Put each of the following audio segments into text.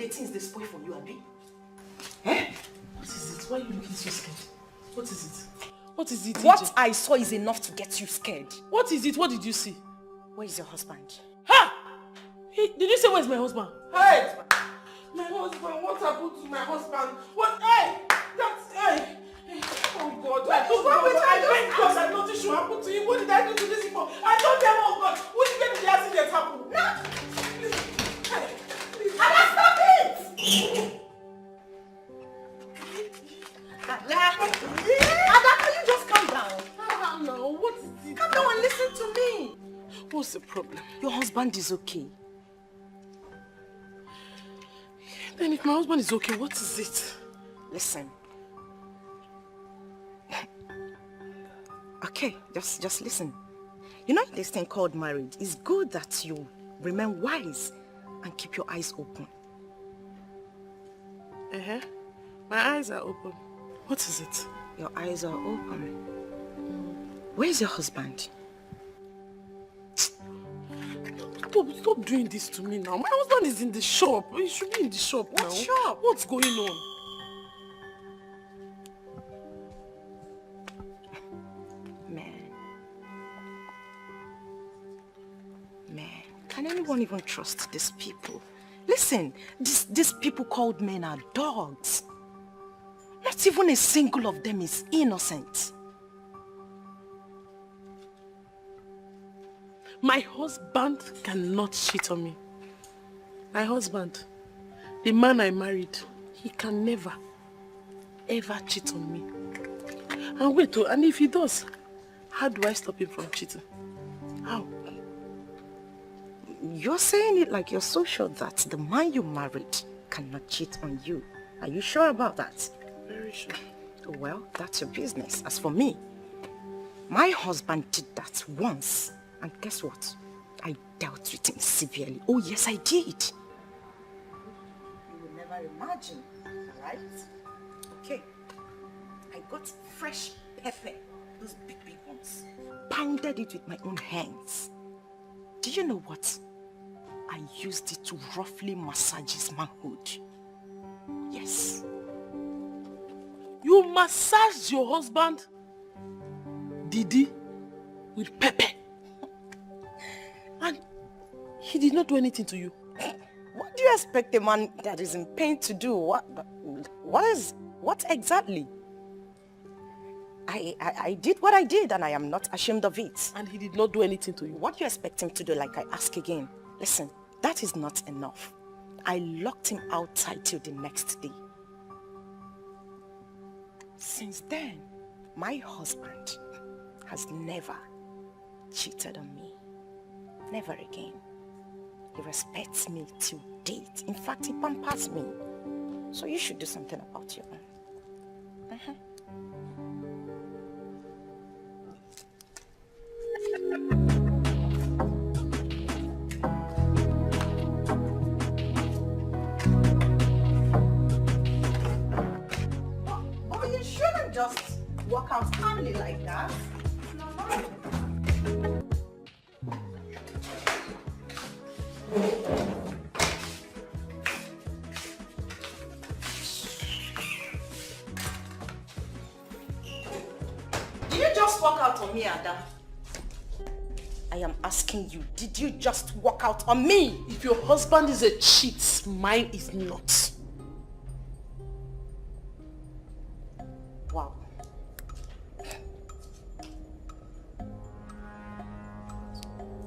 the things they spoil for you, Abi? Eh? What is it? Why are you looking so scared? What is it? What is it? What I saw is enough to get you scared. What is it? What did you see? Where is your husband? Ha! Hey, did you say where's my husband? Hey! My husband, what happened to my husband? What? Hey! That's, hey! Oh God, I beg God, I noticed what happened to him. What did I do to this people? I told them, oh God, when did the accident happen? No! Please, hey, please. Ada, stop it! Ada, can you just calm down? No, what is it? Calm down and listen to me. What's the problem? Your husband is okay. Then if my husband is okay, what is it? Listen. Okay, just listen. You know this thing called marriage, it's good that you remain wise and keep your eyes open. My eyes are open. What is it? Your eyes are open. Where's your husband? Stop doing this to me now. My husband is in the shop. He should be in the shop now. What shop? What's going on? Man, can anyone even trust these people? Listen, these people called men are dogs. Not even a single of them is innocent. My husband cannot cheat on me. My husband, the man I married, he can never, ever cheat on me. And wait, and if he does, how do I stop him from cheating? How? You're saying it like you're so sure that the man you married cannot cheat on you. Are you sure about that? Very sure. Well, that's your business. As for me, my husband did that once. And guess what? I dealt with him severely. Oh yes, I did. You would never imagine, right? Okay. I got fresh pepper, those big ones. Pounded it with my own hands. Do you know what? I used it to roughly massage his manhood. Yes. You massaged your husband, Didi, with pepper. And he did not do anything to you. What do you expect a man that is in pain to do? What exactly? I did what I did and I am not ashamed of it. And he did not do anything to you? What do you expect him to do, like I ask again? Listen, that is not enough. I locked him outside till the next day. Since then, my husband has never cheated on me. Never again. He respects me till date. In fact, he pampers me. So you should do something about your own. But you shouldn't just walk out calmly like that. No. Did you just walk out on me, Ada? I am asking you, did you just walk out on me? If your husband is a cheat, mine is not. Wow.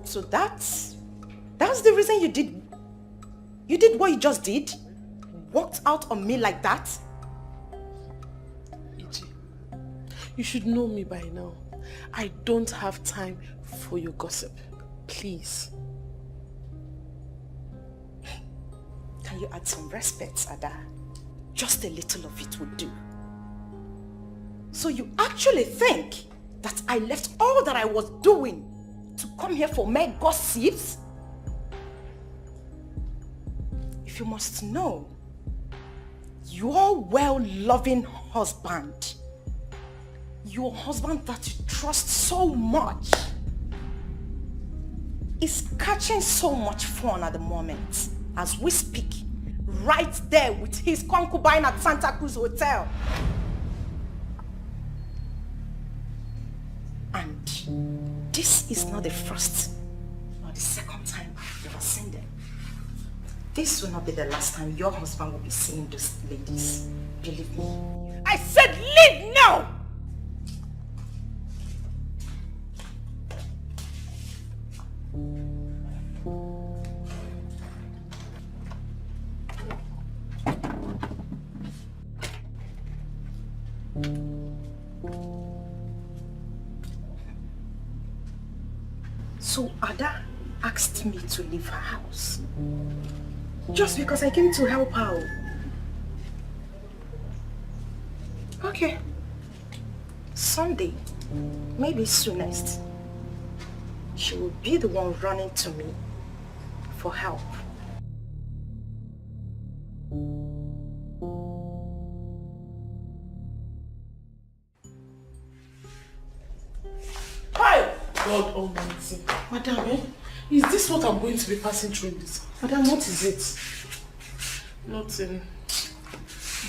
So that's the reason you did what you just did? Walked out on me like that? Iji, you should know me by now. I don't have time for your gossip. Please. Can you add some respect, Ada? Just a little of it would do. So you actually think that I left all that I was doing to come here for mere gossips? If you must know, your well-loving husband, your husband that you trust so much, is catching so much fun at the moment as we speak, right there with his concubine at Santa Cruz Hotel. And this is not the first or the second time I've ever seen them. This will not be the last time your husband will be seeing those ladies. Believe me. I said leave now! So Ada asked me to leave her house. Just because I came to help her. Okay. Sunday, maybe soonest, she will be the one running to me for help. Hi! God Almighty. Madam, is this what I'm going to be passing through this? Madam, what is it? Nothing.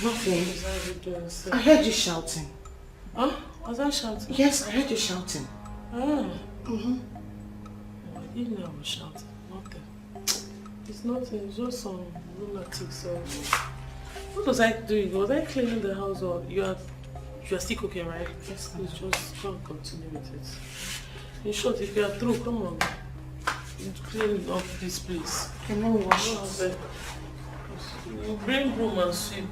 Nothing. I heard you shouting. Huh? Was I shouting? Yes, I heard you shouting. Ah. Mm-hmm. I didn't know I was shouting. Nothing. It's nothing. It's just some lunatics. What was I doing? Was I cleaning the house or you are still cooking, right? Yes. Please just go and continue with it. In short, if you are through, come on. Clean up this place. Can I wash it? You bring broom and sweep.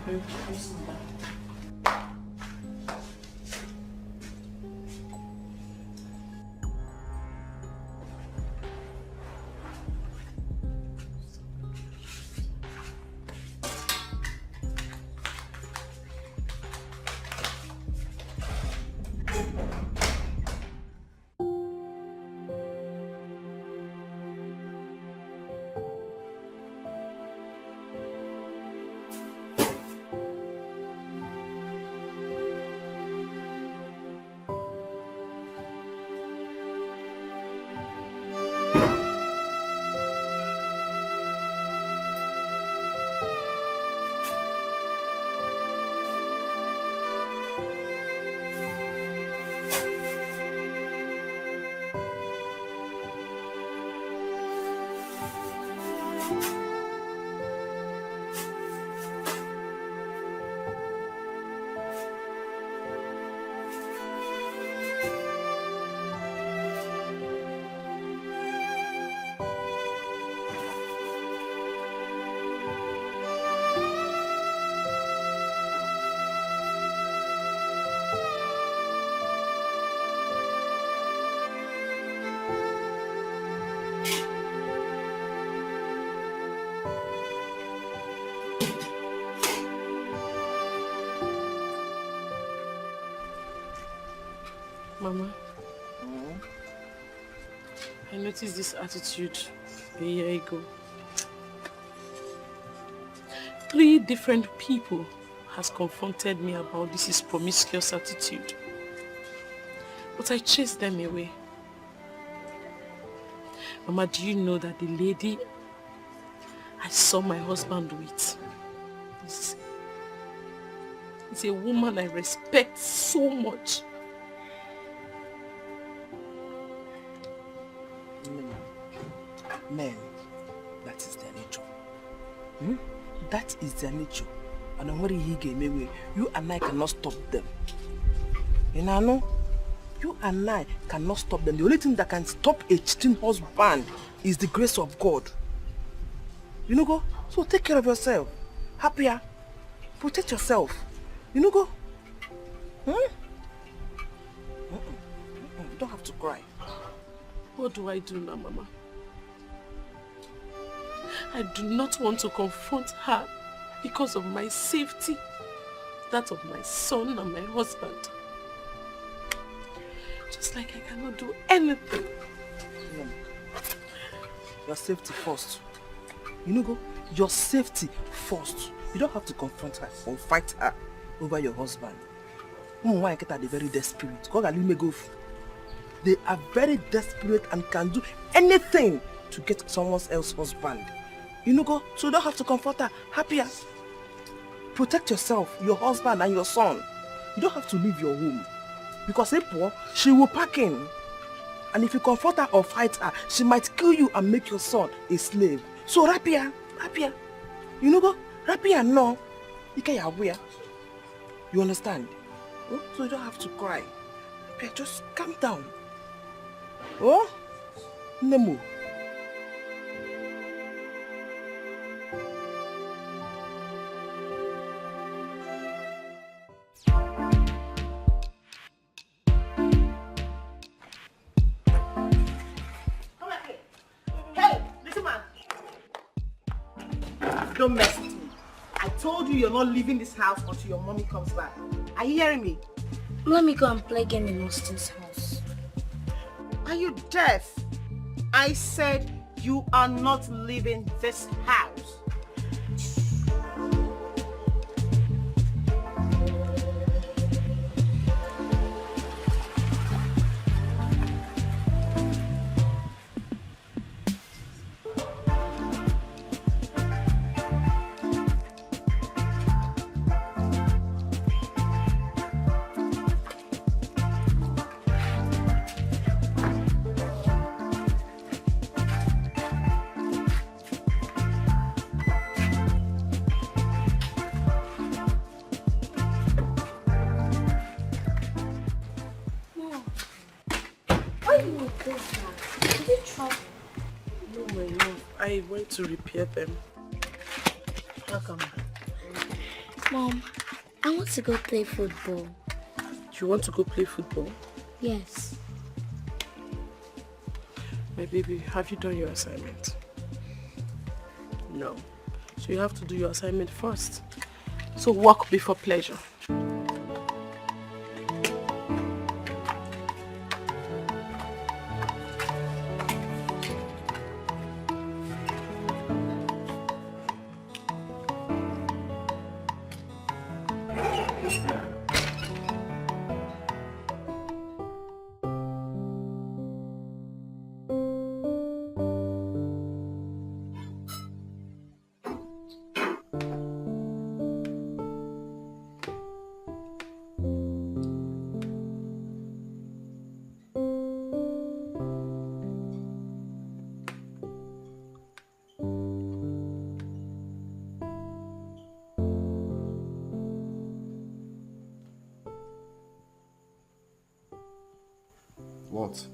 Mama, I noticed this attitude a year ago. 3 different people has confronted me about this promiscuous attitude. But I chased them away. Mama, do you know that the lady I saw my husband with is a woman I respect so much? Men, that is their nature. That is their nature. And I'm worried he gave me. You and I cannot stop them. You know? You and I cannot stop them. The only thing that can stop a cheating husband is the grace of God. You know, go? So take care of yourself. Happier. Protect yourself. You know, go? You don't have to cry. What do I do now, Mama? I do not want to confront her because of my safety, that of my son and my husband. Just like I cannot do anything. Your safety first. You know, go? Your safety first. You don't have to confront her or fight her over your husband. Why are they very desperate? They are very desperate and can do anything to get someone else's husband. You know, go, so you don't have to comfort her. Happier. Protect yourself, your husband and your son. You don't have to leave your home. Because if poor, she will pack in. And if you confront her or fight her, she might kill you and make your son a slave. So Rapia. You know, go, Rapia, no. You understand? Oh? So you don't have to cry. Rapia, just calm down. Oh? Nemo. Don't mess with me. I told you you're not leaving this house until your mommy comes back. Are you hearing me? Let me go and play game in Austin's house. Are you deaf? I said you are not leaving this house. I went to repair them. How come? Mom, I want to go play football. You want to go play football? Yes. My baby, have you done your assignment? No. So you have to do your assignment first. So work before pleasure. What?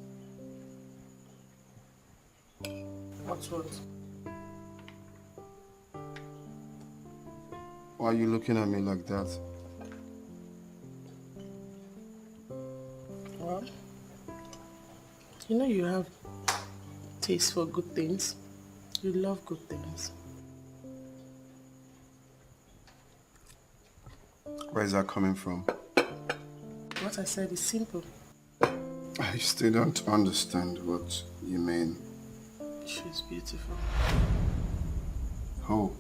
What's what? Why are you looking at me like that? Well, you know you have taste for good things. You love good things. Where is that coming from? What I said is simple. I still don't understand what you mean. She's beautiful. Who?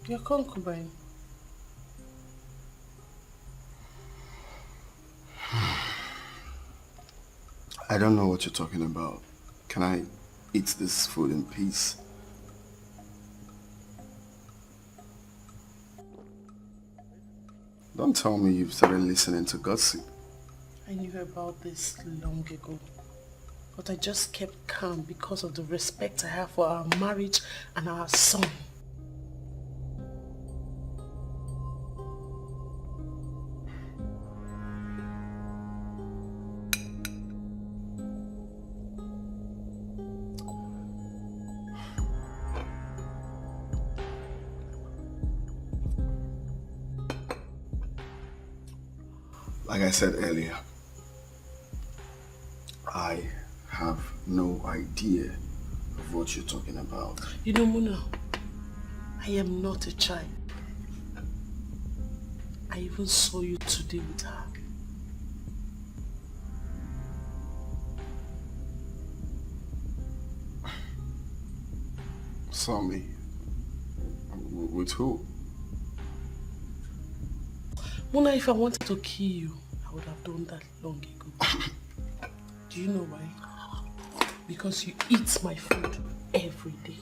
Your concubine. I don't know what you're talking about. Can I eat this food in peace? Don't tell me you've started listening to gossip. I knew about this long ago, but I just kept calm because of the respect I have for our marriage and our son. Like I said earlier, I have no idea of what you're talking about. You know, Muna, I am not a child. I even saw you today with her. Saw me? With who? Muna, if I wanted to kill you, I would have done that long ago. Do you know why? Because you eat my food every day.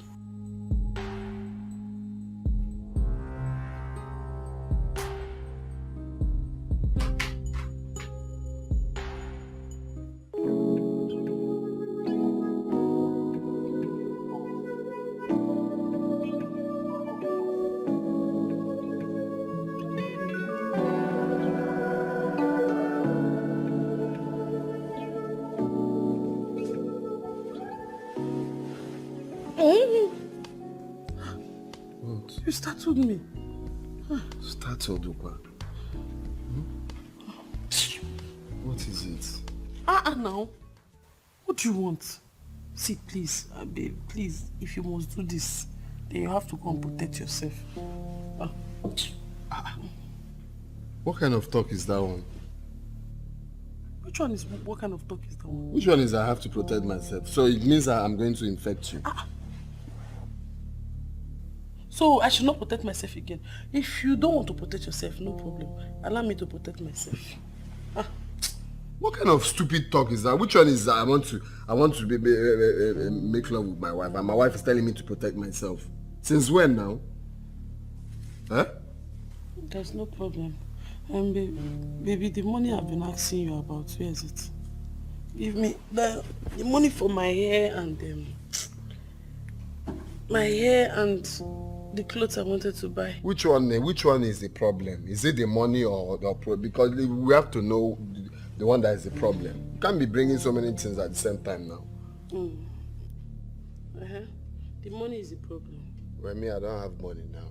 You startled me. Startled, Ukwa. What is it? Now. What do you want? See, please, babe, please, if you must do this, then you have to go and protect yourself. What kind of talk is that one? Which one is, what kind of talk is that one? Which one is I have to protect myself? So it means that I'm going to infect you. So I should not protect myself again. If you don't want to protect yourself, no problem. Allow me to protect myself. What kind of stupid talk is that? Which one is that? I want to make love with my wife, and my wife is telling me to protect myself. Since when now? Huh? There's no problem. Baby, the money I've been asking you about, where is it? Give me the money for my hair and the clothes I wanted to buy. Which one is the problem? Is it the money or the problem? Because we have to know the one that is the problem. You can't be bringing so many things at the same time now. The money is the problem. Well, me, I don't have money now.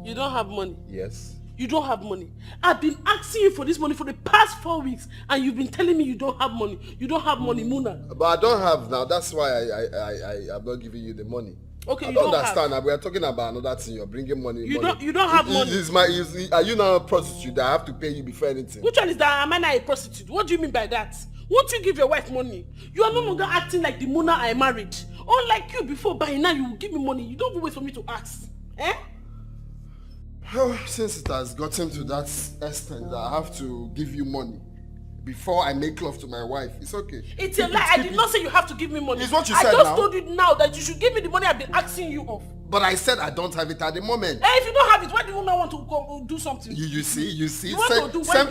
You don't have money? Yes. You don't have money. I've been asking you for this money for the past 4 weeks and you've been telling me you don't have money. You don't have money, Muna. But I don't have now. That's why I'm not giving you the money. Okay, I don't understand. We are talking about another thing. You're bringing money. You don't have money. Are you now a prostitute that I have to pay you before anything? Which one is that? Am I not a prostitute? What do you mean by that? Won't you give your wife money? You are no longer acting like the Muna I married. Unlike you before, by now you will give me money. You don't wait for me to ask. Since it has gotten to that extent that I have to give you money before I make love to my wife, it's okay. It's a lie. I did not say you have to give me money. It's what you said now. I just told you now that you should give me the money I've been asking you of. But I said I don't have it at the moment. If you don't have it, why do you now want to go do something? You see. You want to do same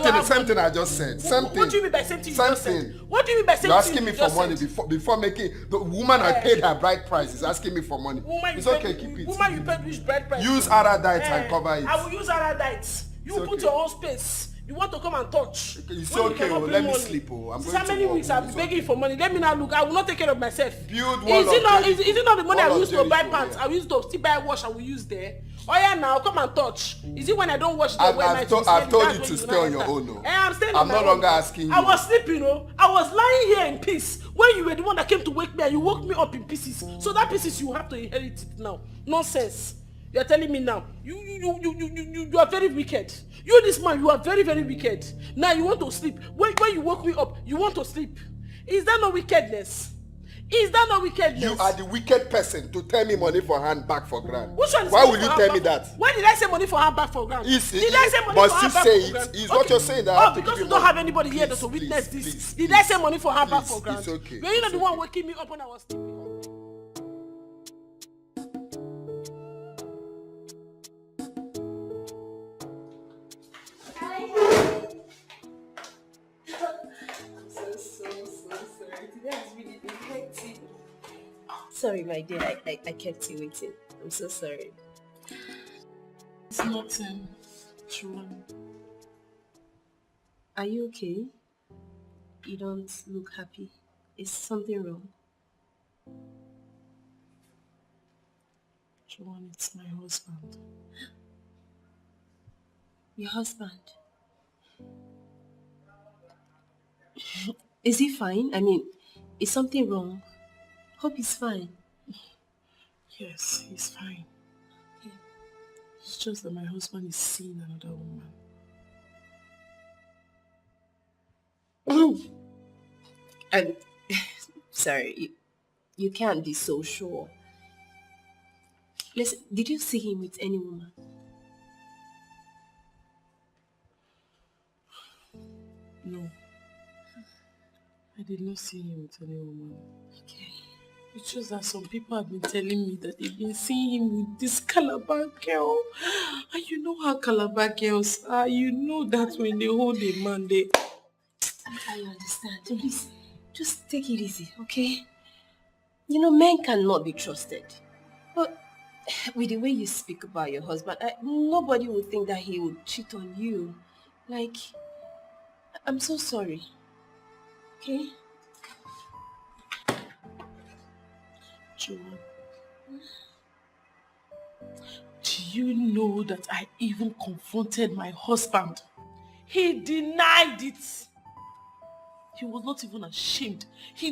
thing I just said. Same thing. What do you mean by same thing you just said? What do you mean by same thing You're asking me for money before making... The woman I paid her bride price is asking me for money. It's okay, keep it. Woman you paid which bride price? Use Aradite and cover it. I will use Aradite. You put your own space. You want to come and touch. It's okay, let me sleep. I'm going to how many weeks I've been begging for money? Let me now look. I will not take care of myself. Build one is it not the money I will use to buy pants? I will use to still buy wash I will use there. Oh yeah, now come and touch. Is it when I don't wash the way I've told you to stay on your own. No. I'm staying I'm no longer asking you. I was sleeping, I was lying here in peace when you were the one that came to wake me and you woke me up in pieces. So that pieces you have to inherit it now. Nonsense. You are telling me now. You are very wicked. You, this man, you are very, very wicked. Now you want to sleep. When you woke me up, you want to sleep. Is that not wickedness? Is that not wickedness? You are the wicked person to tell me money for hand back for grand. Which one is Why will you tell me that? When did I say money for hand back for grand? Did I say money for hand back for grand? It's what you're saying. That because you don't have anybody here to witness this. Did I say money for hand back for grand? It's okay. Were you not the one waking me up when I was sleeping? Sorry, my dear, I kept you waiting. I'm so sorry. It's nothing, true. Are you okay? You don't look happy. Is something wrong? Joanne, it's my husband. Your husband? Is he fine? I mean, is something wrong? Hope he's fine. Yes, he's fine. It's just that my husband is seeing another woman. I'm sorry, you can't be so sure. Listen, did you see him with any woman? No. I did not see him with any woman. Okay. It's just that some people have been telling me that they've been seeing him with this Calabar girl. And you know how Calabar girls are. You know that when they hold a man, they... I understand. Please, just take it easy, okay? You know, men cannot be trusted. But with the way you speak about your husband, nobody would think that he would cheat on you. Like, I'm so sorry. Okay? Joanne, Do you know that I even confronted my husband? He denied it. He was not even ashamed. He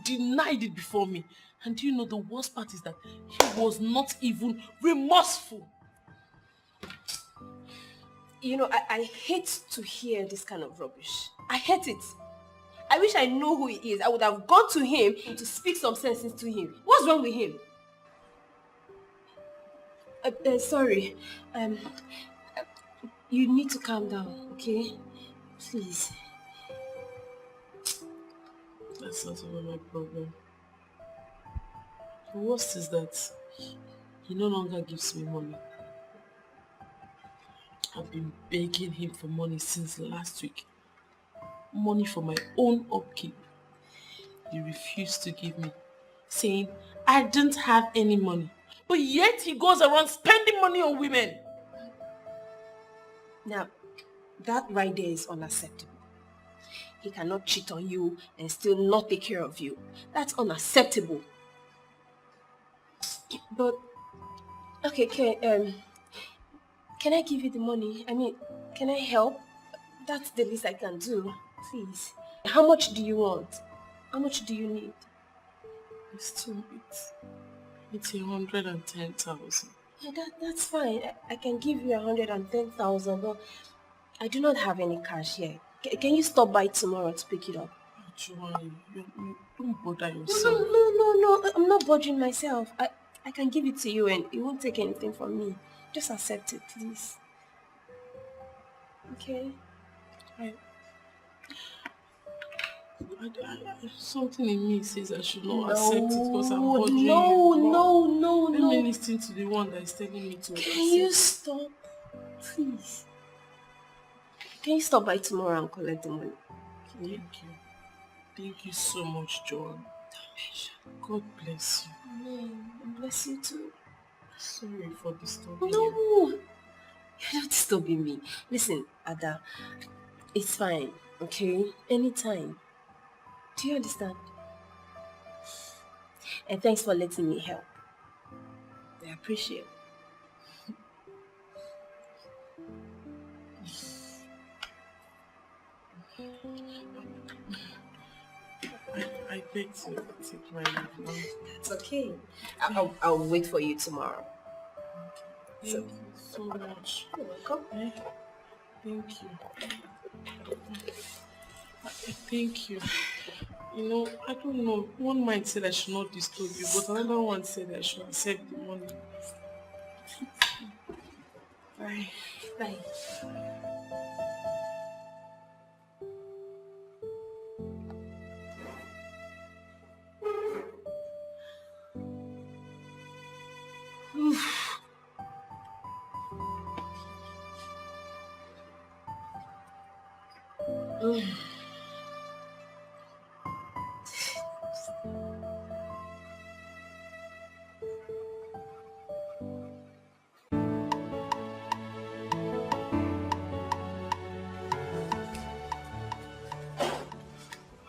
denied it before me. And do you know the worst part is that he was not even remorseful. You know, I hate to hear this kind of rubbish. I hate it. I wish I know who he is. I would have gone to him to speak some sense into him. What's wrong with him? Sorry. You need to calm down, okay? Please. That's not even my problem. The worst is that he no longer gives me money. I've been begging him for money since last week. Money for my own upkeep. He refused to give me, saying I didn't have any money. But yet he goes around spending money on women. Now, that right there is unacceptable. He cannot cheat on you and still not take care of you. That's unacceptable. But, okay, can I give you the money? I mean, can I help? That's the least I can do. Please. How much do you want? How much do you need? It's 110,000. Yeah, that's fine. I can give you 110,000, but I do not have any cash here. Can you stop by tomorrow to pick it up? Joanne, you don't bother No, yourself. no. I'm not bothering myself. I can give it to you and it won't take anything from me. Just accept it, please. Okay? Something in me says I should not accept it because I'm bothering you. No. Let me listen to the one that is telling me to accept. Can you stop? Please. Can you stop by tomorrow and collect the money? Thank you. Thank you so much, Joanne. God bless you. Amen. Bless you too. Sorry for disturbing you. No. You're not disturbing me. Listen, Ada. It's fine, okay? Anytime. Do you understand? And thanks for letting me help. I appreciate it. I beg to take my leave now. It's okay. I'll wait for you tomorrow. Thank you so much. You're welcome. Thank you. Thank you. You know, I don't know. One mind said I should not disturb you, but another one said I should accept the money. Bye. Bye.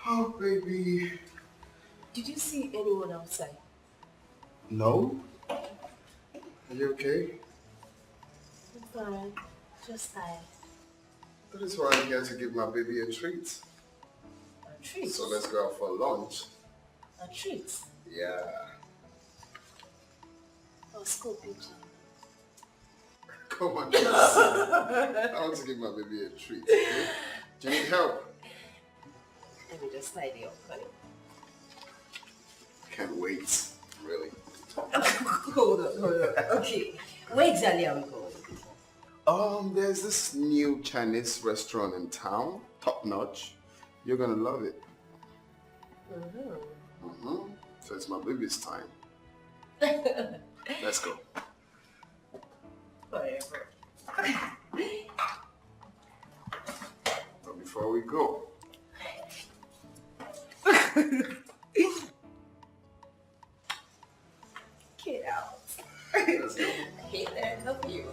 Oh, baby. Did you see anyone outside? No? Are you okay? I'm fine. Just tired. That is why I'm here to give my baby a treat. A treat? So let's go out for lunch. A treat? Yeah. Oh, school picture. Come on, just I want to give my baby a treat. Okay? Do you need help? Let me just tidy up, honey. Can't wait. Really. Hold on. Okay. Where exactly are we going? There's this new Chinese restaurant in town. Top notch. You're gonna love it. So it's my baby's time. Let's go. Whatever. But before we go, Get out. let's go. I hate that. Help you.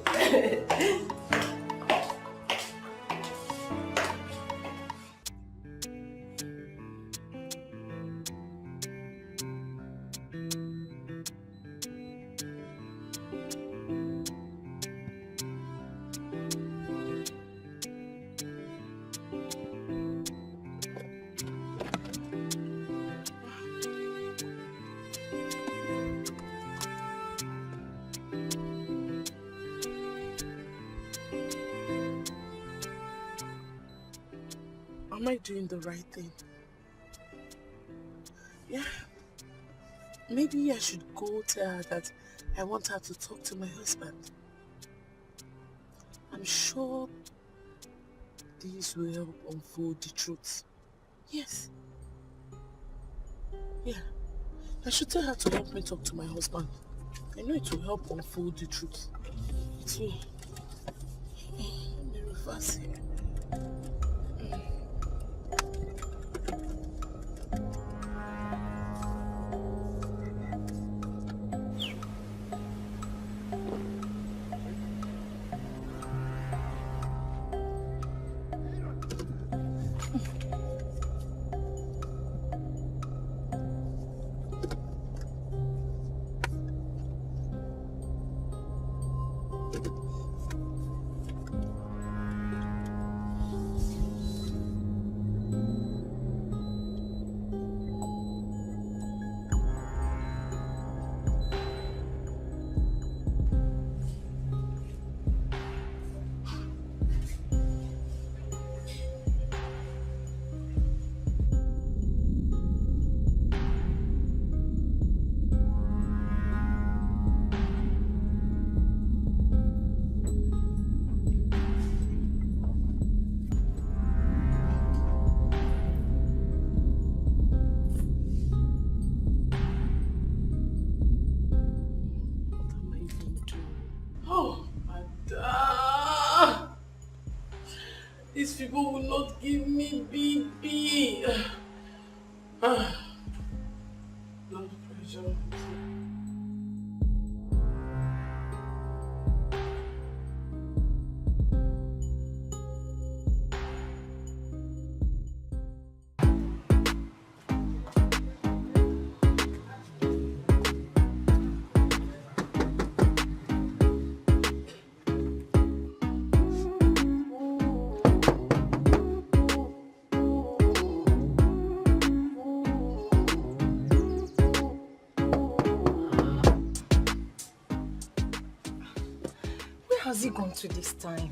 am I doing the right thing? Yeah. Maybe I should go tell her that I want her to talk to my husband. I'm sure this will help unfold the truth. Yes. Yeah. I should tell her to help me talk to my husband. I know it will help unfold the truth. It will. Let me reverse here. Oh, Ada! These people will not give me BB. Blood pressure. Where has he gone to this time?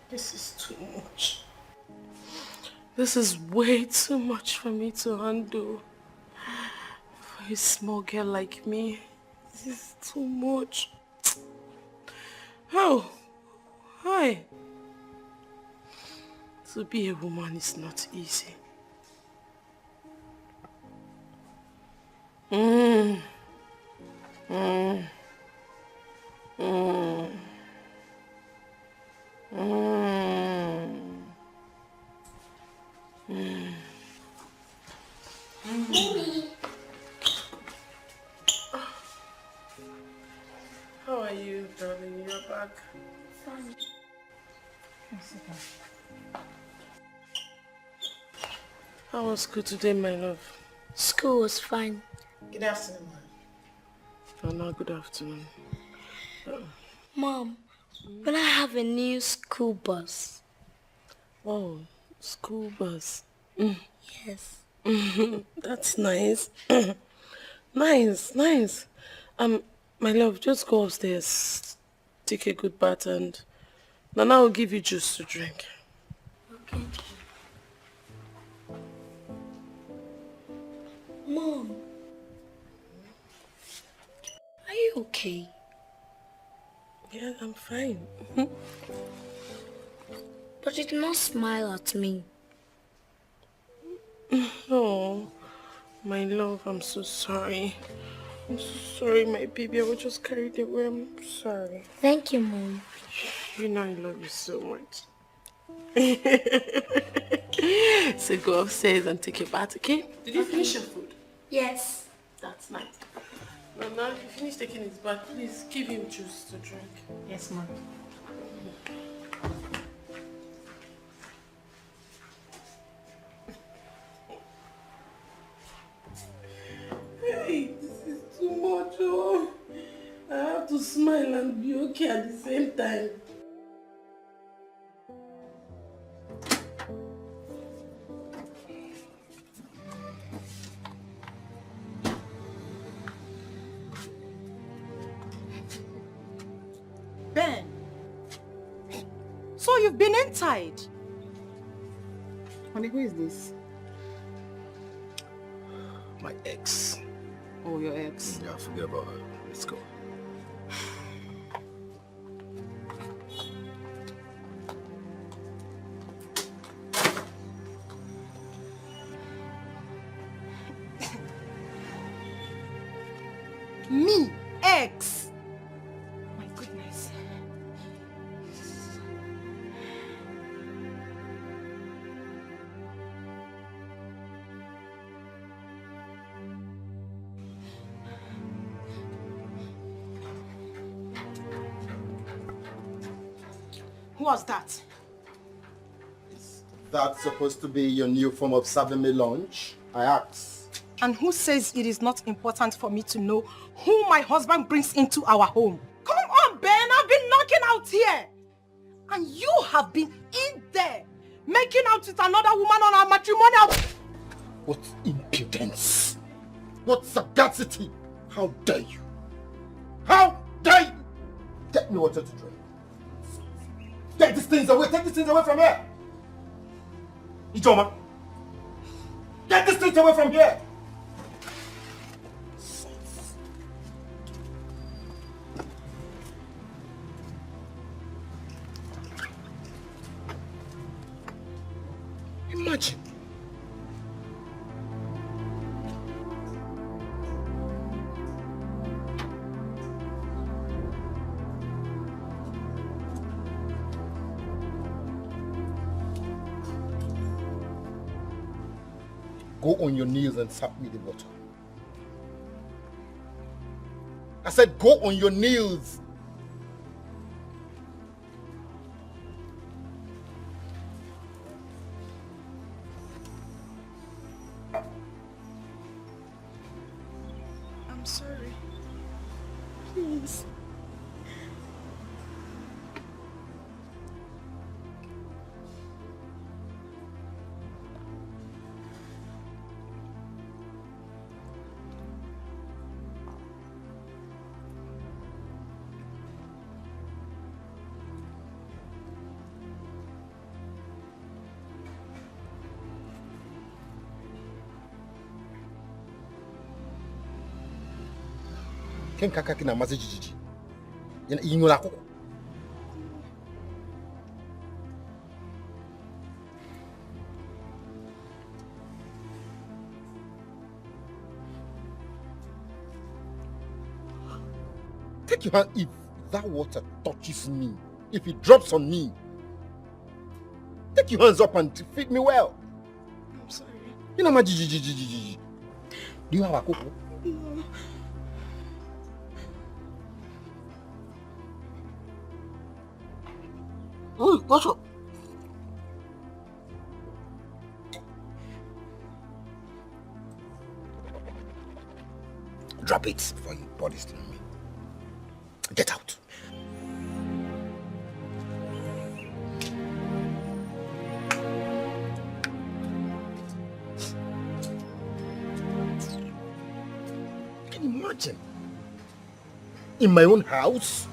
This is too much. This is way too much for me to handle. For a small girl like me, this is too much. Oh, hi. To be a woman is not easy. How are you, darling? You're back. Fine. How was school today, my love? School was fine. Good afternoon, Oh, no, good afternoon. Mom, will I have a new school bus? Oh, school bus. Yes. That's nice. Nice. My love, just go upstairs, take a good bath, and Nana will give you juice to drink. Okay. Mom, are you okay? Yeah, I'm fine. But you did not smile at me. Oh, my love, I'm so sorry. I'm so sorry, my baby. I was just carried away. I'm sorry. Thank you, Mom. You know I love you so much. So go upstairs and take a bath, okay? Did you finish your food? Yes. That's nice. Now, if you finish taking his bath, please give him juice to drink. Yes, Mom. Hey, this is too much. Oh. I have to smile and be okay at the same time. Ben, so you've been inside? Honey, who is this? My ex. Oh, your ex. Yeah, forget about her. Let's go. Me, ex. My goodness. Who was that? That's supposed to be your new form of serving me lunch? I asked. And who says it is not important for me to know who my husband brings into our home? Come on, Ben, I've been knocking out here. And you have been in there, making out with another woman on our matrimonial... What impudence! What sagacity! How dare you! How dare you! Get me water to drink. Take these things away! Take these things away from here! Ijoma! Get these things away from here! Imagine. Go on your knees and tap me the water. I said go on your knees. I'm sorry. Please. Ken kakaki na mazi jijiji. Inyola koko. Take your hand if that water touches me. If it drops on me. Take your hands up and feed me well. I'm sorry. You know, jijiji. Do you have a cocoa? No. What's up? Drop it before you pour this thing on me. Get out. Can you imagine? In my own house?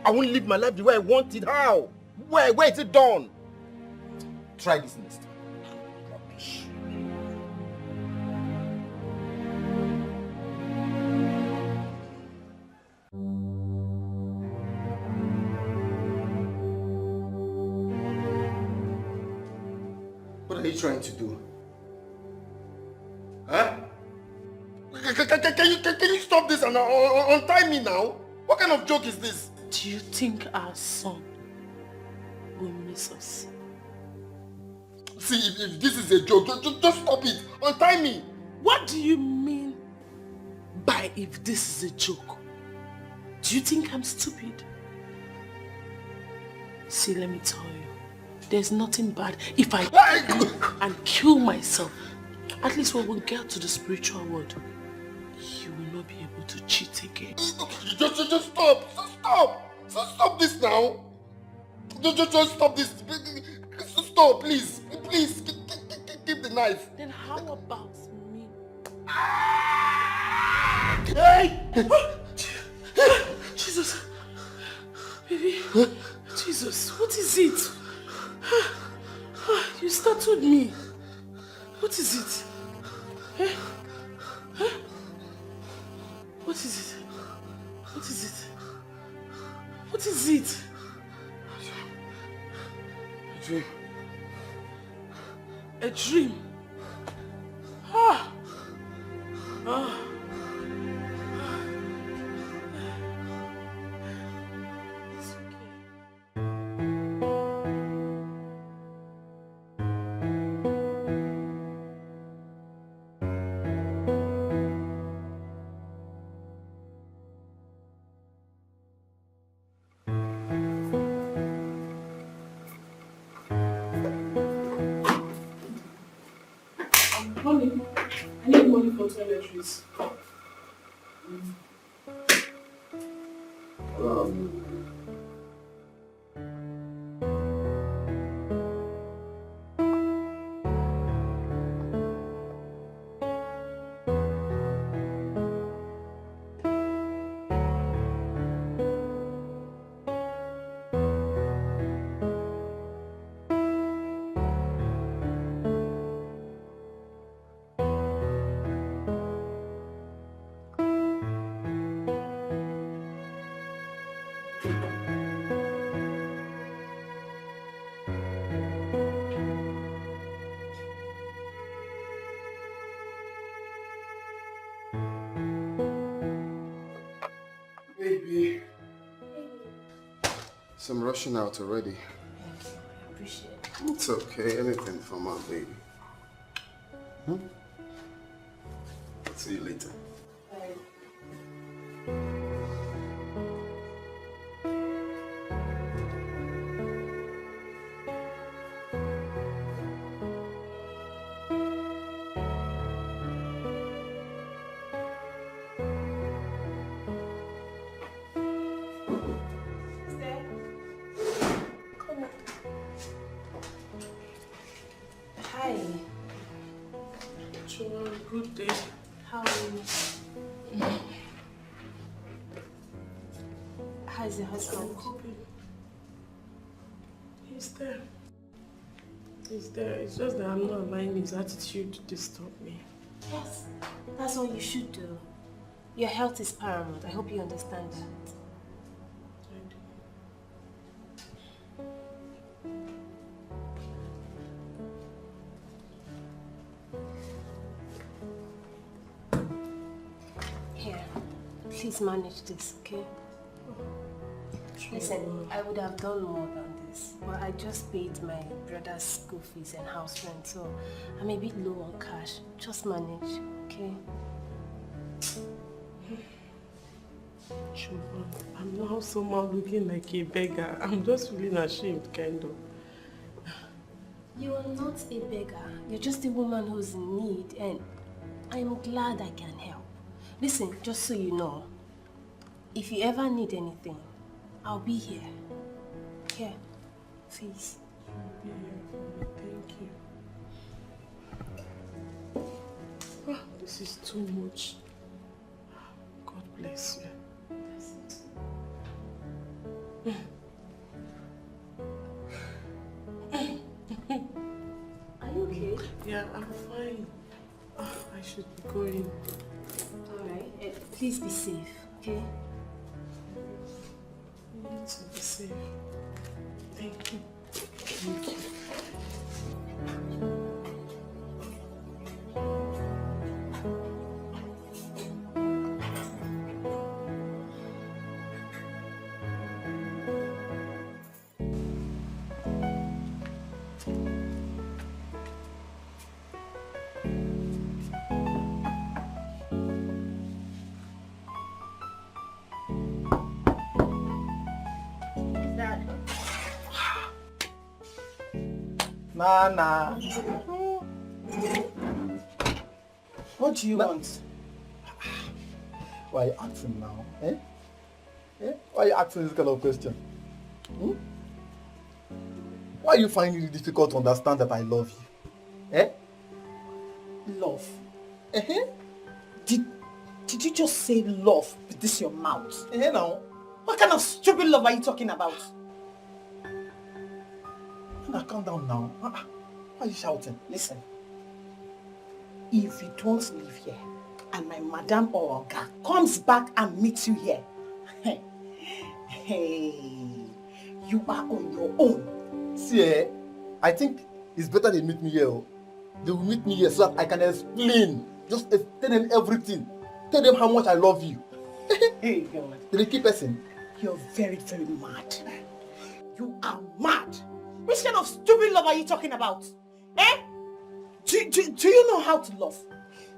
I won't live my life the way I want it. How? Where is it done? Try this next time. Rubbish. What are you trying to do? Huh? Can you stop this and untie me now? What kind of joke is this? Do you think our son will miss us? See, if this is a joke, just stop it. Untie me. What do you mean by if this is a joke? Do you think I'm stupid? See, let me tell you, there's nothing bad if I and kill myself At least when we get to the spiritual world, you will not be able to cheat again. Just stop! Stop this now! Just stop this! Stop, please! Please, keep the knife! Then how about me? Hey! Jesus! Baby! Jesus, what is it? You startled me. What is it? Eh? Huh? What is it? What is it? What is it? A dream. A dream? Ah! Ah! It's okay. Honey, I need money for toiletries. Baby. So I'm rushing out already. Thank you. I appreciate it. It's okay. Anything for my baby. See you later. Bye. Hi. Joel, good day. How are you? How's your husband? He's there. He's there. It's just that I'm not allowing his attitude to disturb me. Yes, that's what you should do. Your health is paramount. I hope you understand that. Here, please manage this, okay? Listen, I would have done more than this, but I just paid my brother's school fees and house rent, so I'm a bit low on cash. Just manage, okay? Sure. I'm now somehow looking like a beggar. I'm just feeling ashamed, kind of. You are not a beggar. You're just a woman who's in need, and I'm glad I can help. Listen, just so you know, if you ever need anything, I'll be here. Here, please. Be here for me. Thank you. Ah, this is too much. God bless you. Are you okay? Yeah, I'm fine. Ah, I should be going. Alright, please be safe, okay? You need to be safe. Thank you. Thank you. Nana. What do you want? Why are you asking now? Eh? Eh? Why are you asking this kind of question? Hmm? Why are you finding it difficult to understand that I love you? Eh? Love. Uh-huh. Did you just say love with this your mouth? Eh now? What kind of stupid love are you talking about? Now calm down now. Why are you shouting? Listen. If you don't live here and my madam or Oga comes back and meets you here, hey, you are on your own. See, I think it's better they meet me here. They will meet me here so that I can explain. Just tell them everything. Tell them how much I love you. Hey, God. They keep person. You're very, very mad. You are mad. Which kind of stupid love are you talking about? Eh? Do you know how to love?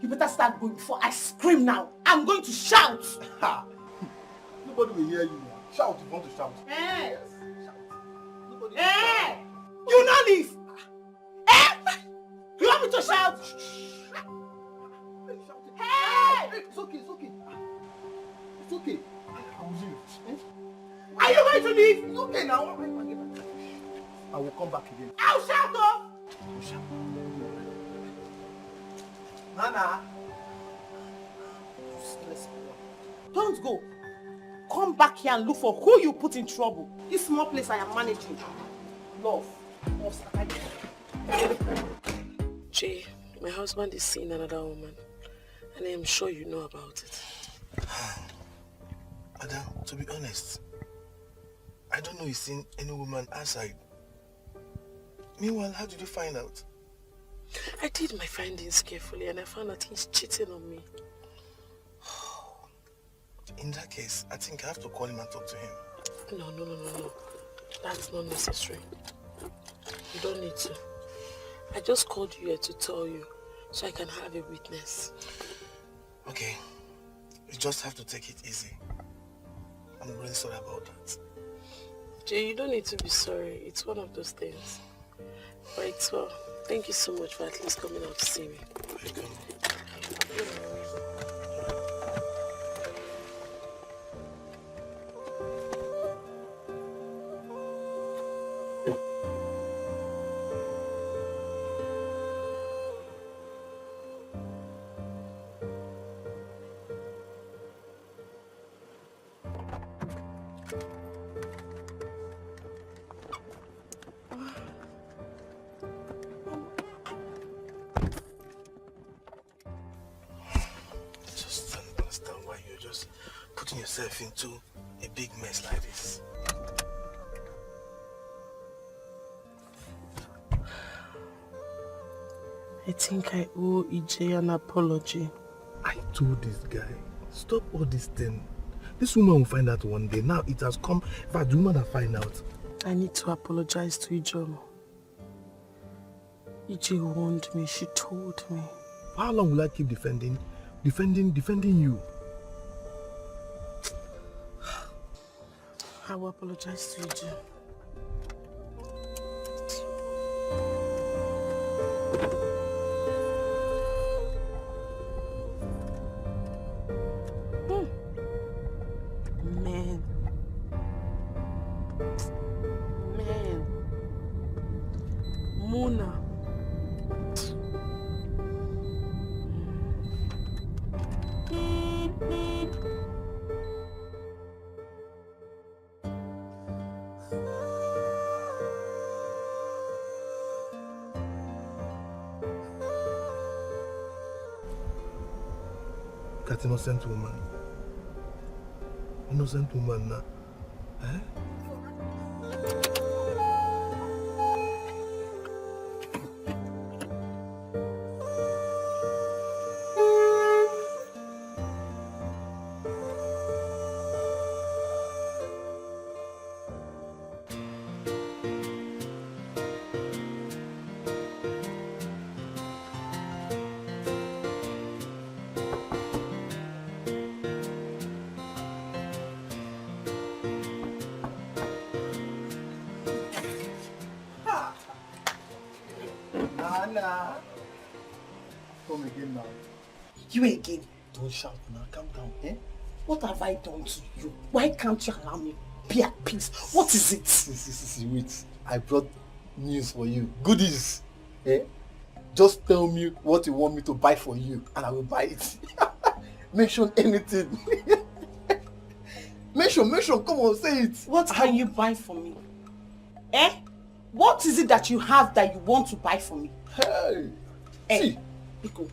You better start going before I scream now. I'm going to shout. Ha! Nobody will hear you now. Shout if you want to shout. Eh? Yes, shout. Nobody will Eh? shout. You not leave. Eh? You want me to shout? Hey! It's okay, it's okay. It's okay. I will leave. Eh? Are you going to leave? It's okay now. I will come back again. I'll shout though. Nana. Don't go. Come back here and look for who you put in trouble. This small place I am managing. Love. Jay, my husband is seeing another woman. And I am sure you know about it. Madam, to be honest, I don't know he's seen any woman outside. Meanwhile, how did you find out? I did my findings carefully and I found out he's cheating on me. In that case, I think I have to call him and talk to him. No. That's not necessary. You don't need to. I just called you here to tell you so I can have a witness. Okay. You just have to take it easy. I'm really sorry about that. Jay, you don't need to be sorry. It's one of those things. But it's well. Thank you so much for at least coming out to see me. Welcome. Yourself into a big mess like this. I think I owe EJ an apology. I told this guy, stop all this thing. This woman will find out one day. Now it has come. In fact, the woman will find out. I need to apologize to Ijeoma. EJ warned me. She told me. For how long will I keep defending you? I will apologize to EJ. Mona. That innocent woman. Innocent woman now. Eh? Nana. Come again now. You again. Don't shout now, calm down, eh? What have I done to you? Why can't you allow me be at peace? What is it? See, wait. I brought news for you. Goodies. Eh? Just tell me what you want me to buy for you and I will buy it. Mention anything. mention, come on, say it. What can you buy for me? Eh? What is it that you have that you want to buy for me? Hey. Hey, See. Biko.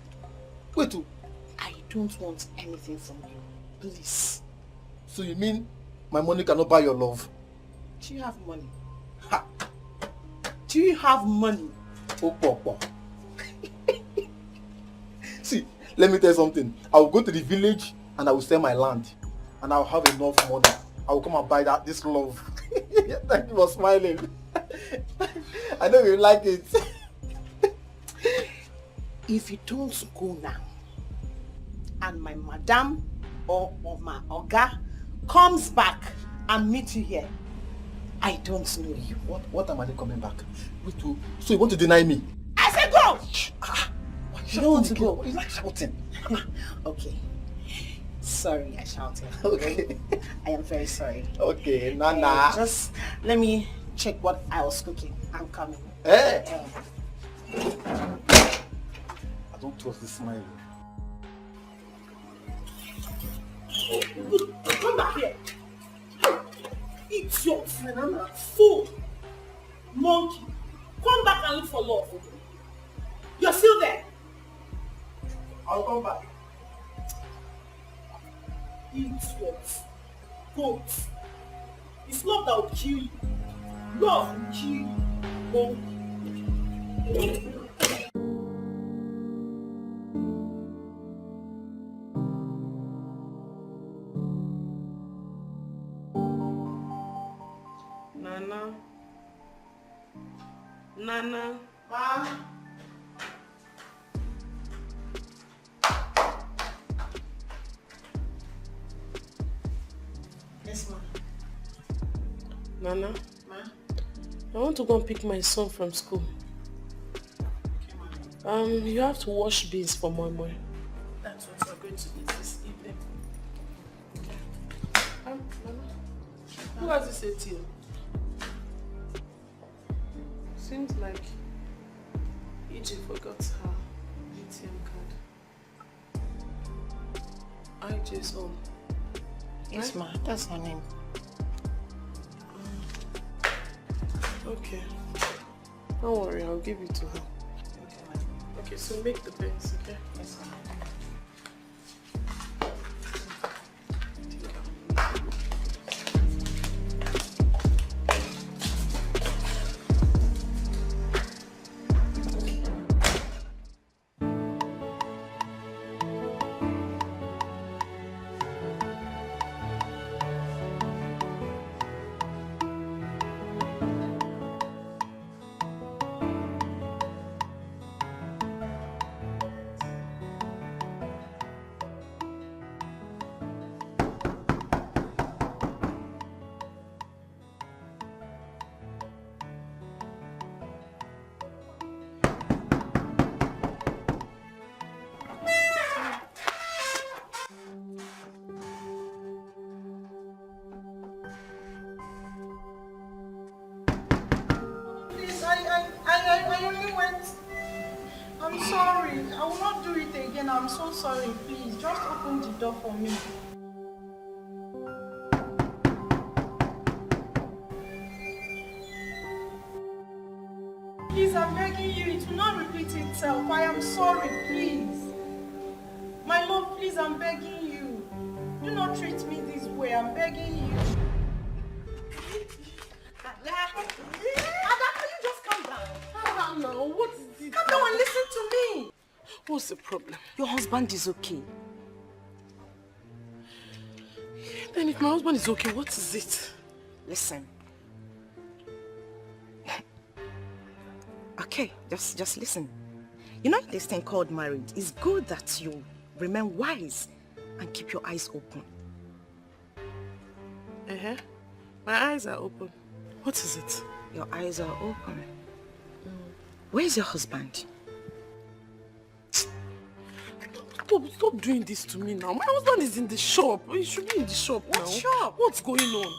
Wait. I don't want anything from you. Please. So you mean my money cannot buy your love? Do you have money? Ha! Do you have money? Oh. See, let me tell you something. I will go to the village and I will sell my land. And I will have enough money. I will come and buy this love. Thank you for smiling. I know you like it. If you don't go now, and my madam or my oga comes back and meet you here, I don't know you. What am I coming back? Wait, so you want to deny me? I said go! You don't want to go. You like shouting. Okay. Sorry, I shouted. Okay. I am very sorry. Okay, Nana. Just let me check what I was cooking. I'm coming. Hey! I don't trust this smile. Come back here. Idiot, Nana. Fool. Monkey. Come back and look for love. You're still there. I'll come back. Idiot. Goat. It's love that will kill you. Love will kill you. Monkey. Nana. Ma. Yes, ma. Nana. Ma. I want to go and pick my son from school. Okay, you have to wash beans for Moi. that's what we're going to eat this evening. Nana. Who has this ATM? Seems like EJ forgot her ATM card. IJ's own. Yes, ma. That's her name. Okay. Don't worry, I'll give it to her. Okay, ma. Okay, so make the beds, okay? Yes, ma. I only went. I'm sorry. I will not do it again. I'm so sorry. Please, just open the door for me. Please, I'm begging you. It will not repeat itself. I am sorry. Please. My love, please, I'm begging you. Do not treat me this way. I'm begging you. Now, what is it? Come down and listen to me. What's the problem? Your husband is okay. Then if my husband is okay, what is it? Listen. Okay, just listen. You know this thing called marriage. It's good that you remain wise and keep your eyes open. My eyes are open. What is it? Your eyes are open. Where's your husband? Stop doing this to me now. My husband is in the shop. He should be in the shop now. What shop? What's going on?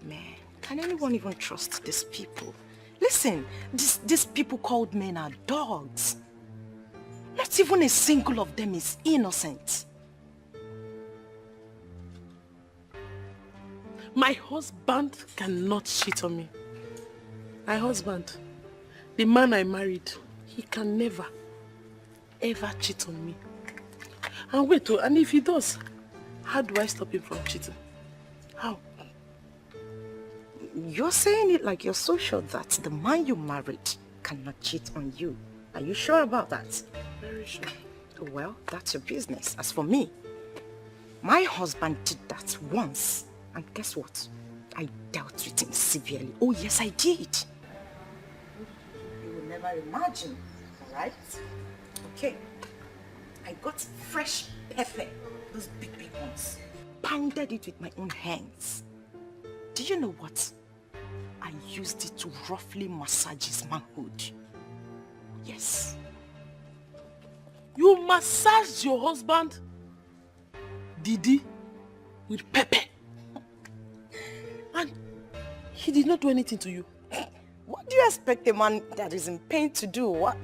Man, can anyone even trust these people? Listen, these people called men are dogs. Not even a single of them is innocent. My husband cannot cheat on me. My husband, the man I married, he can never, ever cheat on me. And wait, and if he does, how do I stop him from cheating? How? You're saying it like you're so sure that the man you married cannot cheat on you. Are you sure about that? Very sure. Well, that's your business. As for me, my husband did that once. And guess what? I dealt with him severely. Oh yes, I did. You will never imagine, alright? Okay. I got fresh pepper, those big ones. Pounded it with my own hands. Do you know what? I used it to roughly massage his manhood. Yes. You massaged your husband, Didi, with pepper. And he did not do anything to you. What do you expect a man that is in pain to do? What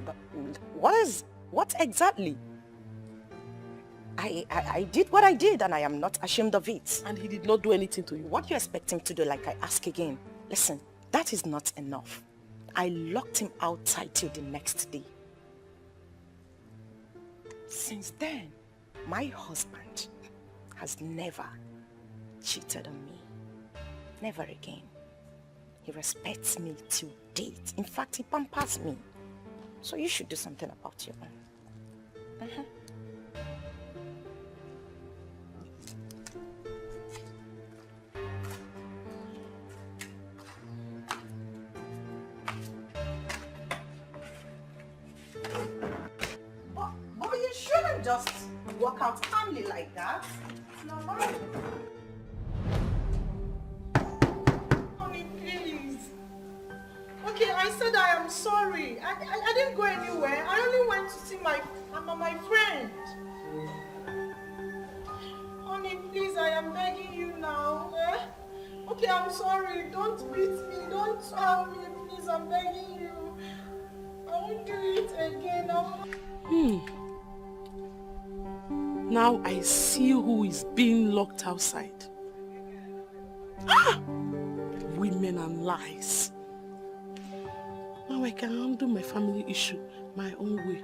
exactly? I did what I did and I am not ashamed of it. And he did not do anything to you. What do you expect him to do? Like I ask again. Listen, that is not enough. I locked him outside till the next day. Since then, my husband has never cheated on me. Never again. He respects me till date. In fact, he pampers me. So you should do something about your own. But you shouldn't just walk out calmly like that. No. Honey, please. Okay, I said I am sorry. I didn't go anywhere. I only went to see my friend. Honey, please, I am begging you now. Eh? Okay, I'm sorry. Don't beat me. Don't harm me. Please, I'm begging you. I won't do it again. Now I see who is being locked outside. Ah! Women and lies. Now I can handle my family issue my own way.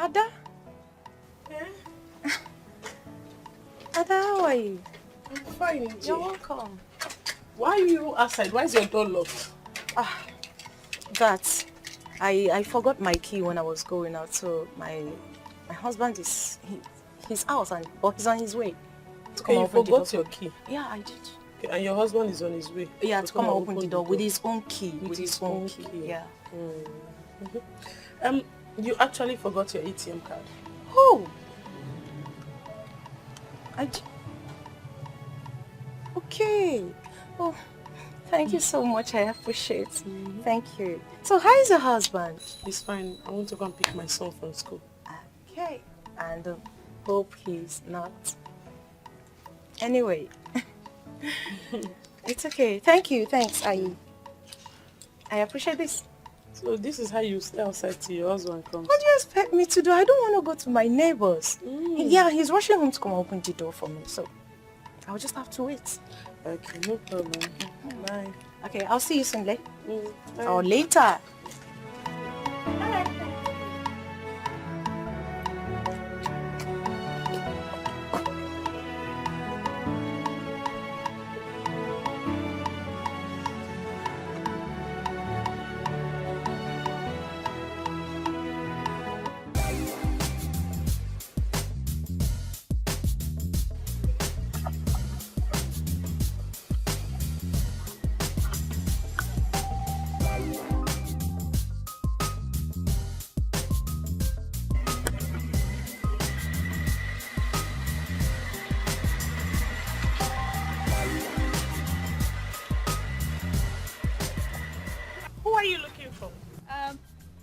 Ada? Ada, how are you? I'm fine, You're welcome. Why are you outside? Why is your door locked? I forgot my key when I was going out, so my husband is he's out but he's on his way to come Okay, you open the door. forgot your key. Yeah, I did. Okay, and your husband is on his way. Yeah, to come and open the door with his own key. With his own key. Yeah. You actually forgot your ATM card. Oh. Okay. Oh, thank you so much. I appreciate it. Thank you. So how is your husband? He's fine. I want to go and pick my son from school. Okay. And hope he's not. Anyway. It's okay. Thank you. Thanks. I appreciate this. So this is how you stay outside till your husband comes. What do you expect me to do? I don't want to go to my neighbors. Yeah, he's rushing home to come open the door for me. So I'll just have to wait. Okay, no problem. Bye. Okay, I'll see you soon, Bye. or later.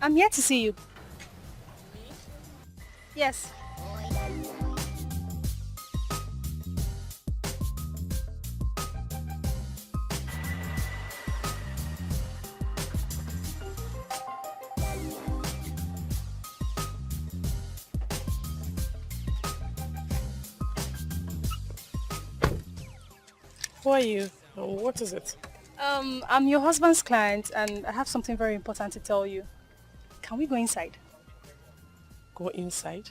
I'm here to see you. Yes. Who are you? And what is it? I'm your husband's client and I have something very important to tell you. Can we go inside? Go inside?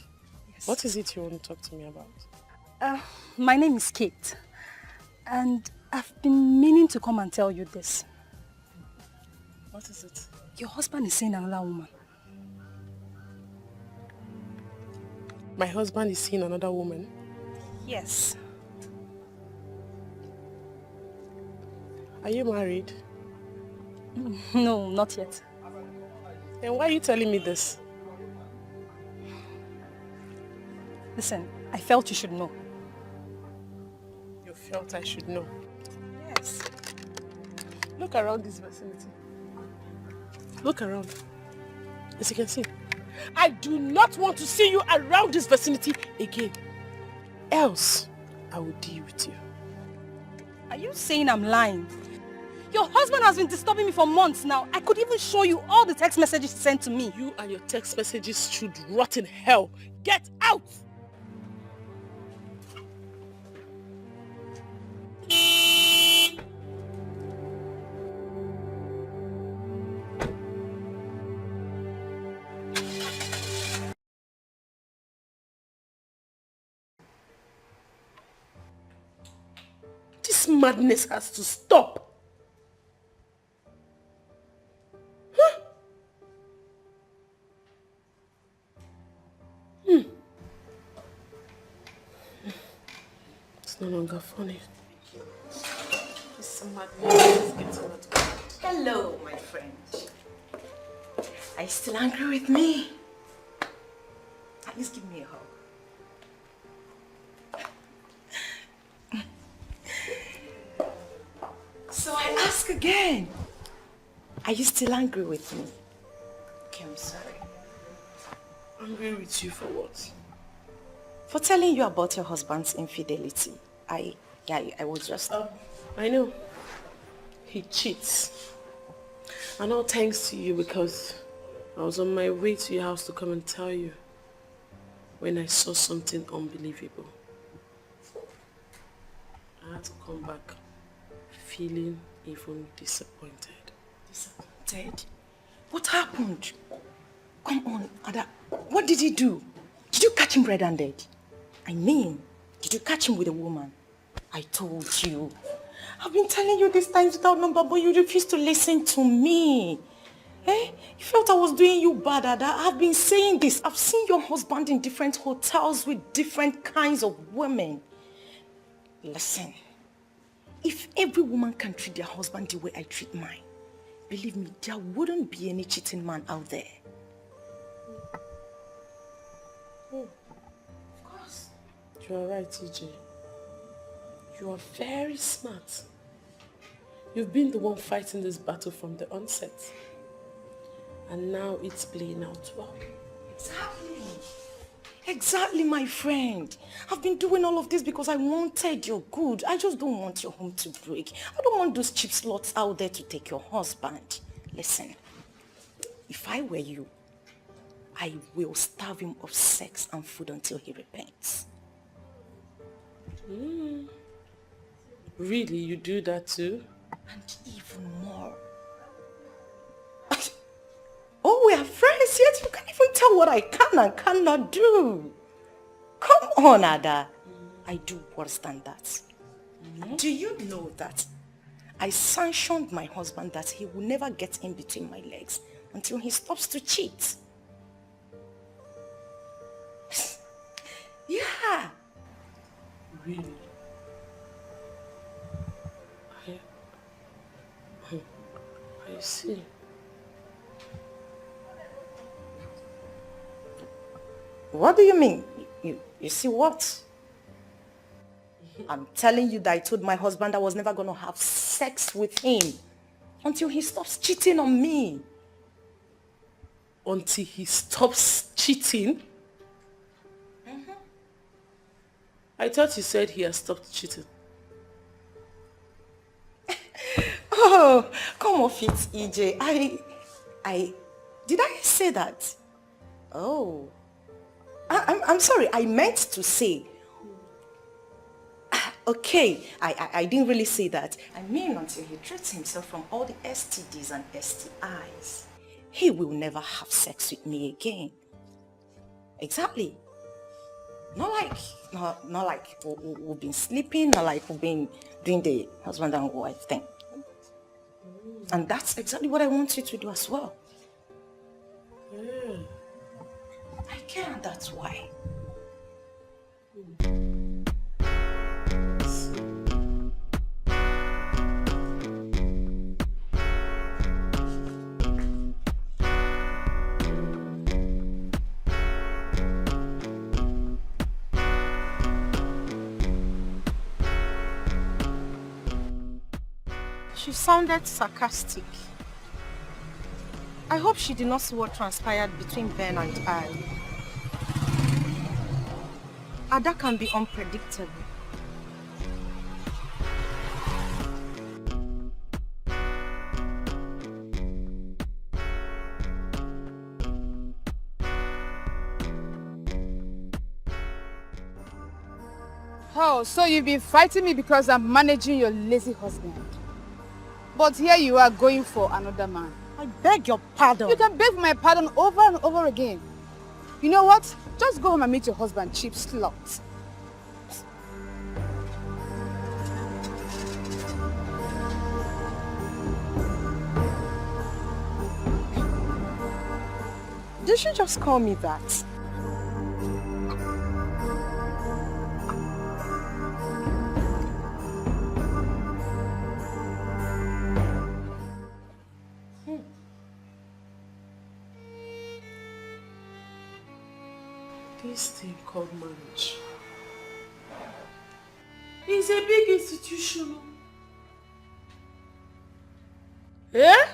Yes. What is it you want to talk to me about? My name is Kate and I've been meaning to come and tell you this. What is it? Your husband is seeing another woman. My husband is seeing another woman? Yes. Are you married? No, not yet. Then why are you telling me this? Listen, I felt you should know. You felt I should know? Yes. Look around this vicinity. Look around. As you can see, I do not want to see you around this vicinity again. Else, I will deal with you. Are you saying I'm lying? Your husband has been disturbing me for months now. I could even show you all the text messages he sent to me. You and your text messages should rot in hell. Get out! This madness has to stop. It's no longer funny. This madness is getting out of hand. Hello, my friend. Are you still angry with me? At least give me a hug. So I ask again. Are you still angry with me? Okay, I'm sorry. Angry with you for what? For telling you about your husband's infidelity. I was just... I know. He cheats. And all thanks to you because I was on my way to your house to come and tell you when I saw something unbelievable. I had to come back feeling even disappointed. Disappointed? What happened? Come on, Ada. What did he do? Did you catch him red-handed? I mean, did you catch him with a woman? I told you. I've been telling you these times without number, but you refuse to listen to me. Eh? You felt I was doing you bad, Ada. I've been saying this. I've seen your husband in different hotels with different kinds of women. Listen, if every woman can treat their husband the way I treat mine, believe me, there wouldn't be any cheating man out there. Of course. You are right, TJ. You are very smart. You've been the one fighting this battle from the onset. And now it's playing out well. Exactly. Exactly, my friend. I've been doing all of this because I wanted your good. I just don't want your home to break. I don't want those cheap sluts out there to take your husband. Listen, if I were you, I will starve him of sex and food until he repents. Really, you do that too? And even more. Oh, we are friends yet? You can't even tell what I can and cannot do. Come on, Ada. I do worse than that. Do you know that I sanctioned my husband that he will never get in between my legs until he stops to cheat? Yeah. Really? I see. What do you mean? You see what? I'm telling you that I told my husband I was never going to have sex with him until he stops cheating on me. until he stops cheating? I thought you said he has stopped cheating. Oh, come off it, EJ. Did I say that? Oh. I'm sorry, I meant to say. Okay, I didn't really say that. I mean, until he treats himself from all the STDs and STIs, he will never have sex with me again. Exactly. Not like we've been sleeping, not like we've been doing the husband and wife thing. And that's exactly what I want you to do as well. I can, that's why. She sounded sarcastic. I hope she did not see what transpired between Ben and I. Ada can be unpredictable. Oh, so you've been fighting me because I'm managing your lazy husband. But here you are going for another man. I beg your pardon. You can beg my pardon over and over again. You know what? Just go home and meet your husband, cheap slut. Did she just call me that? This thing called marriage is a big institution. Eh?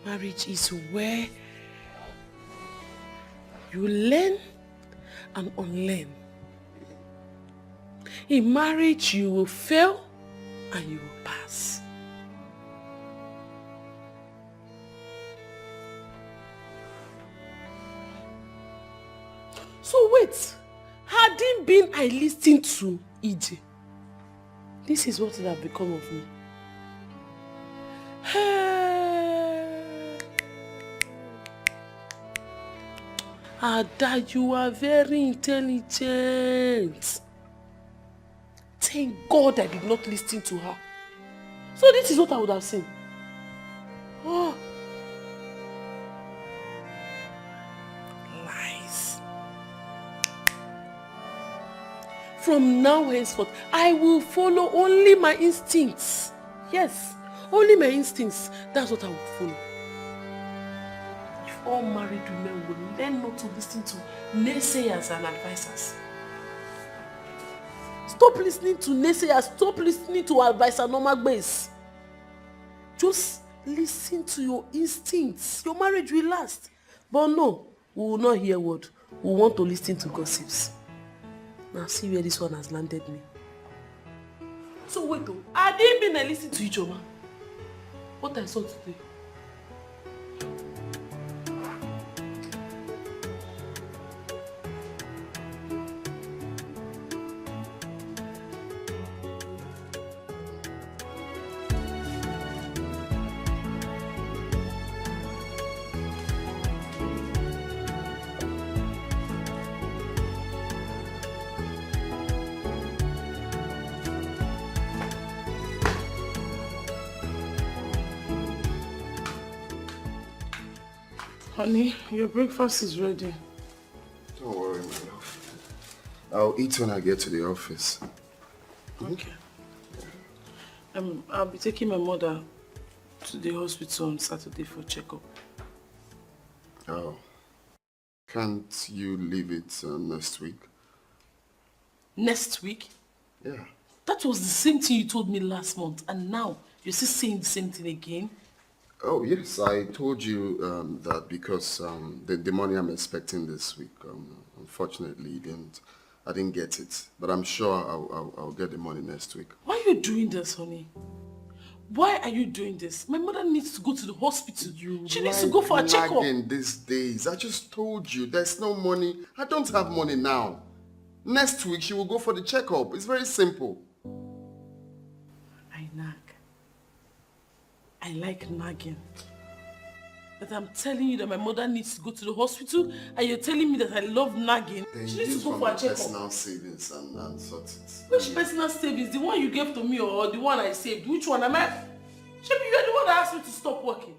Marriage is where you learn and unlearn. In marriage, you will fail and you will pass. So wait, hadn't been I listened to EJ, this is what would have become of me. Ada, you are very intelligent. Thank God I did not listen to her. So this is what I would have seen. Oh. Lies. From now henceforth, I will follow only my instincts. Yes, only my instincts. That's what I will follow. If all married women will learn not to listen to naysayers and advisors. Stop listening to naysayers. Stop listening to advice and normal base. Just listen to your instincts. Your marriage will last. But no, we will not hear word. We want to listen to gossips. Now see where this one has landed me. So wait though, I didn't even listen to each other. What I saw today. Honey, your breakfast is ready. Don't worry, my love. I'll eat when I get to the office. Okay. I'll be taking my mother to the hospital on Saturday for checkup. Oh. Can't you leave it next week? Next week? Yeah. That was the same thing you told me last month, and now You're still saying the same thing again? Oh, yes, I told you that because the money I'm expecting this week, unfortunately, I didn't get it. But I'm sure I'll get the money next week. Why are you doing this, honey? Why are you doing this? My mother needs to go to the hospital. She needs to go for a checkup. In these days, I just told you, there's no money. I don't have money now. Next week, she will go for the checkup. It's very simple. I nag. I like nagging. That I'm telling you that my mother needs to go to the hospital and you're telling me that I love nagging. Then She needs use to go from for a your checkup. personal savings and sort it. Which personal savings? The one you gave to me or the one I saved? Which one am I? Shebi, you're the one that asked me to stop working.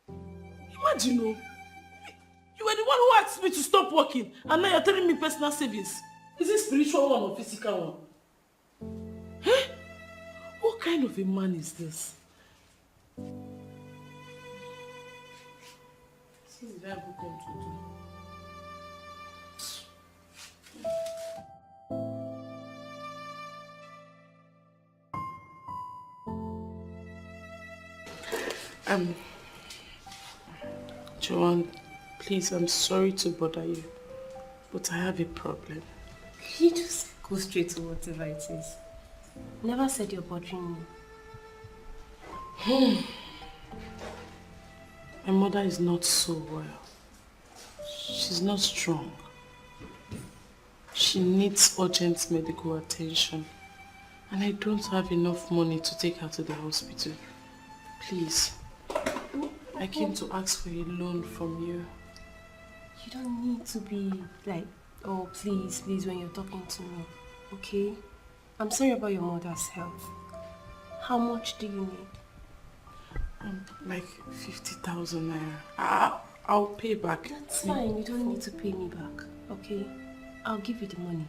Imagine, oh. You were the one who asked me to stop working and now you're telling me personal savings. Is it spiritual one or physical one? Huh? What kind of a man is this? What did I ever come to do? Joanne, please, I'm sorry to bother you, but I have a problem. You just go straight to whatever it is. Never said you're bothering me. My mother is not so well. She's not strong. She needs urgent medical attention. And I don't have enough money to take her to the hospital. Please, I came to ask for a loan from you. You don't need to be like, oh please, please when you're talking to me, okay? I'm sorry about your mother's health. How much do you need? Like 50,000 naira. I'll pay back. That's fine, you don't need to pay me back, okay? I'll give you the money.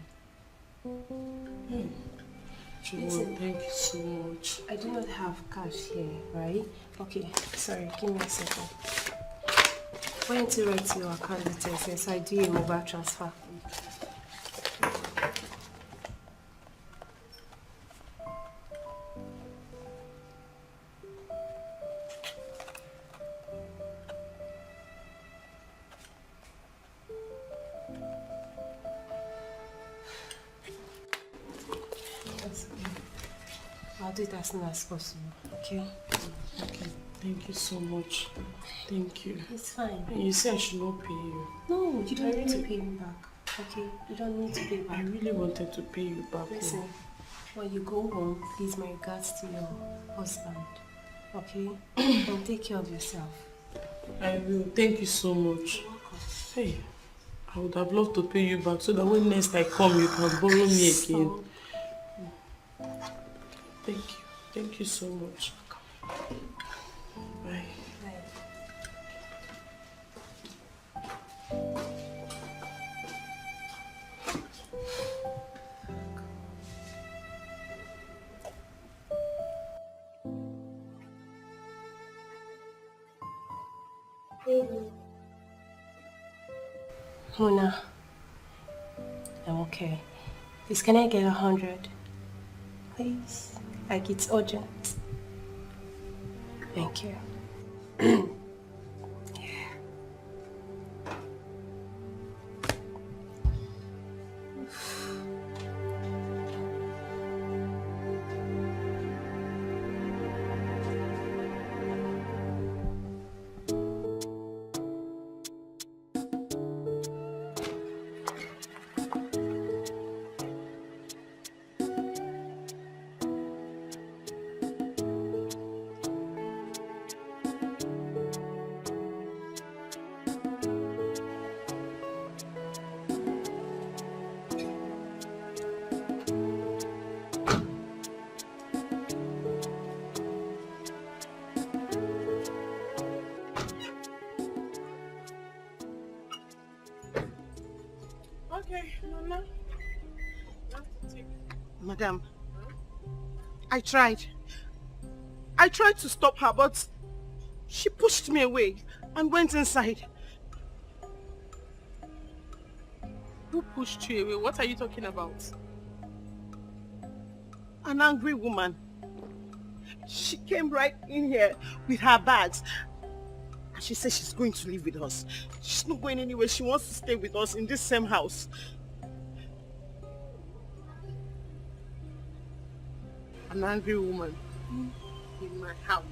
Joanne, thank you so much. I do not have cash here, right? Okay, sorry, give me a second. Why don't you write your account details so I do a mobile transfer? I'll do it as soon as possible, okay? Okay, thank you so much. Thank you. It's fine. And you said I should not pay you. No, you don't need to pay me back, okay? You don't need to pay back. I really wanted to pay you back. Listen, when you go home, please my regards to your husband, okay? And take care of yourself. I will. Thank you so much. Hey, I would have loved to pay you back so that when next I come, you can borrow me again. Thank you. Thank you so much. Bye. Mona, I'm okay. Please, can I get 100? Please, like it's urgent. Thank you. Okay, Mama. Madam, I tried. I tried to stop her, but she pushed me away and went inside. Who pushed you away? What are you talking about? An angry woman. She came right in here with her bags. And she said she's going to live with us. She's not going anywhere. She wants to stay with us in this same house. An angry woman in my house.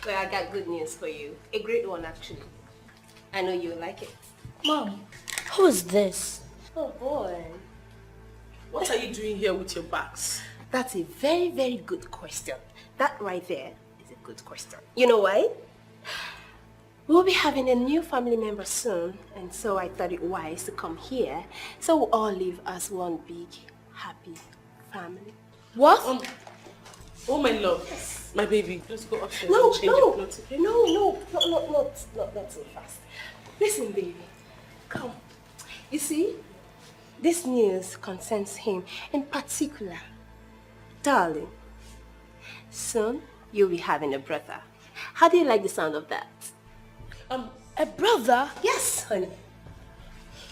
Well, I got good news for you. A great one, actually. I know you'll like it. Mom, who is this? Oh, boy. What are you doing here with your bags? That's a very, very good question. That right there is a good question. You know why? We'll be having a new family member soon, and so I thought it wise to come here so we'll all live as one big, happy family. What? Oh, my love. My baby, let's go upstairs No, and change your clothes, okay? not so fast. Listen, baby. Come. You see, this news concerns him in particular. Darling, soon you'll be having a brother. How do you like the sound of that? A brother? Yes, honey.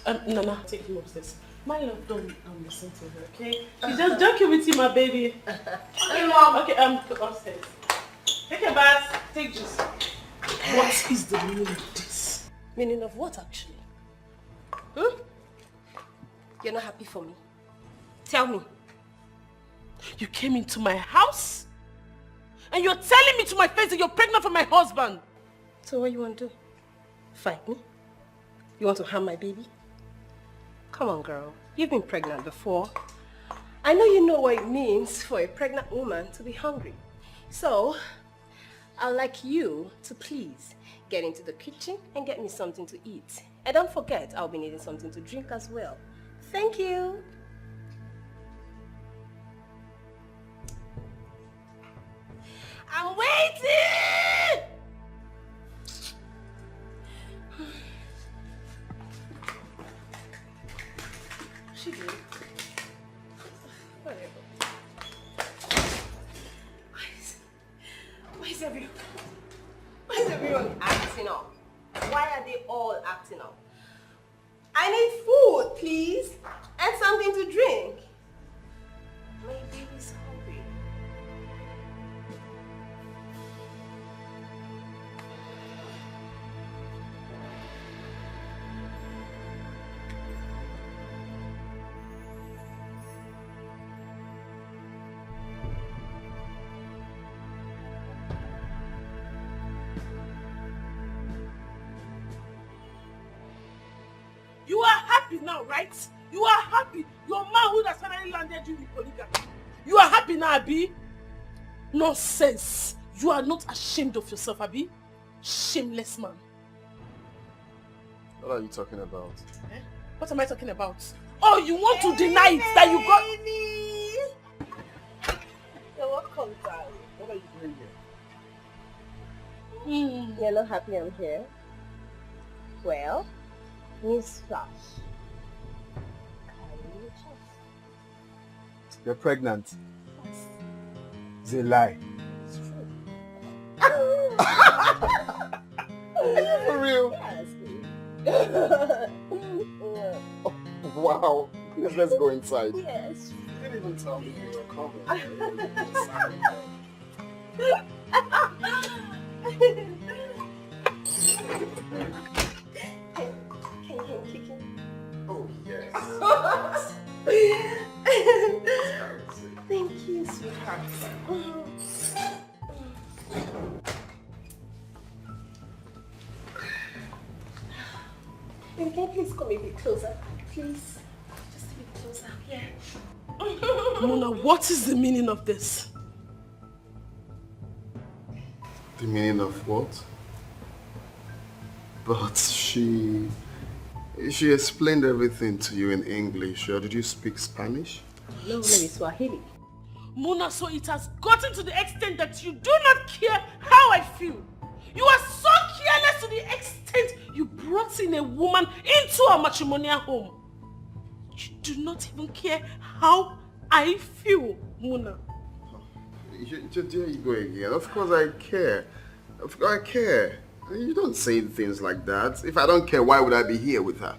Nana, take him upstairs. My love, don't listen to her, okay? She's just joking with you, my baby. Okay, Mom. Okay, go upstairs. Take a bath, take juice. What is the meaning of this? Meaning of what, actually? Hmm? You're not happy for me? Tell me. You came into my house and you're telling me to my face that you're pregnant for my husband. So what you want to do? Fight me? You want to harm my baby? Come on, girl. You've been pregnant before. I know you know what it means for a pregnant woman to be hungry. So, I'd like you to please get into the kitchen and get me something to eat. And don't forget, I'll be needing something to drink as well. Thank you. I'm waiting! She did. Whatever. Why is everyone acting up? Why are they all acting up? I need food, please, and something to drink. My baby's hungry. You are happy now, right? You are happy. Your manhood has finally landed you with polygamy. You are happy now, Abi? Nonsense. You are not ashamed of yourself, Abi? Shameless man. What are you talking about? Eh? What am I talking about? Oh, you want to deny it that you got... So what comes out? What are you doing here? You're not happy I'm here? Well, newsflash. You're pregnant. It's a lie. It's true. For real? Yes. Oh, wow. Let's go inside. Yes. You didn't even tell me you were coming. Oh, yes. Thank you, sweetheart. Can you please come a bit closer? Please. Just a bit closer. Yeah. Mona, what is the meaning of this? The meaning of what? But she... She explained everything to you in English, or did you speak Spanish? No, maybe Swahili. Mona, so it has gotten to the extent that you do not care how I feel. You are so careless to the extent you brought in a woman into our matrimonial home. You do not even care how I feel, Mona. There you go again. Of course I care. Of course I care. You don't say things like that. If I don't care, why would I be here with her?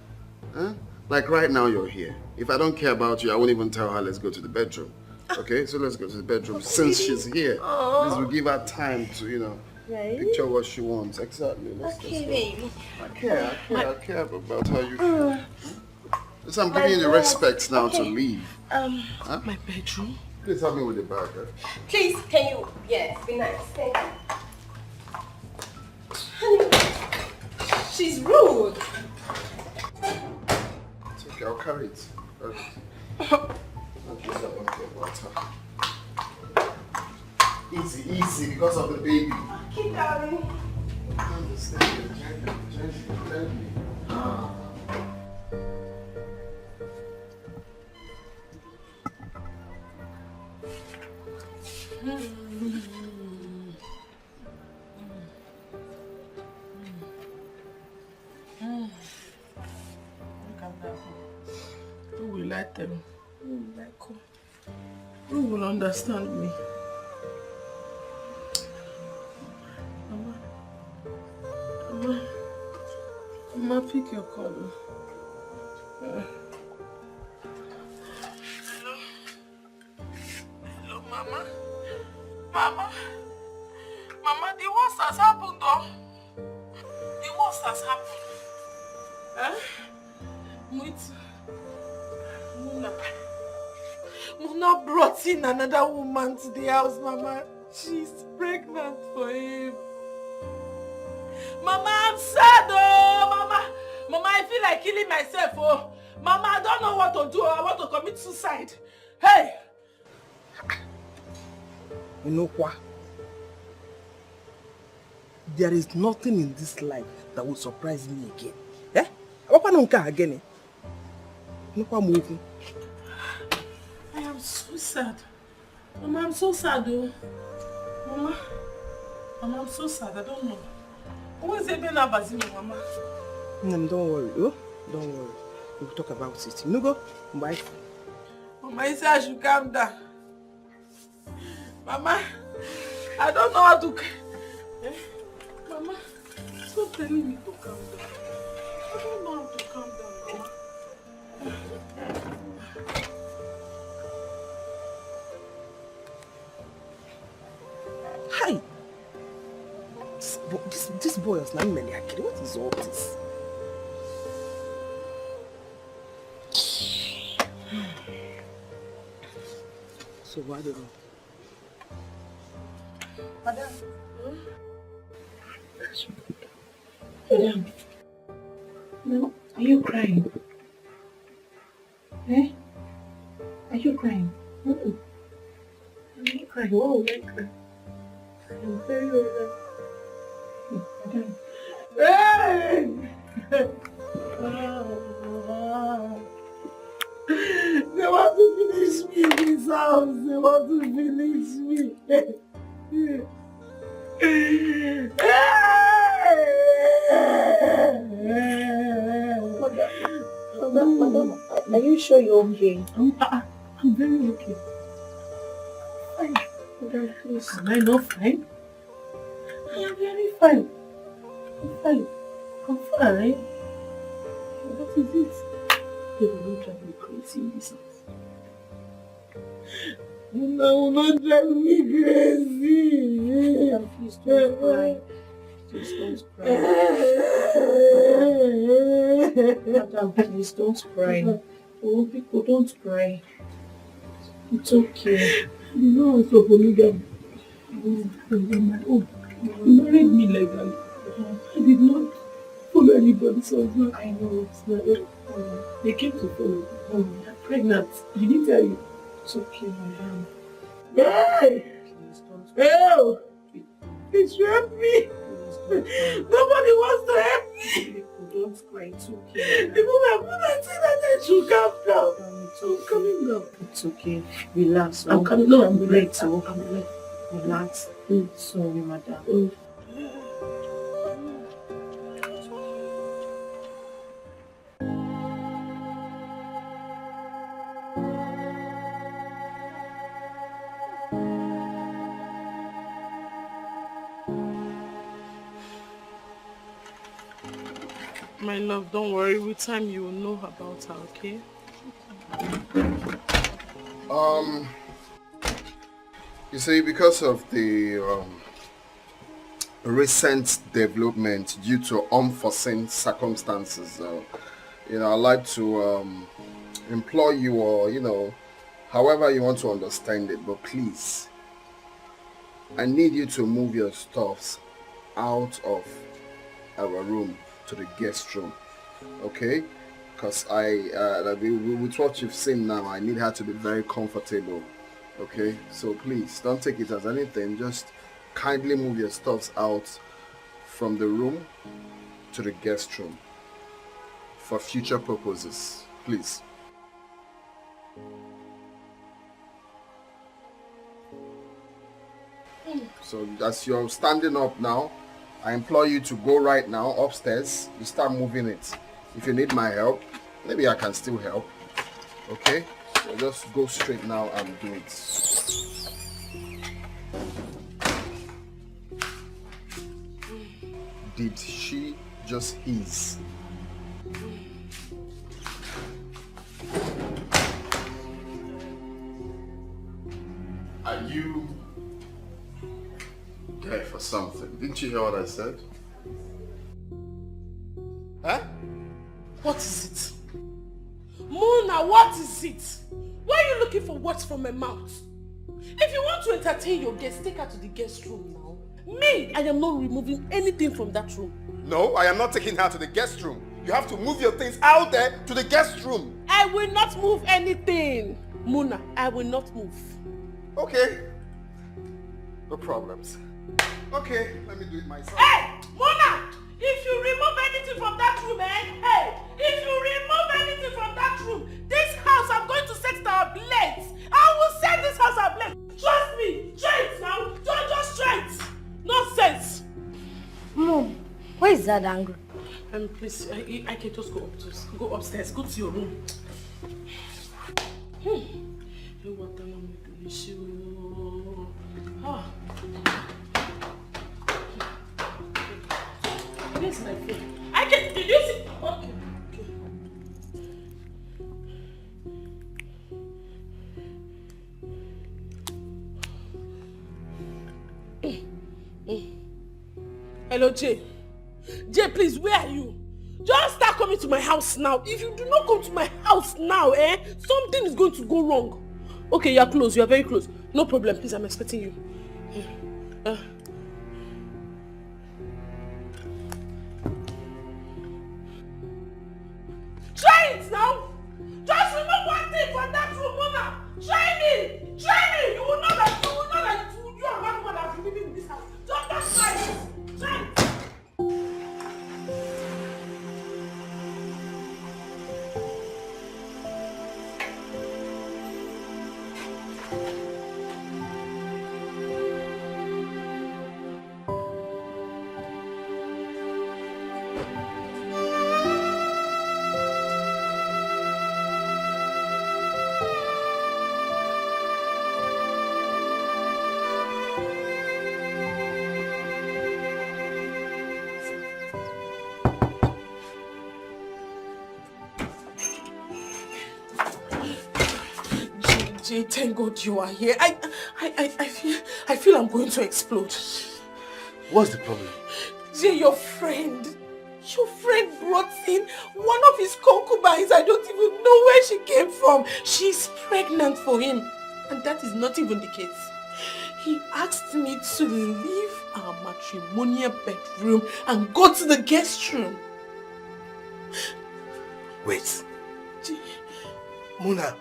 Huh? Like right now you're here. If I don't care about you, I won't even tell her let's go to the bedroom. Okay, so let's go to the bedroom. Since she's here, this will give her time to, you know, picture what she wants. Exactly. Let's Baby. I care about how you feel. So I'm giving you the respect now to leave. Huh? My bedroom? Please help me with the bag. Please, can you? Yes, be nice. Thank you. Honey, she's rude. It's okay, I'll carry it. Easy, easy, because of the baby. Keep darling. I understand. Gently. Who will like them? Who will like her? Who will understand me? Mama, pick your call. Hello, Mama. Mama, the worst has happened, though. The worst has happened. Mona brought in another woman to the house, Mama. She's pregnant for him. Mama, I'm sad, oh! Mama, I feel like killing myself, oh! Mama, I don't know what to do. I want to commit suicide. Hey! You know what? There is nothing in this life that will surprise me again. Eh? What again? I am so sad. Mama, I'm so sad, oh. Mama, I'm so sad. I don't know. Where's Ebena Bazino, Mama? Don't worry, oh? Don't worry. We'll talk about it. You go? Bye. Mama, you say I should calm down. Mama, I don't know how to... Eh? Mama, stop telling me to calm down. I don't know how to calm down, Mama. Hi! This boy is not many. What is all this? So what do you know? Madam. Madam. No, are you crying? Eh? Are you crying? Mm-mm. Are you crying? Oh, are you crying? I'm very well. Madam. Hey! They want to finish me in this house. They want to finish me. Madam, are you sure you're okay? I'm very okay. Fine. Madam, please. Am I not fine? I am very fine. I'm fine. I'm fine. What is it? They will not drive me crazy in this house. No, will not drive me crazy. Madam, please don't cry. Please don't cry. Madam, please don't cry. Oh, people, don't cry. It's okay. You know I'm so polygamy. Oh, you married me legally. I did not follow anybody's husband. I know it's not. They came to follow. I'm pregnant. Did he tell you? It's okay, madam. Hey! Please don't cry. Help! Please help me! Nobody wants to help me! don't cry. It's okay. The moment I said that I should calm down. I'm coming down. It's okay. Relax. I'm coming. No, I'm relaxed. I'm relaxed. Relax. Sorry, madam. My love, don't worry. With time, you will know about her, okay? You see, because of the recent development due to unforeseen circumstances, I'd like to implore you, or, however you want to understand it, but please, I need you to move your stuffs out of our room to the guest room, okay? Because with what you've seen now, I need her to be very comfortable, okay? So please, don't take it as anything. Just kindly move your stuffs out from the room to the guest room for future purposes, please. So as you're standing up now, I implore you to go right now upstairs. You start moving it. If you need my help, maybe I can still help. Okay? So just go straight now and do it. Did she just hiss? Are you there for something? Didn't you hear what I said? Huh? What is it? Mona, what is it? Why are you looking for words from my mouth? If you want to entertain your guests, take her to the guest room now. Me, I am not removing anything from that room. No, I am not taking her to the guest room. You have to move your things out there to the guest room. I will not move anything. Mona, I will not move. Okay. No problems. Okay, let me do it myself. Hey, Mona! If you remove anything from that room, hey, if you remove anything from that room, this house I'm going to set it ablaze. I will set this house ablaze. Trust me. Try it now. Just try it. Nonsense. Mom, why is that angry? Please, I can just go upstairs. Go to your room. Where's my phone? I can. Did you see? Okay. Hello, Jay. Jay, please, where are you? Just start coming to my house now. If you do not come to my house now, something is going to go wrong. Okay, you're close. You are very close. No problem. Please, I'm expecting you. Try it now. Just remove one thing from that room, Mona. Try me. Try me. You will know that you are one woman that is living in this house. Just try it. Try it. Jay, thank God you are here. I feel I'm going to explode. What's the problem? Jay, your friend brought in one of his concubines. I don't even know where she came from. She's pregnant for him. And that is not even the case. He asked me to leave our matrimonial bedroom and go to the guest room. Wait. Jay. Mona.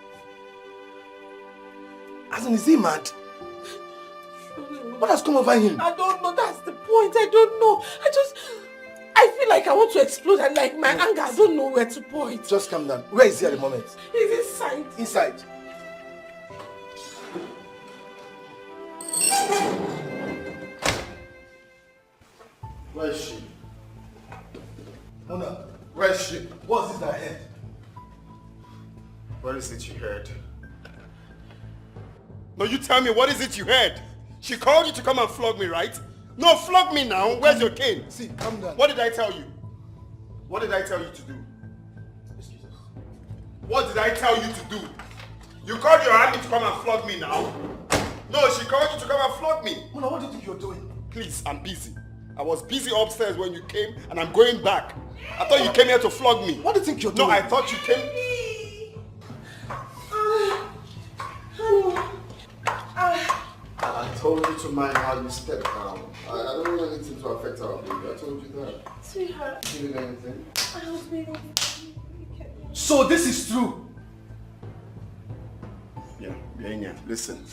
As in, is he mad? What has come over him? I don't know. That's the point. I don't know. I feel like I want to explode and like my anger, I don't know where to point. Just calm down. Where is he at the moment? He's inside. Inside. Where is she? Mona, where is she? What's this I heard? What is it you heard? No, you tell me, what is it you heard? She called you to come and flog me, right? No, flog me now. Where's your cane? See, calm down. What did I tell you? What did I tell you to do? Excuse us. What did I tell you to do? You called your army to come and flog me now? No, she called you to come and flog me. Mona, what do you think you're doing? Please, I'm busy. I was busy upstairs when you came and I'm going back. I thought you came here to flog me. What do you think you're doing? No, I thought you came... I told you to mind how you step down. I don't want anything to affect our baby. I told you that. Sweetheart, You need anything? I was being So this is true. Yeah. Listen,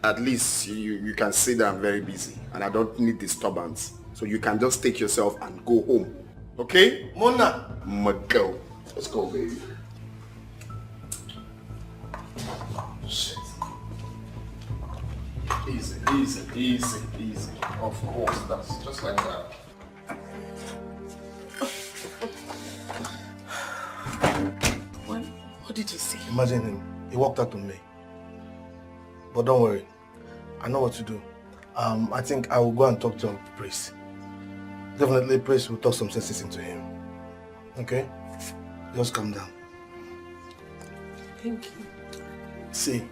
at least you can see that I'm very busy and I don't need disturbance. So you can just take yourself and go home. Okay? Mona. My girl. Let's go, baby. Shit. Easy. Of course, that's just like that. What did you say? Imagine him. He walked out on me. But don't worry. I know what to do. I think I will go and talk to Priest. Definitely Priest will talk some sense into him. Okay? Just calm down. Thank you. See,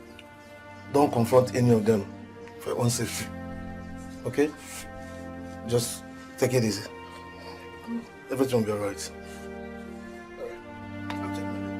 don't confront any of them for your own safety. Okay? Just take it easy. Everything will be alright. I'll take my name.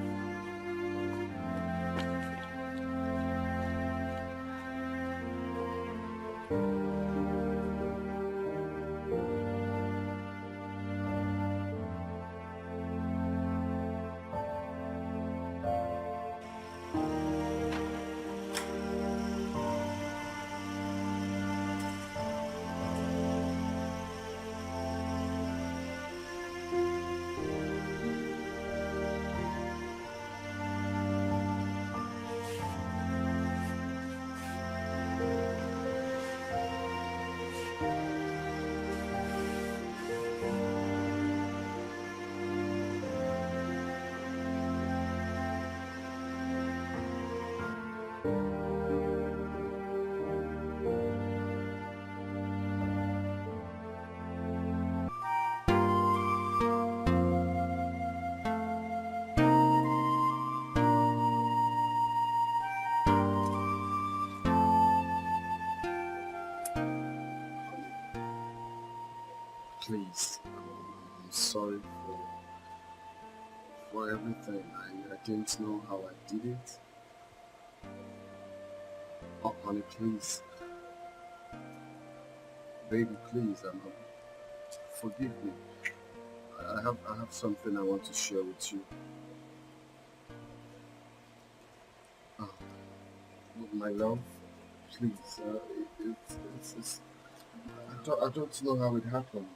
Please, I'm sorry for everything. I didn't know how I did it. Oh, honey, please. Baby, please, forgive me. I have something I want to share with you. Oh, my love, please. I don't know how it happened.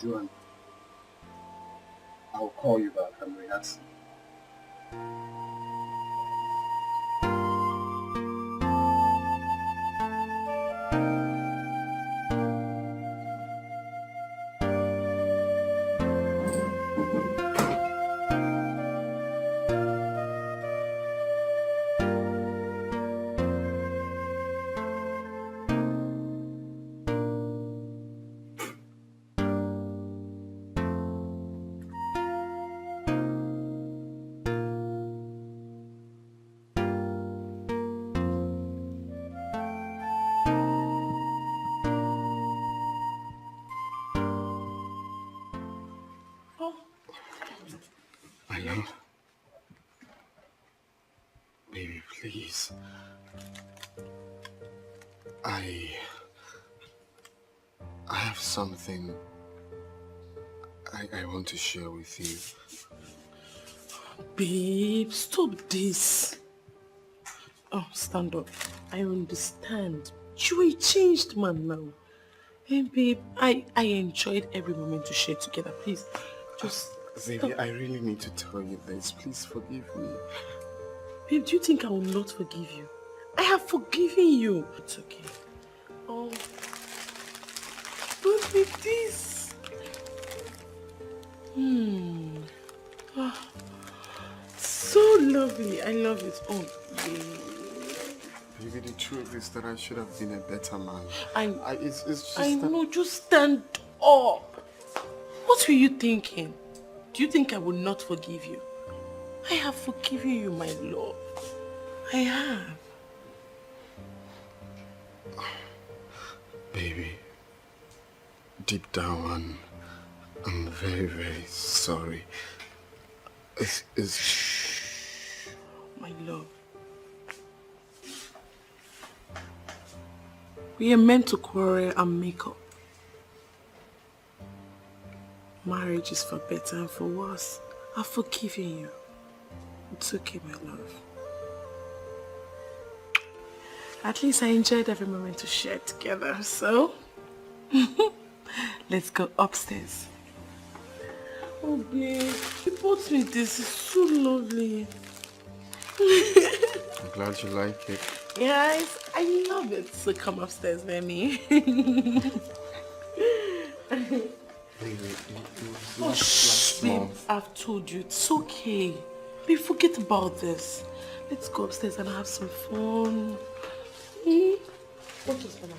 Joanne, I'll call you back. I'm rehearsing. My love, baby, please. Please. I have something I want to share with you. Babe, stop this. Oh, stand up. I understand. You're a changed man now. Hey, babe, I enjoyed every moment to share together. Please, just Baby, I really need to tell you this. Please forgive me. Babe, do you think I will not forgive you? I have forgiven you. It's okay. Oh, but with this. Oh, so lovely. I love it. Oh, Baby, the truth is that I should have been a better man. It's just I know. Just stand up. What were you thinking? Do you think I will not forgive you? I have forgiven you, my love. I have. Baby, deep down, I'm very, very sorry. My love. We are meant to quarrel and make up. Marriage is for better and for worse. I've forgiven you. It's okay, my love. At least I enjoyed every moment to share together, so let's go upstairs. Oh, babe, you bought me this. It's so lovely. I'm glad you like it. Yes, I love it. So come upstairs, Benny. Oh, shh, babe, I've told you, it's okay. Babe, forget about this. Let's go upstairs and have some fun. What is going on?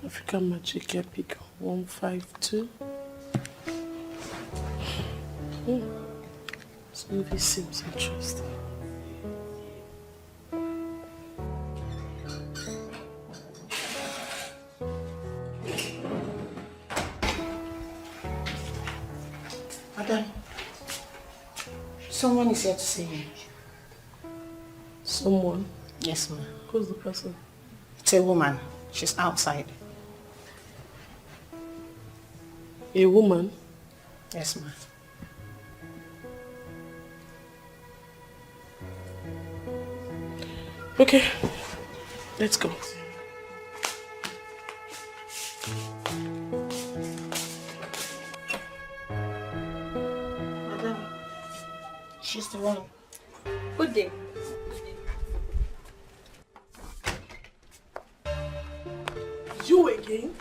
African Magic Epic 152. This movie seems interesting. Madam, someone is here to see you. Someone? Yes, ma'am. Who's the person? It's a woman. She's outside. A woman? Yes, ma'am. Okay, let's go. Madam, she's the one. Good day. You again?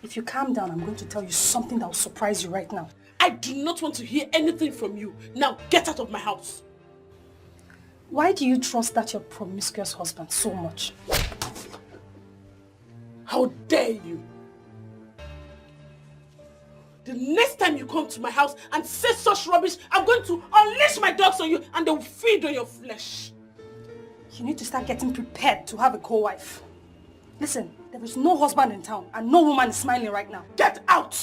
If you calm down, I'm going to tell you something that will surprise you right now. I do not want to hear anything from you. Now get out of my house. Why do you trust that your promiscuous husband so much? How dare you? The next time you come to my house and say such rubbish, I'm going to unleash my dogs on you and they will feed on your flesh. You need to start getting prepared to have a co-wife. Listen, there is no husband in town and no woman is smiling right now. Get out!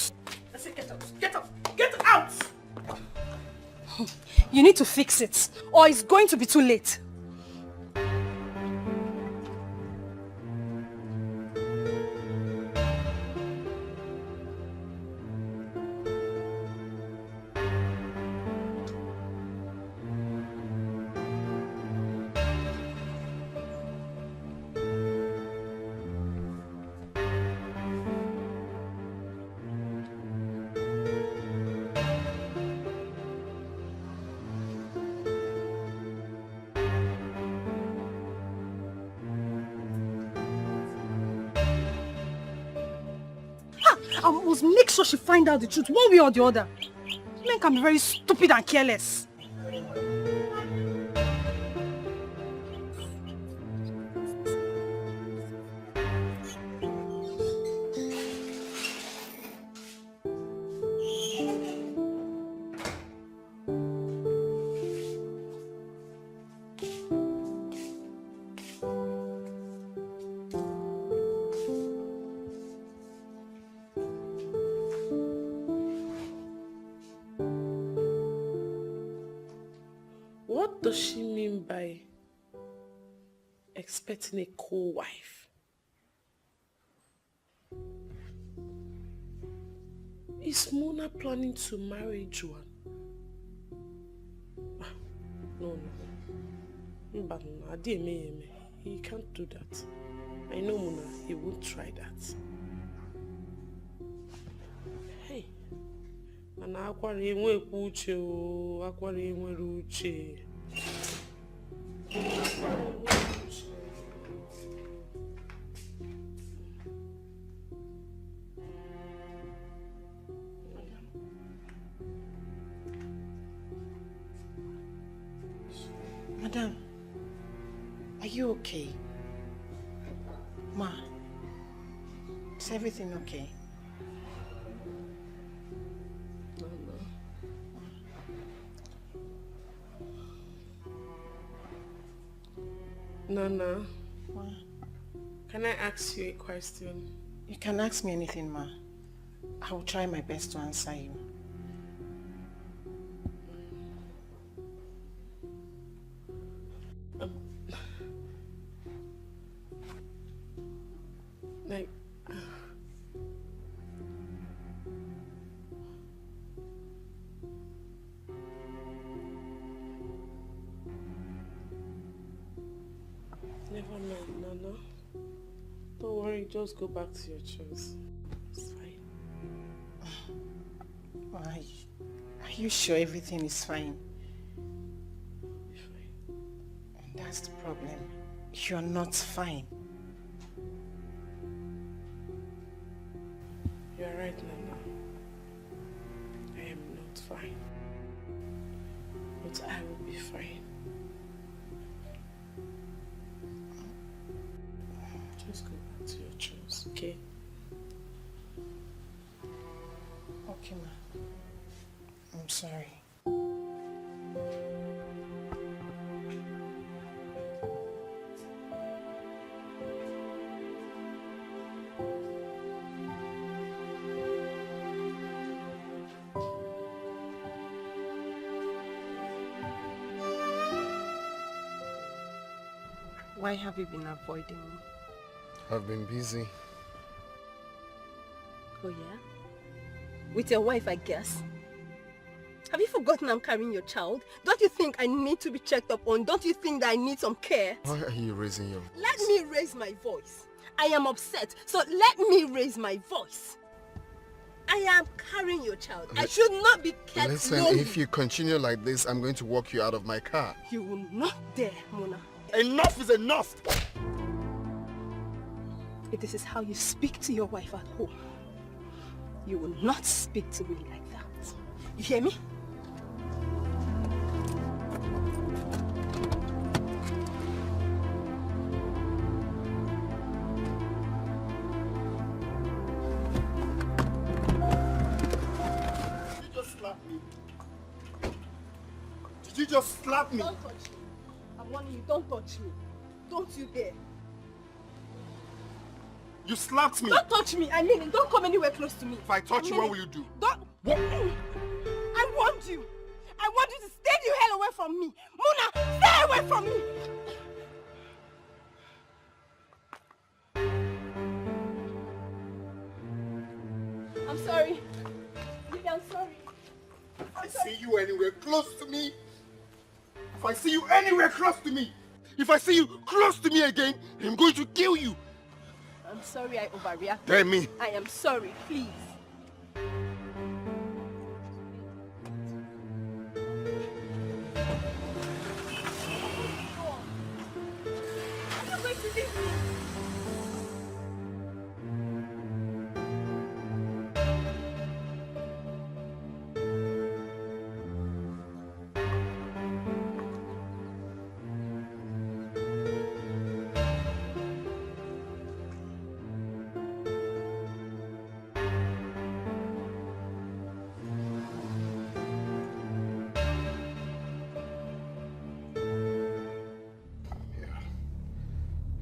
I say get out! Get out! Get out! You need to fix it or it's going to be too late. I must make sure she finds out the truth one way or the other. Men can be very stupid and careless. What does she mean by expecting a co-wife? Is Mona planning to marry Juan? No. He can't do that. I know Mona, he won't try that. Hey. And akwara enwekwa uche o, akwara enwere uche. Madam, are you okay? Ma, is everything okay? Nana, can I ask you a question? You can ask me anything, Ma. I will try my best to answer you. Like, never mind, Nana. Don't worry, just go back to your chores. It's fine. Why? Are you sure everything is fine? Fine. And that's the problem. You're not fine. You're right, Nana. I am not fine. But I will be fine. Just go back to your chores, okay? Okay, Ma. I'm sorry. Why have you been avoiding me? I've been busy. Oh yeah? With your wife, I guess. Have you forgotten I'm carrying your child? Don't you think I need to be checked up on? Don't you think that I need some care? Why are you raising your voice? Let me raise my voice. I am upset, so let me raise my voice. I am carrying your child. I should not be kept Listen, lonely. if you continue like this, I'm going to walk you out of my car. You will not dare, Mona. Enough is enough! If this is how you speak to your wife at home, you will not speak to me like that. You hear me? Did you just slap me? Did you just slap me? Don't touch me. I'm warning you, don't touch me. Don't you dare. You slapped me. Don't touch me. I mean it. Don't come anywhere close to me. If I touch you, what will you do? Don't. What? I want you. I want you to stay the hell away from me. Mona, stay away from me. I'm sorry. Lily, I'm sorry. If I see you anywhere close to me, if I see you anywhere close to me, if I see you close to me again, I'm going to kill you. I'm sorry I overreacted. Tell me. I am sorry, please.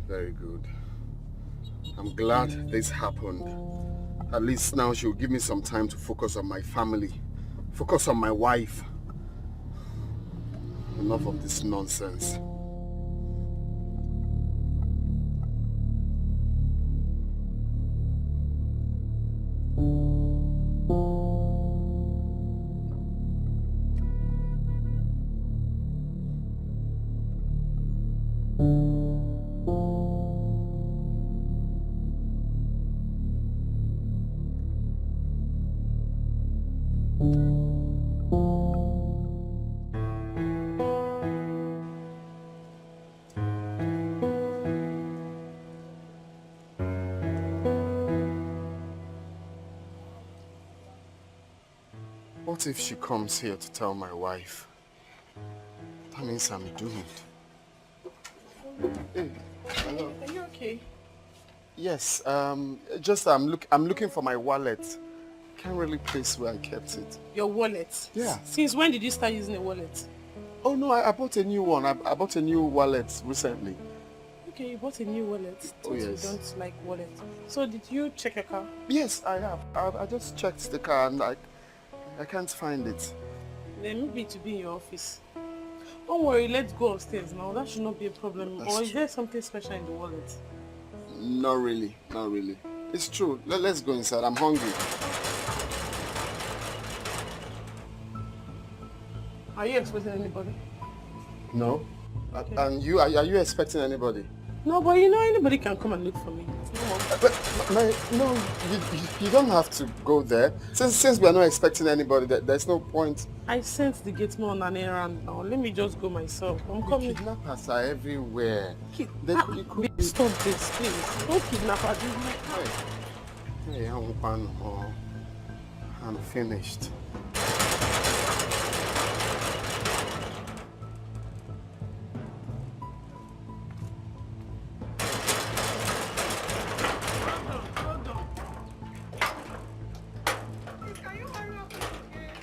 Very good. I'm glad this happened. At least now she'll give me some time to focus on my family. Focus on my wife. enough of this nonsense. What if she comes here to tell my wife? That means I'm doomed. Hey, hello. Are you okay? Yes, just I'm looking for my wallet. Can't really place where I kept it. Your wallet? Yeah. Since when did you start using a wallet? Oh no, I bought a new one. I bought a new wallet recently. Okay, you bought a new wallet. Oh yes. You don't like wallet. So did you check your car? Yes, I have. I just checked the car and I can't find it. Then maybe to be in your office. Don't worry, let's go upstairs now. That should not be a problem. That's or is true. there something special in the wallet? Not really, not really. It's true. Let's go inside. I'm hungry. Are you expecting anybody? No. Okay. And you, are you expecting anybody? No, but you know anybody can come and look for me. No, you don't have to go there. Since we are not expecting anybody, there's no point. I sent the gate man on an errand now. Let me just go myself. I'm coming. Kidnappers are everywhere. Stop this, please. Don't kidnap her. Hey, I'm finished.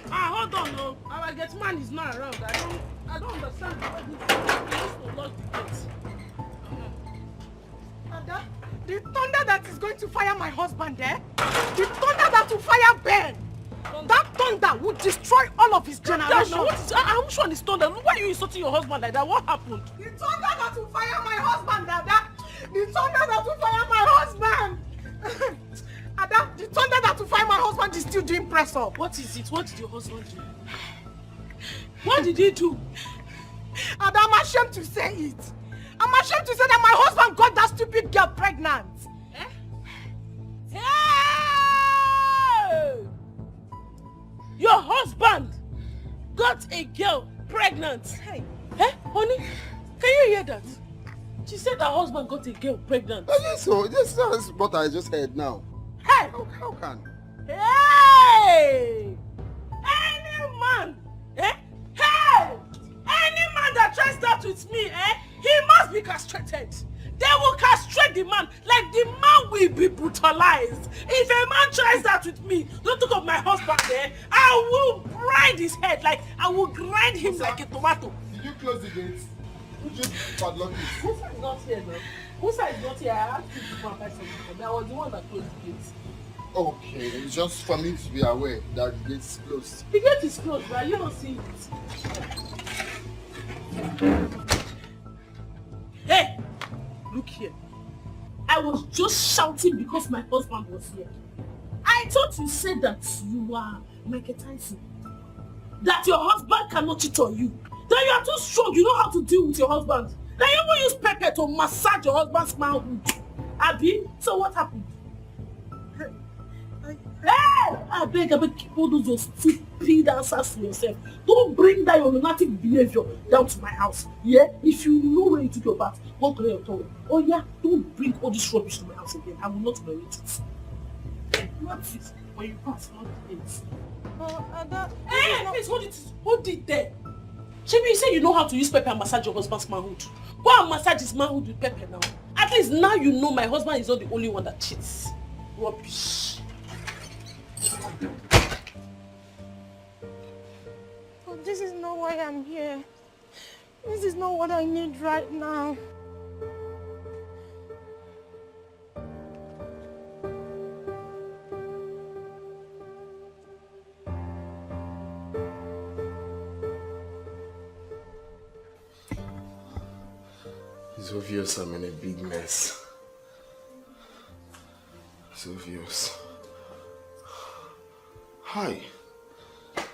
Hold on, no. Our gate man is not around. I don't understand why he needs to lock the gate. Ada, the thunder that is going to fire my husband there, the thunder that will fire Ben, that thunder will destroy all of his generation. Which one is thunder? Why are you insulting your husband like that? What happened? The thunder that will fire my husband, Ada. The thunder that will fire my husband. Ada, the thunder that will fire my husband is still doing press up. What is it? What did your husband do? What did he do? Ada, I'm ashamed to say it. I'm ashamed to say that my husband got that stupid girl pregnant. Hey! Your husband got a girl pregnant. Hey, honey, can you hear that? She said her husband got a girl pregnant. Yes, so this is what I just heard now. Hey! How can? Hey! Any man, Hey! Any man that tries that with me, he must be castrated. They will castrate the man, like the man will be brutalized. If a man tries that with me, don't think of my husband there, I will grind his head, like I will grind him like a tomato. Did you close the gate? Who just padlocked it? Musa is not here now. Musa is not here. I asked him to come and buy something for me. I was the one that closed the gate. Okay, it's just for me to be aware that the gate is closed. The gate is closed, but you don't see it. Hey! Look here. I was just shouting because my husband was here. I thought you said that you are Mike Tyson. That your husband cannot cheat on you. That you are too strong. You know how to deal with your husband. That you will use pepper to massage your husband's manhood. Abi, so what happened? Hey! I beg, keep all those your stupid answers to yourself. Don't bring that your lunatic behavior down to my house. Yeah? If you know where you took your bath, go to your toilet. Oh yeah, don't bring all this rubbish to my house again. I will not tolerate it. Not it. When you pass, not it. Hey, please hold it. Hold it there. Chibi, you say you know how to use pepper and massage your husband's manhood. Go and massage his manhood with pepper now. At least now you know my husband is not the only one that cheats. Rubbish. But this is not why I'm here. This is not what I need right now. It's obvious I'm in a big mess. It's obvious. Hi. If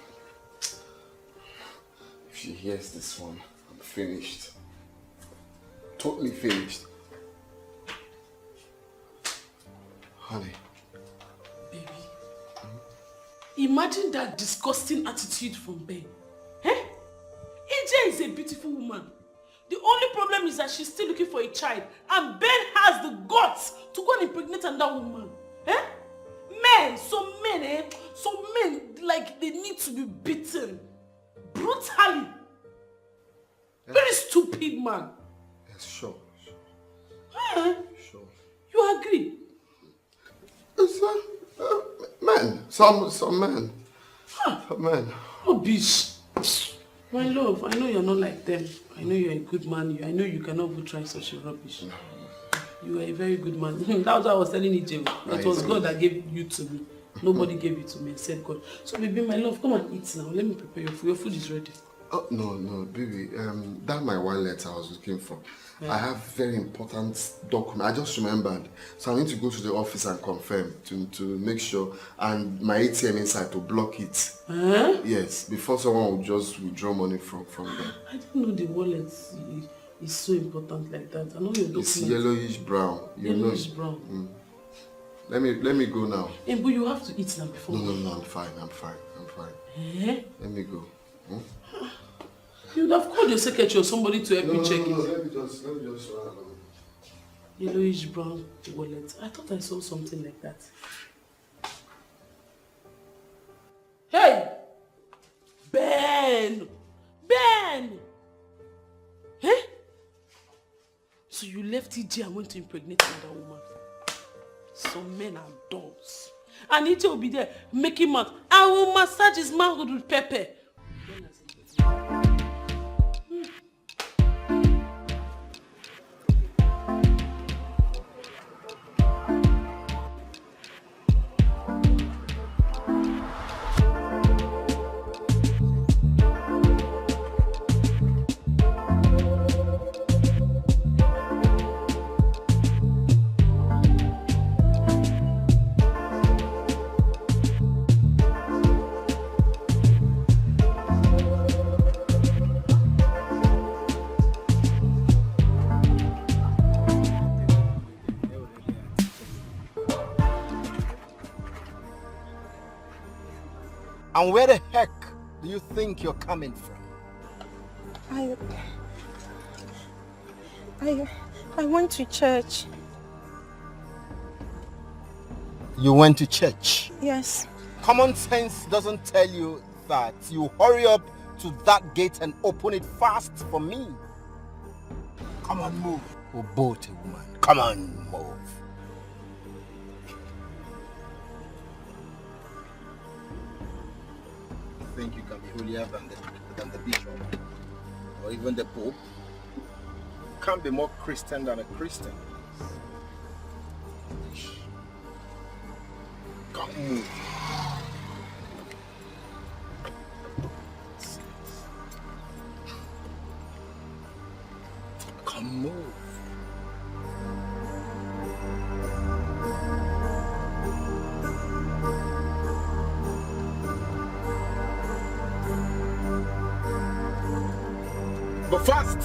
she hears this one, I'm finished. Totally finished. Honey. Baby. Imagine that disgusting attitude from Ben. Eh? AJ is a beautiful woman. The only problem is that she's still looking for a child, and Ben has the guts to go and impregnate another woman. Eh? Some men, like, they need to be beaten. Brutally. Very stupid, man. Yes, sure. Eh? Sure. You agree? Men. Some men. Some men. Oh, bitch. My love, I know you're not like them. I know you're a good man. I know you cannot even try such a rubbish. You are a very good man. That's what I was telling EJ. It was God that gave you to me. Nobody gave it to me except God. So baby, my love, come and eat now. Let me prepare your food. Your food is ready. Oh, no, baby. That my wallet I was looking for. Yeah. I have very important document. I just remembered. So I need to go to the office and confirm to make sure. And my ATM inside to block it. Huh? Yes, before someone will just withdraw money from there. I didn't know the wallet is so important like that. I know your document. It's yellowish brown. Yellowish brown. Mm. Let me go now. Hey, but you have to eat now before. No, I'm fine. Eh? Let me go. Hmm? You would have called your secretary or somebody to help you check it. Let me just run. Yellowish brown wallet. I thought I saw something like that. Hey! Ben! Eh? So you left EJ and went to impregnate another woman. Some men are dolls. And EJ will be there making mouth. I will massage his mouth with pepper. And where the heck do you think you're coming from? I went to church. You went to church? Yes. Common sense doesn't tell you that you hurry up to that gate and open it fast for me. Come on, move. We're both a woman. Come on, move. Think you can be holier than the bishop or even the pope? You can't be more Christian than a Christian. Come move. Come move. But fast!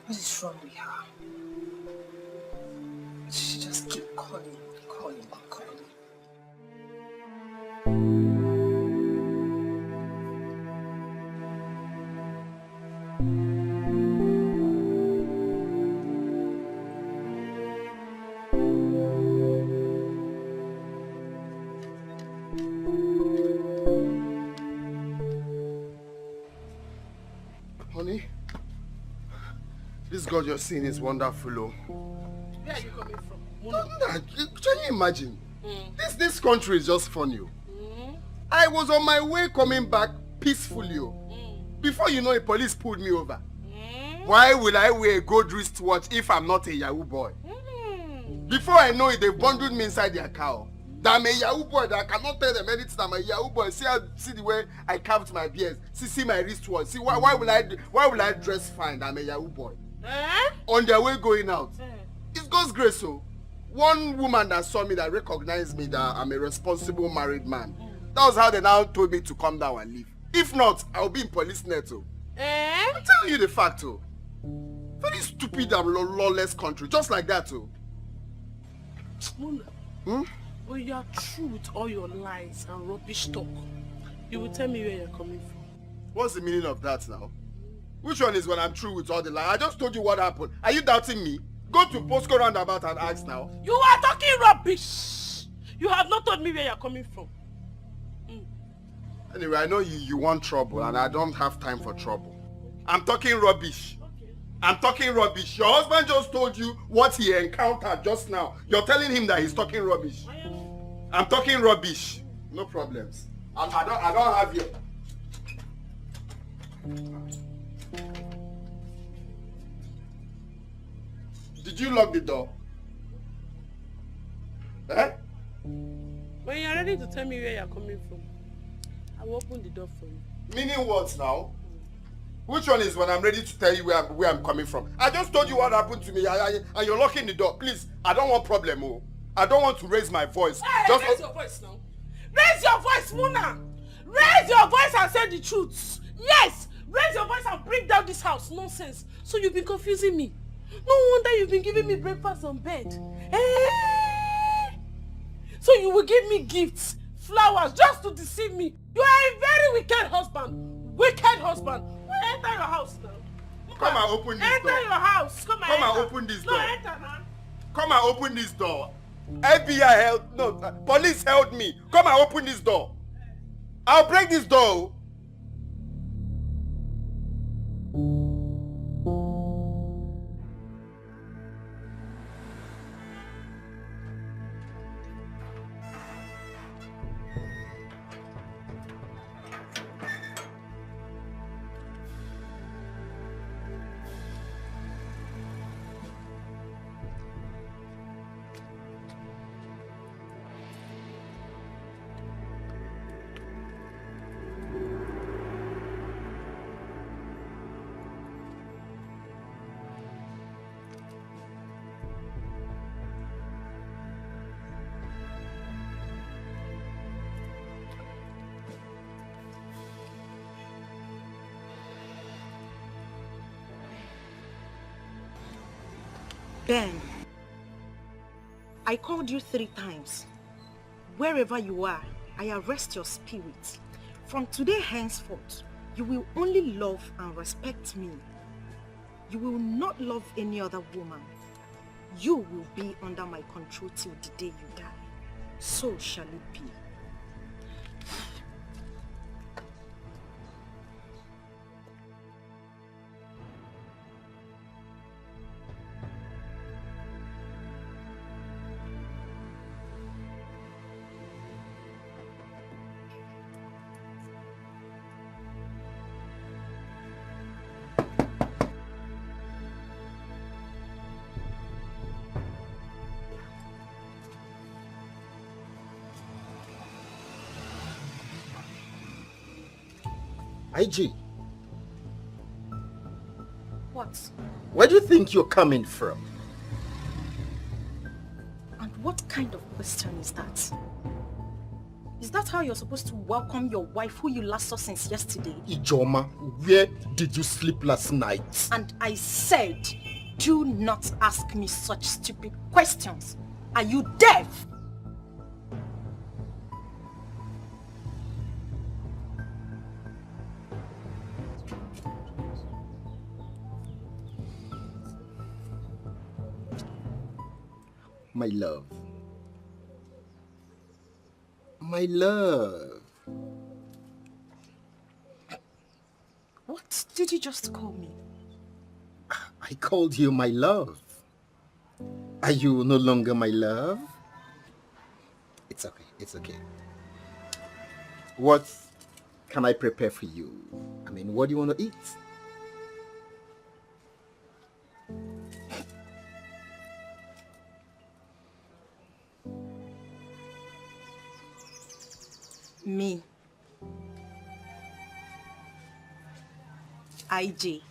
What is wrong with her? She just keep calling. Honey, this God you're seeing is wonderful, oh. Where are you coming from? Can you imagine? This country is just funny, oh. I was on my way coming back peacefully, oh. Before you know it, police pulled me over. Why will I wear a gold wristwatch if I'm not a Yahoo boy? Before I know it, they bundled me inside their car. That I'm a Yahoo boy, that I cannot tell them anything. I'm a Yahoo boy. See the way I carved my beard. See my wristwatch. See why will I dress fine? I'm a Yahoo boy. On their way going out. It's God's grace, so. One woman that saw me, that recognized me, that I'm a responsible married man. That was how they now told me to come down and leave. If not, I'll be in police net, oh. I'm telling you the fact, oh. Very stupid and lawless country, just like that, oh. Muna, but you are true with all your lies and rubbish talk. You will tell me where you're coming from. What's the meaning of that now? Which one is when I'm true with all the lies? I just told you what happened. Are you doubting me? Go to Postco roundabout and ask now. You are talking rubbish. You have not told me where you're coming from. Anyway, I know you want trouble and I don't have time for trouble. I'm talking rubbish. I'm talking rubbish. Your husband just told you what he encountered just now. You're telling him that he's talking rubbish. I'm talking rubbish. No problems. I don't have you. Did you lock the door? When you're ready to tell me where you're coming from, I will open the door for you. Meaning what now? Which one is when I'm ready to tell you where I'm coming from? I just told you what happened to me and you're locking the door. Please, I don't want problem, oh. I don't want to raise my voice. Hey, just raise your voice now. Raise your voice, Muna. Raise your voice and say the truth. Yes, raise your voice and bring down this house. Nonsense. So you've been confusing me. No wonder you've been giving me breakfast on bed. So you will give me gifts, flowers, just to deceive me. You are a very wicked husband. Wicked husband. Enter your house now. Come and open this door. Enter your house. Come and open this door. No, enter now. Come and open this door. Police held me. Come and open this door. I'll break this door. Ben, I called you 3 times. Wherever you are, I arrest your spirit. From today henceforth, you will only love and respect me. You will not love any other woman. You will be under my control till the day you die. So shall it be. IG. What? Where do you think you're coming from? And what kind of question is that? Is that how you're supposed to welcome your wife who you last saw since yesterday? Ijoma, where did you sleep last night? And I said, do not ask me such stupid questions. Are you deaf? My love. My love. What did you just call me? I called you my love. Are you no longer my love? It's okay, it's okay. What can I prepare for you? I mean, what do you want to eat? Me. IJ.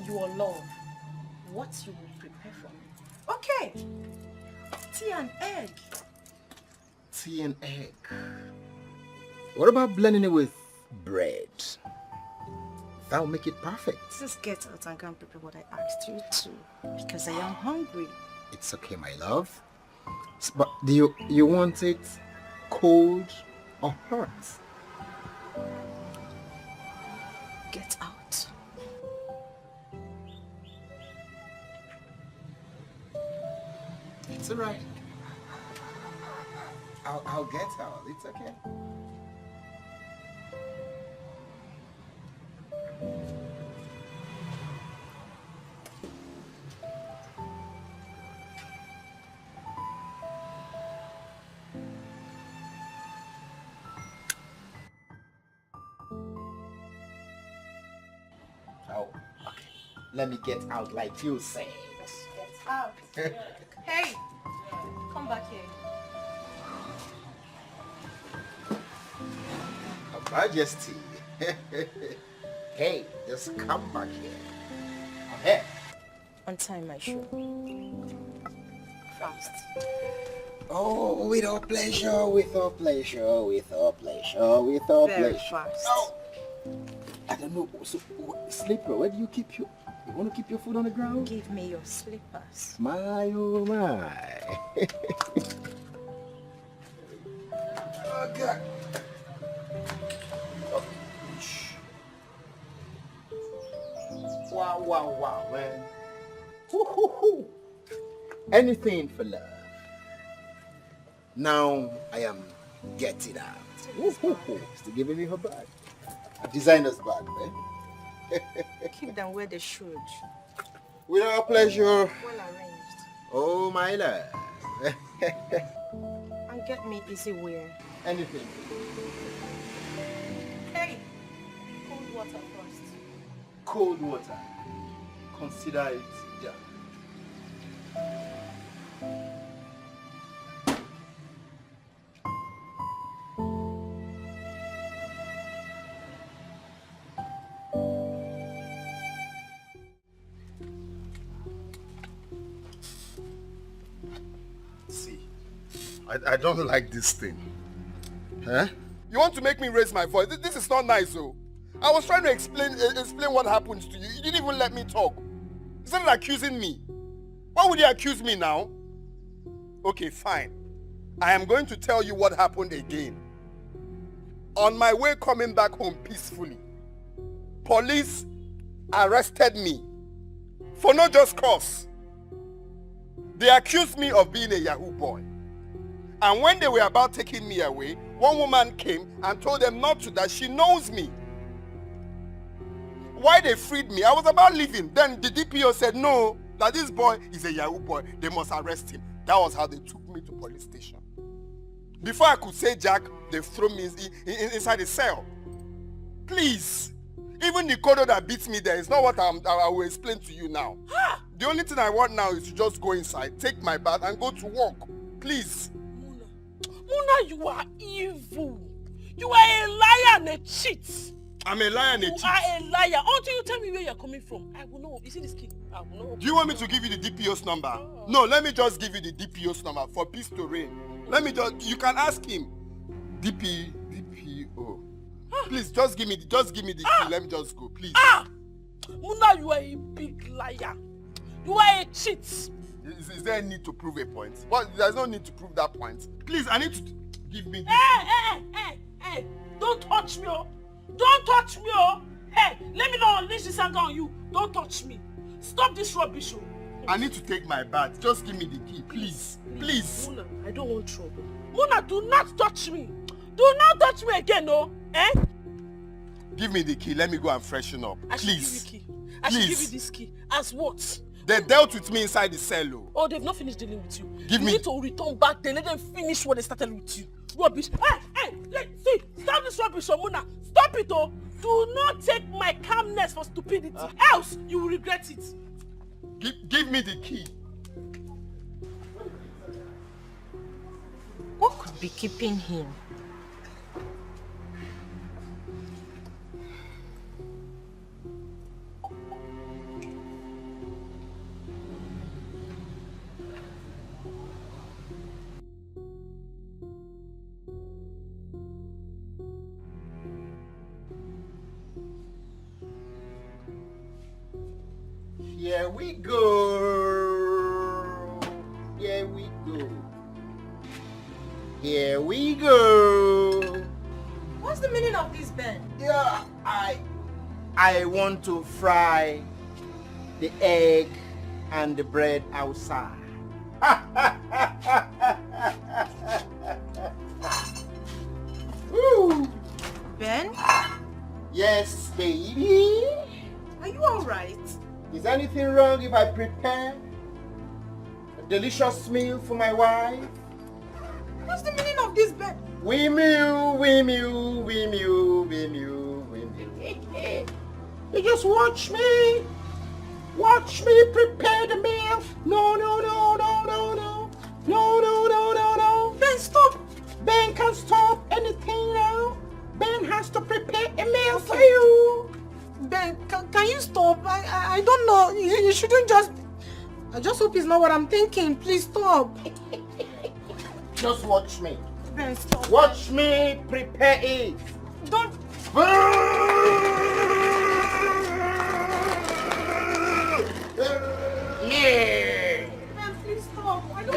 Your love. What you will prepare for me. Okay. Tea and egg. Tea and egg. What about blending it with bread? That'll make it perfect. Just get out and go and prepare what I asked you to. Because I am hungry. It's okay, my love. But do you want it cold or hot? Get out. It's alright. I'll get out. It's okay. Oh, okay. Let me get out like you said. Get out. Hey, come back here. Her Majesty. Hey, just come back here. Okay. Untie my shoe. Fast. Oh, with all pleasure, with all pleasure, with all pleasure, with all Very pleasure. fast. Oh. I don't know. So, slipper, where do you keep your... You want to keep your foot on the ground? Give me your slippers. My, oh my. Oh, God. Wow, wow, wow, man. Woo-hoo-hoo. Anything for love. Now I am getting out. Woo-hoo-hoo. Still giving me her bag. A designer's bag, man. Keep them where they should. With our pleasure. Well arranged. Oh, my love. And get me easy wear. Anything. Hey, cold water first. Cold water. Consider it done. See, I don't like this thing. Huh? You want to make me raise my voice? This is not nice, though. I was trying to explain what happened to you. You didn't even let me talk. You started accusing me. Why would you accuse me now? Okay, fine. I am going to tell you what happened again. On my way coming back home peacefully, police arrested me for no just cause. They accused me of being a Yahoo boy. And when they were about taking me away, one woman came and told them not to, that she knows me. Why they freed me? I was about leaving. Then the DPO said, no, that this boy is a Yahoo boy. They must arrest him. That was how they took me to police station. Before I could say Jack, they threw me inside a cell. Please. Even the codo that beats me there is not what I will explain to you now. The only thing I want now is to just go inside, take my bath, and go to work. Please. Muna, you are evil. You are a liar and a cheat. I'm a liar and a cheat. You are a liar. Until you tell me where you're coming from, I will know. You see this kid? I will know. Do you want me to give you the DPO's number? Oh. No, let me just give you the DPO's number for peace to reign. Let me just, you can ask him. DPO. Please, just give me the key. Let me just go, please. Muna, you are a big liar. You are a cheat. Is there a need to prove a point? Well, there's no need to prove that point. Please, I need to give me this. Hey, don't touch me, oh. Don't touch me, oh. Hey, let me not unleash this anger on you. Don't touch me. Stop this rubbish, oh. I need to take my bath. Just give me the key, please. Please. Muna, I don't want trouble. Muna, do not touch me. Do not touch me again, oh. Eh? Give me the key. Let me go and freshen up. Please. Please. I should give you key. I should give you this key. As what? They dealt with me inside the cell. Oh, they've not finished dealing with you. Give me. You need to return back there. Let them finish what they started with you. Rubbish. Hey, see, stop this rubbish, Omuna. Stop it, oh. Do not take my calmness for stupidity. Else, you will regret it. Give me the key. What could be keeping him? Here we go. Here we go. Here we go. What's the meaning of this, Ben? Yeah, I want to fry the egg and the bread outside. Woo. Ben? Yes, baby. Are you alright? Is anything wrong if I prepare a delicious meal for my wife? What's the meaning of this, Ben? We mew. You just watch me. Watch me prepare the meal. No. Ben, stop. Ben can't stop anything now. Ben has to prepare a meal for you. Ben, can you stop? I don't know. You shouldn't just... I just hope it's not what I'm thinking. Please stop. Just watch me. Ben, stop. Watch me prepare it. Don't... Yeah. Ben, please stop. I don't...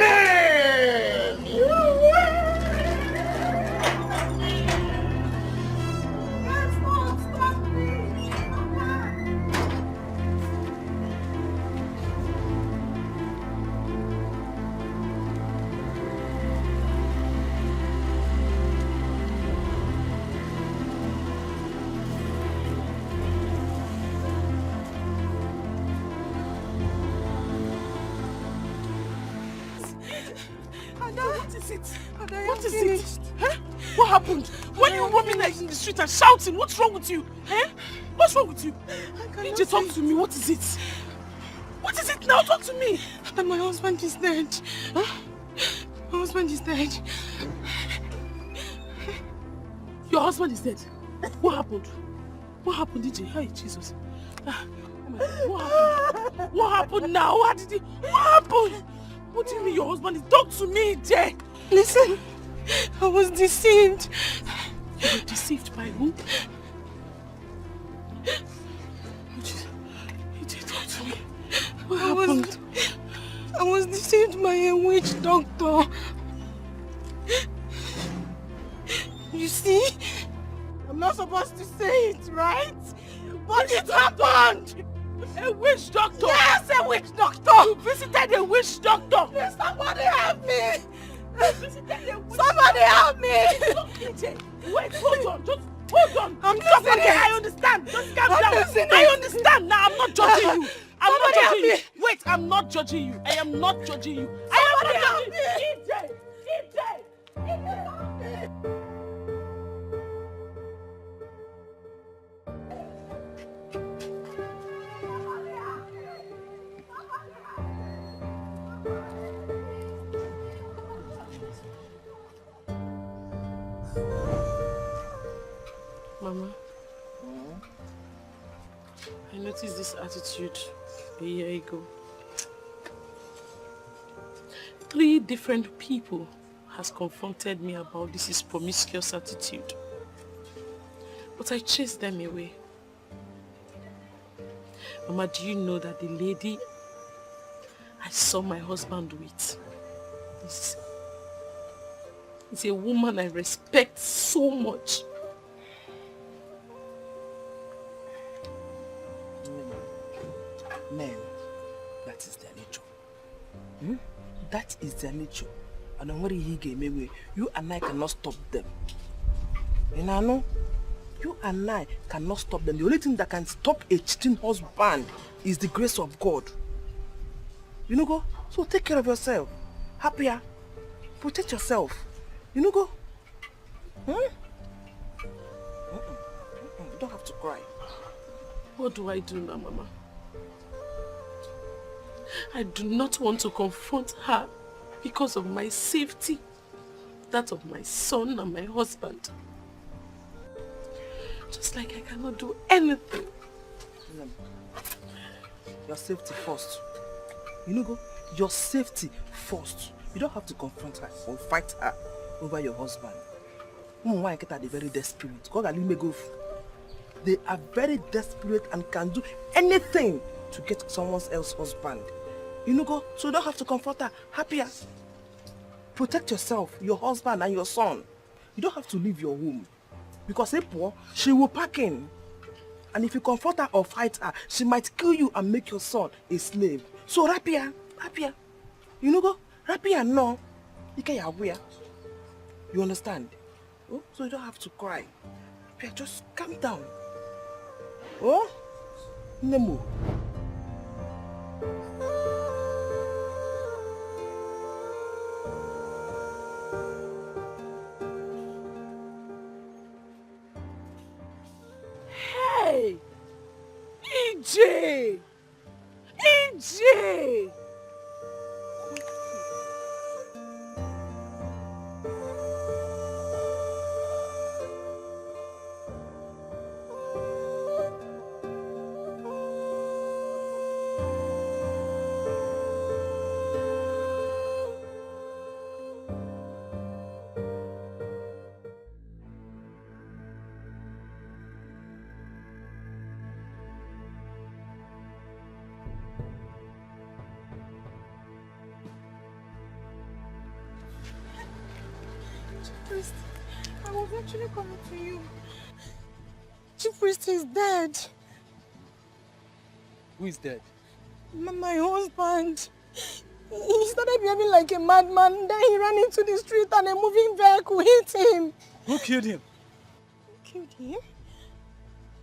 What is it? Huh? What happened? When you roaming like in the street and shouting, what's wrong with you? Huh? What's wrong with you? DJ, talk to me. What is it? What is it now? Talk to me. My husband is dead. Huh? My husband is dead. Your husband is dead? What happened? What happened, DJ? Hey, Jesus. Oh my God. What happened? What happened now? What happened? What do you mean your husband is... Talk to me, DJ. Listen, I was deceived. You were deceived by who? DJ, talk to me. What happened? I was deceived by a witch doctor. You see? I'm not supposed to say it, right? But it happened! A witch doctor? Yes, a witch doctor! You visited a witch doctor? Yes, somebody help me! Somebody help me! Look, DJ, wait, hold on, just hold on. I'm listening. I understand. Just calm down. Listening. I understand. Now I'm not judging you. I'm not Somebody judging you. help me. Wait, I'm not judging you. I am not judging you. Somebody I am help not me. judging you. DJ, help me. Mama, I noticed this attitude a year ago. 3 different people has confronted me about this promiscuous attitude. But I chased them away. Mama, do you know that the lady I saw my husband with is a woman I respect so much? Men, that is their nature. That is their nature. And I'm worried he gave me. You and I cannot stop them. You know? You and I cannot stop them. The only thing that can stop a cheating husband is the grace of God. You know, go? So take care of yourself. Happier. Protect yourself. You know, go? Hmm? You don't have to cry. What do I do now, Mama? I do not want to confront her because of my safety, that of my son and my husband. Just like I cannot do anything. Your safety first. You know, go? Your safety first. You don't have to confront her or fight her over your husband. Why are they very desperate? They are very desperate and can do anything to get someone else's husband. You know, go? So you don't have to confront her. Happier. Protect yourself, your husband and your son. You don't have to leave your home. Because if poor, she will pack in. And if you confront her or fight her, she might kill you and make your son a slave. So happier. You know, go? Happier no. You can aware. You understand? Oh? So you don't have to cry. Just calm down. Oh? Nemo. Hey! EJ! EJ! I was actually coming to you. Chief Priest is dead. Who is dead? My husband. He started behaving like a madman. Then he ran into the street and a moving vehicle hit him. Who killed him? Killed him?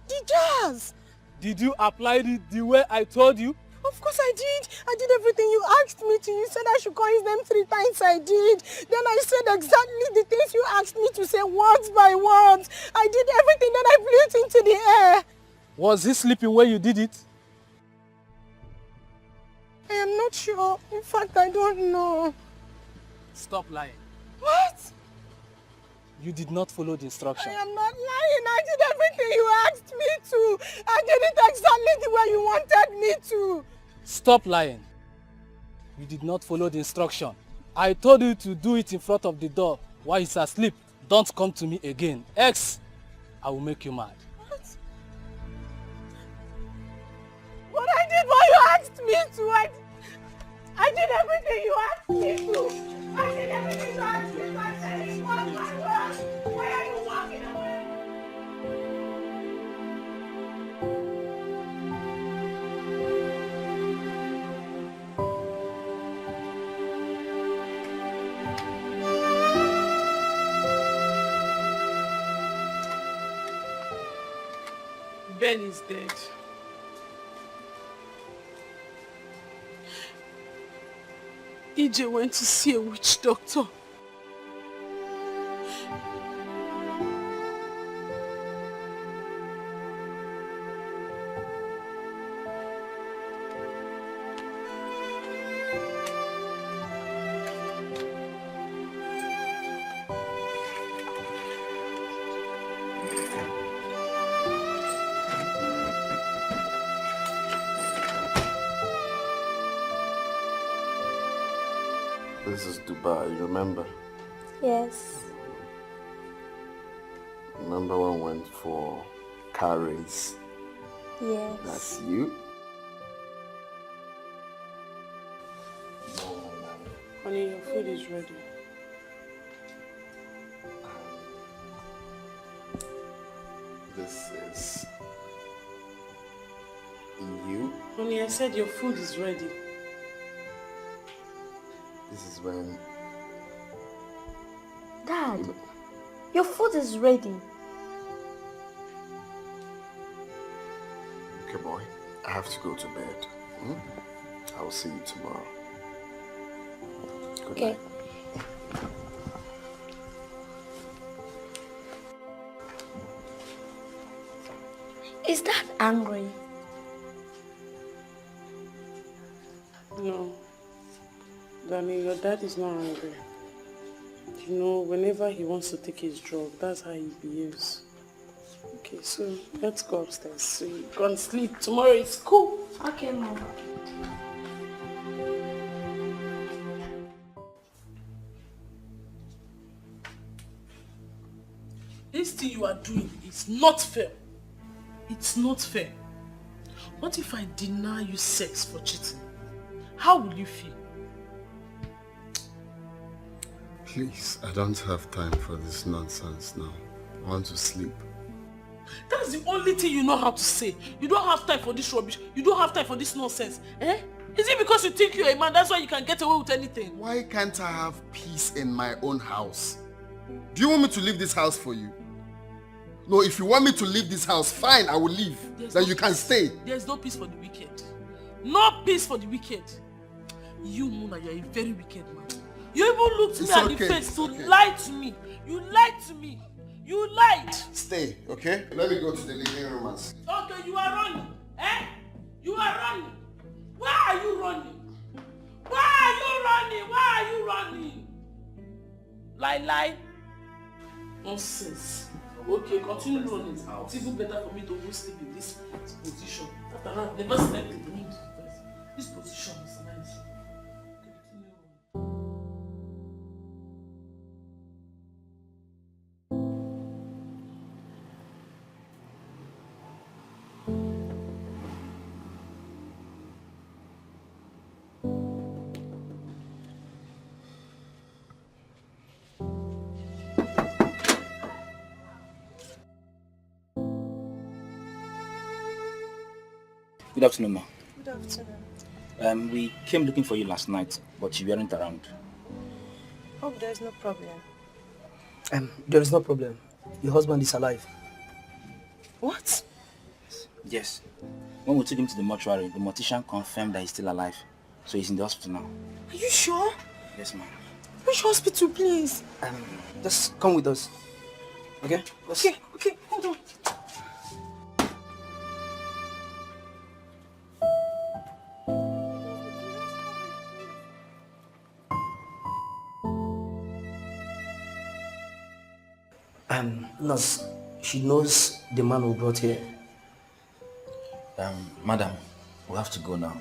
The jazz. Did you apply it the way I told you? Of course I did. I did everything you asked me to. You said I should call his name 3 times. I did. Then I said exactly the things you asked me to say words by words. I did everything. Then I blew it into the air. Was he sleeping when you did it? I am not sure. In fact, I don't know. Stop lying. What? You did not follow the instruction. I am not lying. I did everything you asked me to. I did it exactly the way you wanted me to. Stop lying. You did not follow the instruction. I told you to do it in front of the door while he's asleep. Don't come to me again. Else, I will make you mad. What? But I did what you asked me to. I did everything you asked me to. I did everything you asked me to. I said it was my word. Why are you walking away? Ben is dead. EJ went to see a witch doctor. This is Dubai, you remember? Yes. Remember when we went for car race? Yes. That's you? Honey, your food is ready. This is you? Honey, I said your food is ready. This is when... Dad, your food is ready. Okay, boy. I have to go to bed. I will see you tomorrow. Good night. Is that angry? No. Darling, your dad is not angry. You know, whenever he wants to take his drug, that's how he behaves. Okay, so let's go upstairs so you can sleep. Tomorrow is school. Okay, Mom. This thing you are doing is not fair. It's not fair. What if I deny you sex for cheating? How will you feel? Please, I don't have time for this nonsense now. I want to sleep. That's the only thing you know how to say. You don't have time for this rubbish. You don't have time for this nonsense. Eh? Is it because you think you're a man, that's why you can get away with anything? Why can't I have peace in my own house? Do you want me to leave this house for you? No, if you want me to leave this house, fine, I will leave. Then you can stay. There's no peace for the wicked. No peace for the wicked. You, Muna, you're a very wicked man. You even looked me at the face to lie to me. You lied to me. You lied. Stay, okay? Let me go to the living room and see. Okay, you are running. Eh? You are running. Why are you running? Why are you running? Why are you running? Lie. Nonsense. Okay, continue running. It's even better for me to go sleep in this position. After all, I've never slept in the room. This position is nice. Good afternoon, ma. Good afternoon. We came looking for you last night, but you weren't around. Hope there's no problem. There is no problem. Your husband is alive. What? Yes. When we took him to the mortuary, the mortician confirmed that he's still alive. So he's in the hospital now. Are you sure? Yes, ma'am. Which hospital, please? Just come with us. Okay? Okay, hold on. Nurse, she knows the man who brought here. Madam, we have to go now.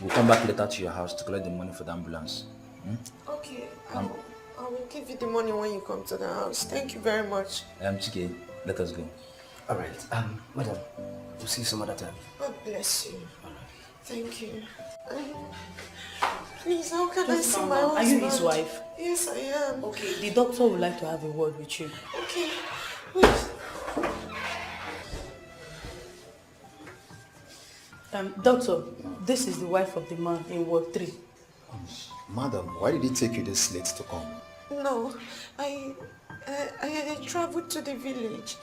We'll come back later to your house to collect the money for the ambulance. Okay, I will give you the money when you come to the house. Thank you very much. Chike, let us go. Alright, madam, we'll see you some other time. God bless you. Thank you. Please, how can I see my husband? Are you his wife? Yes, I am. Okay, the doctor would like to have a word with you. Okay, wait. Doctor, this is the wife of the man in Ward 3. Madam, why did it take you this late to come? No, I traveled to the village.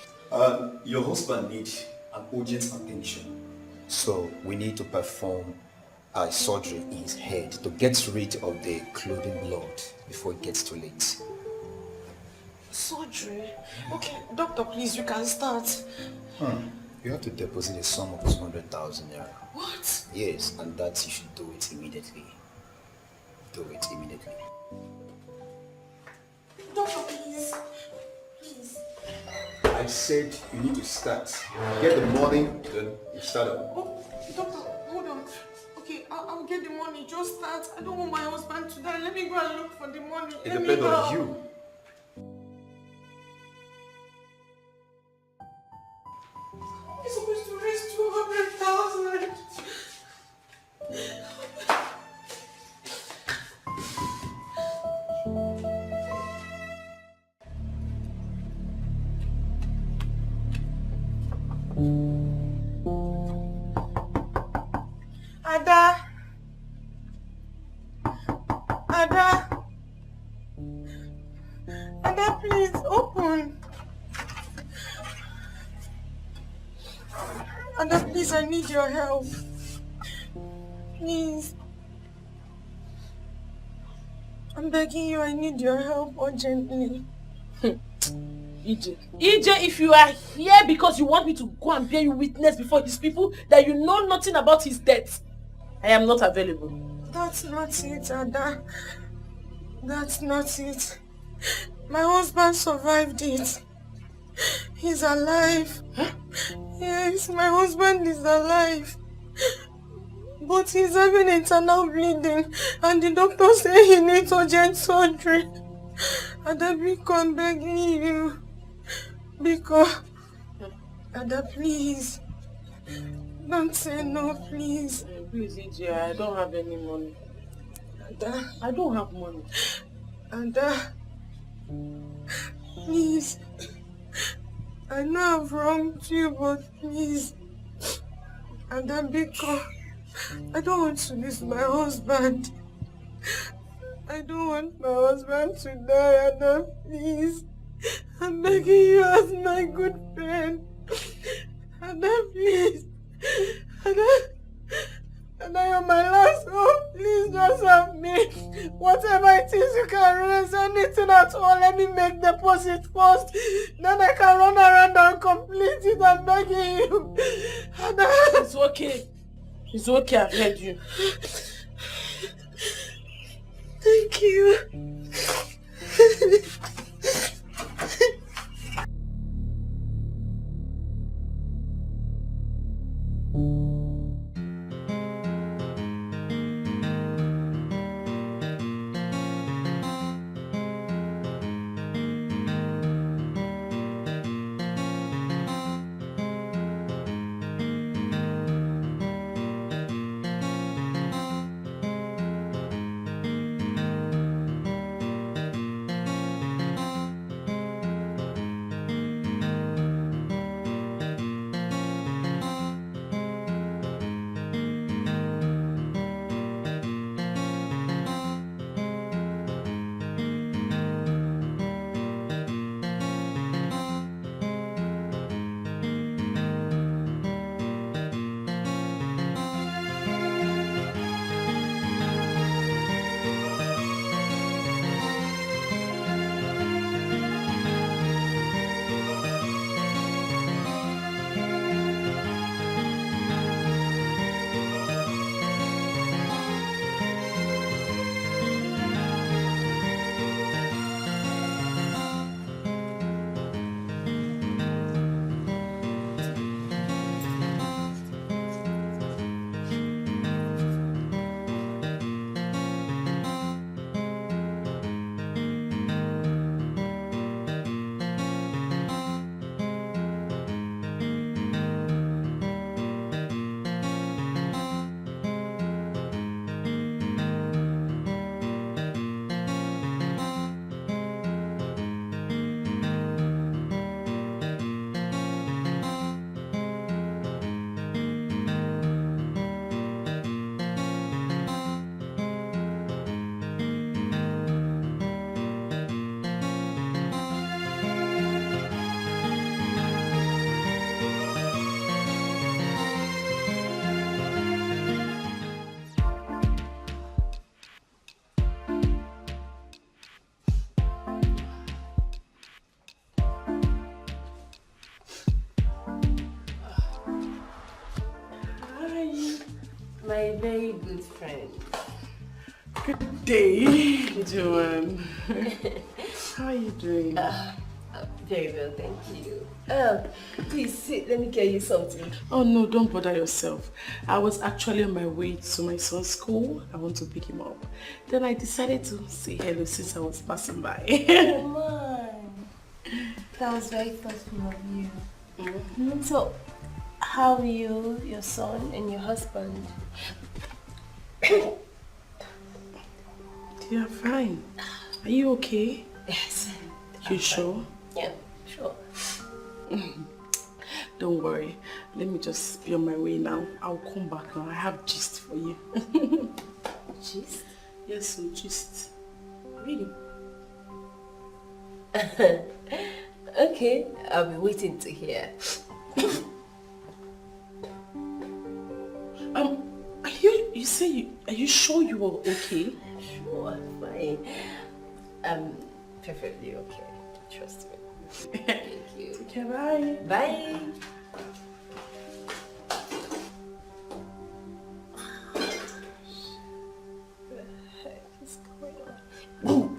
Your husband needs an urgent attention. So we need to perform a surgery in his head to get rid of the clothing blood before it gets too late. Surgery? Okay, doctor, please, you can start. You have to deposit a sum of 200,000 naira. What? Yes, and that you should do it immediately. Do it immediately. Doctor, please. Please. I said you need to start. Get the money, then you start up. Oh, doctor, hold on. Okay, I'll get the money. Just start. I don't want my husband to die. Let me go and look for the money. It depends on you. I'm supposed to raise 200,000. Ada! Ada, please, open. Ada, please, I need your help. Please. I'm begging you, I need your help urgently. EJ, if you are here because you want me to go and bear you witness before his people that you know nothing about his death, I am not available. That's not it, Ada. That's not it. My husband survived it. He's alive. Huh? Yes, my husband is alive. But he's having internal bleeding and the doctor say he needs urgent surgery. Ada, Biko, I'm begging you. Biko. Ada, please. Don't say no, please. Please, EJ, I don't have any money. Ada. I don't have money. Ada. Please. I know I've wronged you, but please. Ada, Biko. I don't want to lose my husband. I don't want my husband to die, Ada, please. I'm begging you as my good friend. Ada, please. Ada, you're my last hope. Please just help me. Whatever it is you can raise, anything at all, let me make deposit first. Then I can run around and complete it. I'm begging you. Ada. It's okay. It's okay, I've heard you. Thank you. My very good friend. Good day, Joanne. How are you doing? Very well, thank you. Please sit, let me get you something. Oh no, don't bother yourself. I was actually on my way to my son's school. I want to pick him up. Then I decided to say hello since I was passing by. Oh my. That was very thoughtful of you. Mm-hmm. So, how are you, your son, and your husband? They are fine. Are you okay? Yes. You sure? Yeah, sure. Don't worry. Let me just be on my way now. I'll come back now. I have gist for you. Gist? Yes, some gist. Really? Okay, I'll be waiting to hear. Are you sure you are okay? Sure, fine. Perfectly okay. Trust me. Thank you. Okay, bye. Bye. What the heck is going on?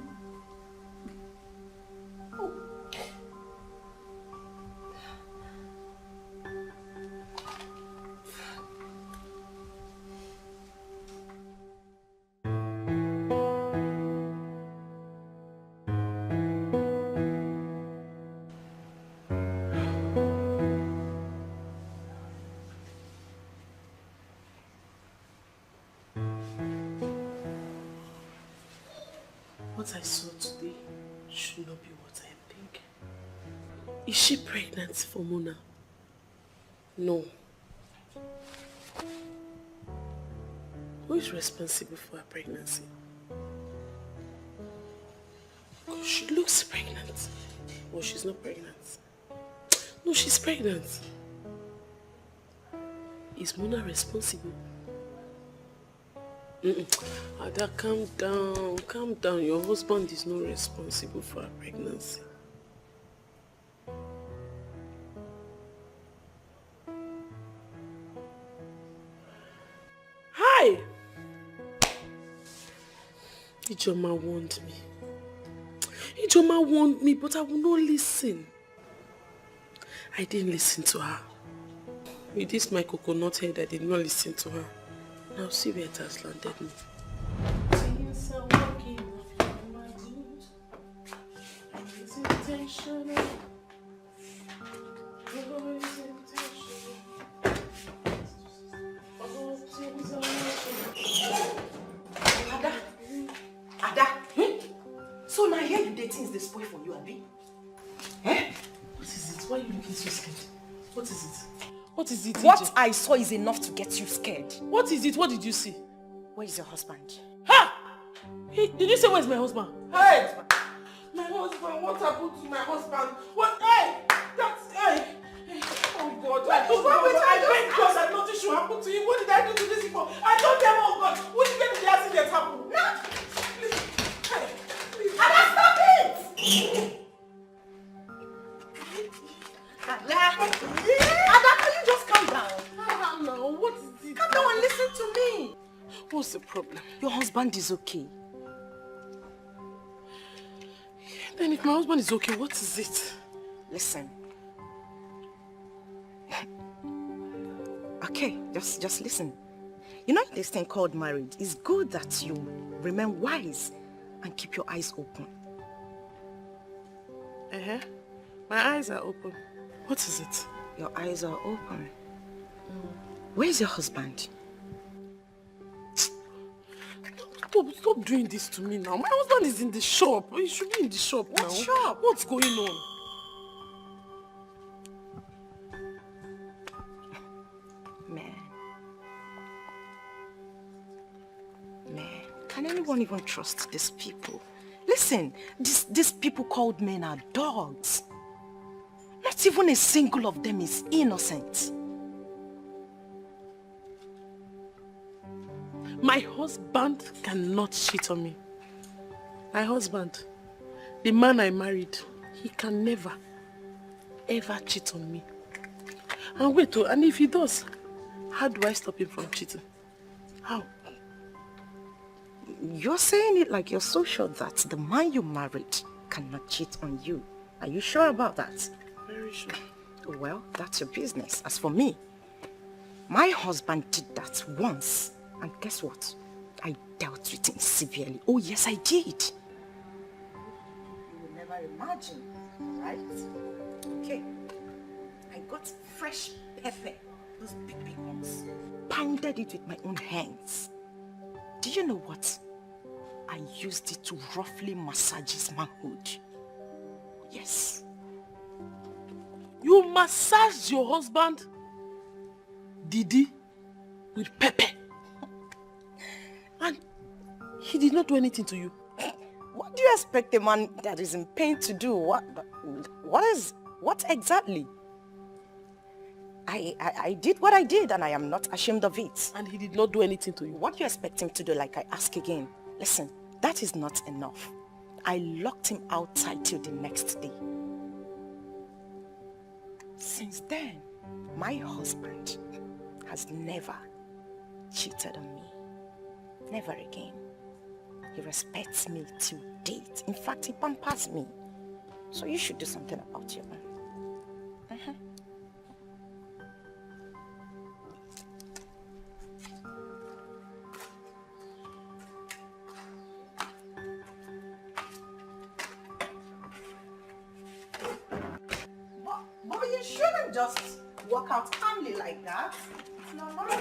What I saw today should not be what I am thinking. Is she pregnant for Mona? No. Who is responsible for her pregnancy? She looks pregnant. Well, she's not pregnant. No, she's pregnant. Is Mona responsible? Ada, calm down, calm down. Your husband is not responsible for her pregnancy. Hi! Ijoma warned me. Ijoma warned me, but I will not listen. I didn't listen to her. With this my coconut head, I did not listen to her. Now see where it has landed me. Ada, so now here you dating is the spoil for you, Abi? Eh? What is it? Why are you looking so scared? What is it? What is it? What I saw is enough to get you scared. What is it? What did you see? Where is your husband? Ha! Hey, did you say where's my husband? Hey! My husband, what happened to my husband? What? Hey! That's, hey! Oh God, I beg God that nothing should happen to him. What did I do to this people? I told them, oh God, what did the accident happen? No! Please, hey, please. Ada, stop it! Ada, can you just calm down? No, what is it? Calm down and listen to me. What's the problem? Your husband is okay. Then if my husband is okay, what is it? Listen. Okay, just listen. You know this thing called marriage? It's good that you remain wise and keep your eyes open. My eyes are open. What is it? Your eyes are open. Where is your husband? Stop doing this to me now. My husband is in the shop. He should be in the shop now. What shop? What's going on? Man, can anyone even trust these people? Listen, these people called men are dogs. Not even a single of them is innocent. My husband cannot cheat on me. My husband, the man I married, he can never, ever cheat on me. And wait, and if he does, how do I stop him from cheating? How? You're saying it like you're so sure that the man you married cannot cheat on you. Are you sure about that? Very sure. Well, that's your business. As for me, my husband did that once. And guess what? I dealt with him severely. Oh yes, I did. You will never imagine, right? Okay. I got fresh pepper, those big ones. Pounded it with my own hands. Do you know what? I used it to roughly massage his manhood. Yes. You massaged your husband, Didi, with pepper. And he did not do anything to you. What do you expect a man that is in pain to do? What exactly? I did what I did and I am not ashamed of it. And he did not do anything to you? What do you expect him to do, like I ask again? Listen, that is not enough. I locked him outside till the next day. Since then, my husband has never cheated on me. Never again. He respects me till date. In fact, he pampers me. So you should do something about your own. But you shouldn't just walk out calmly like that. It's not normal.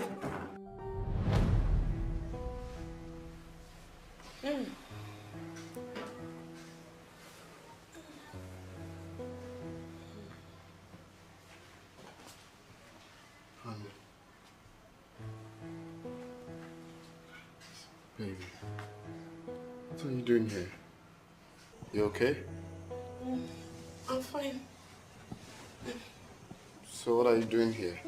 Baby, what are you doing here? You okay? I'm fine. So what are you doing here?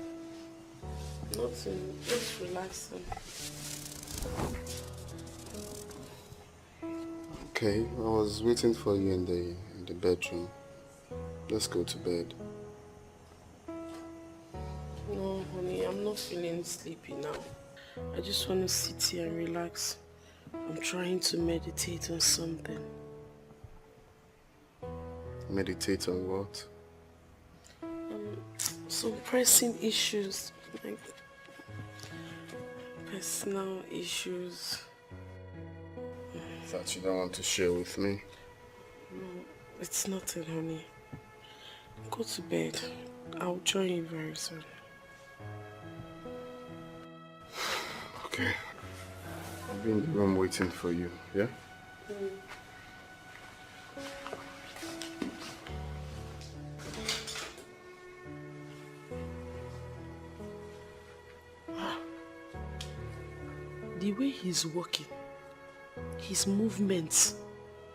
Nothing, just relaxing. Okay, I was waiting for you in the bedroom. Let's go to bed. No, honey, I'm not feeling sleepy now. I just want to sit here and relax. I'm trying to meditate on something. Meditate on what? Some pressing issues, like personal issues. That you don't want to share with me? No, it's nothing, honey. Go to bed. I'll join you very soon. Okay. I'll be in the room waiting for you, yeah? The way he's walking, his movements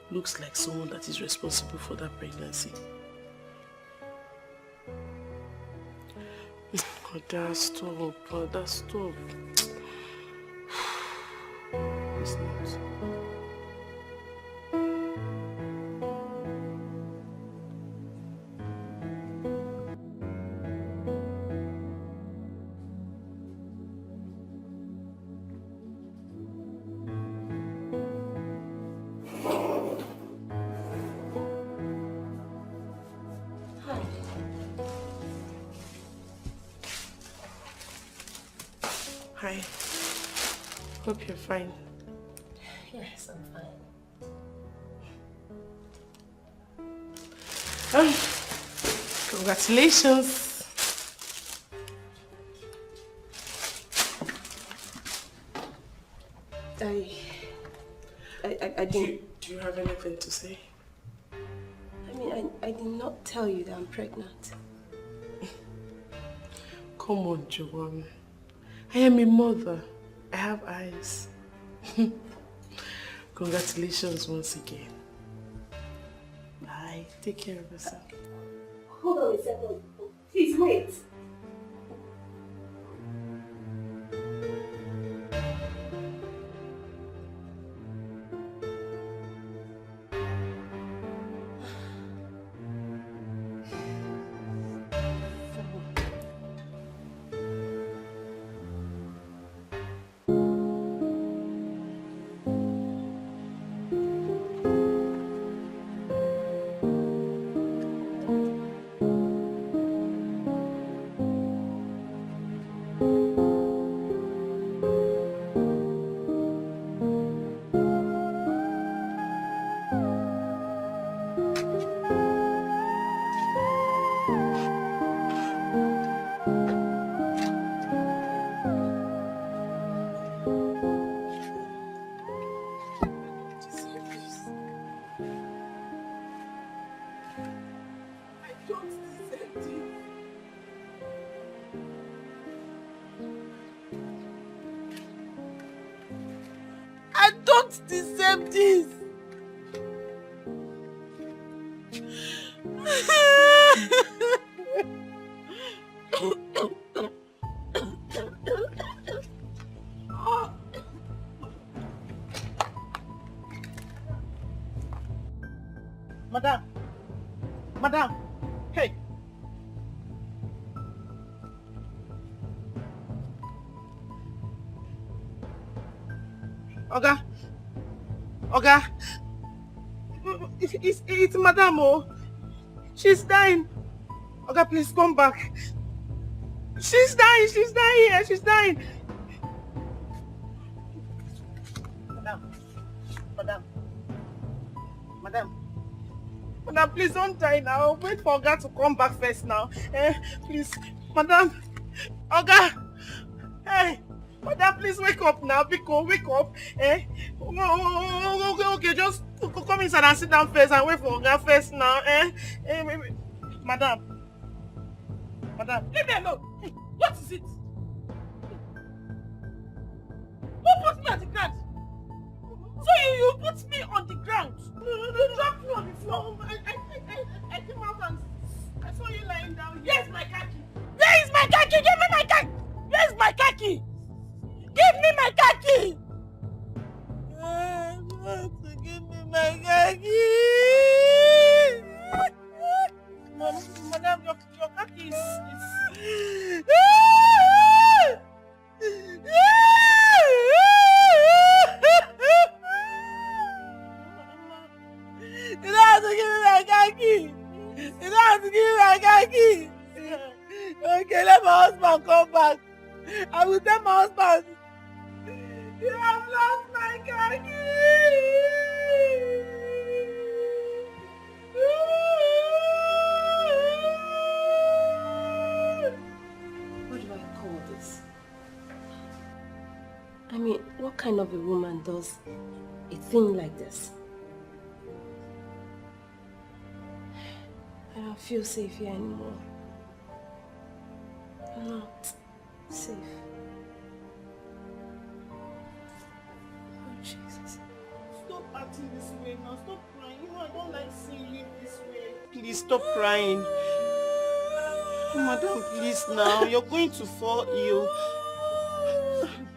looks like someone that is responsible for that pregnancy. Ada, stop. Ada, stop. It's not. Hi. Hope you're fine. Yes, I'm fine. Congratulations. I didn't... Do you have anything to say? I mean, I did not tell you that I'm pregnant. Come on, Joanne. I am a mother. I have eyes. Congratulations once again. Bye. Take care of yourself. Hold on a second. Please wait. I don't deserve this. Madam. Madam. Hey. Oga. Oga. It's Madam, oh. She's dying. Oga, please come back. She's dying here, she's dying. Madam, please don't die now. Wait for Oga to come back first now. Please, Madam. Oga. Hey. Madam, please wake up now. Wake up. Okay, just come inside and sit down first and wait for Oga first now. Madam. Leave me alone. What is it? Who put me on the ground? So you put me on the ground? You dropped me on the floor. I came out and I saw you lying down. Where's my khaki? Where is my khaki? Give me my khaki! Where's my khaki? Give me my khaki! Give me my khaki! Madam, your khaki is... You don't have to give me my khaki! You don't have to give me my khaki! Okay, let my husband come back. I will tell my husband. You have lost my khaki! What do I call this? I mean, what kind of a woman does a thing like this? I don't feel safe here anymore. I'm not safe. Oh, Jesus. Stop acting this way now. Stop crying. You know I don't like seeing you this way. Please stop crying. Madam, please now. You're going to fall ill.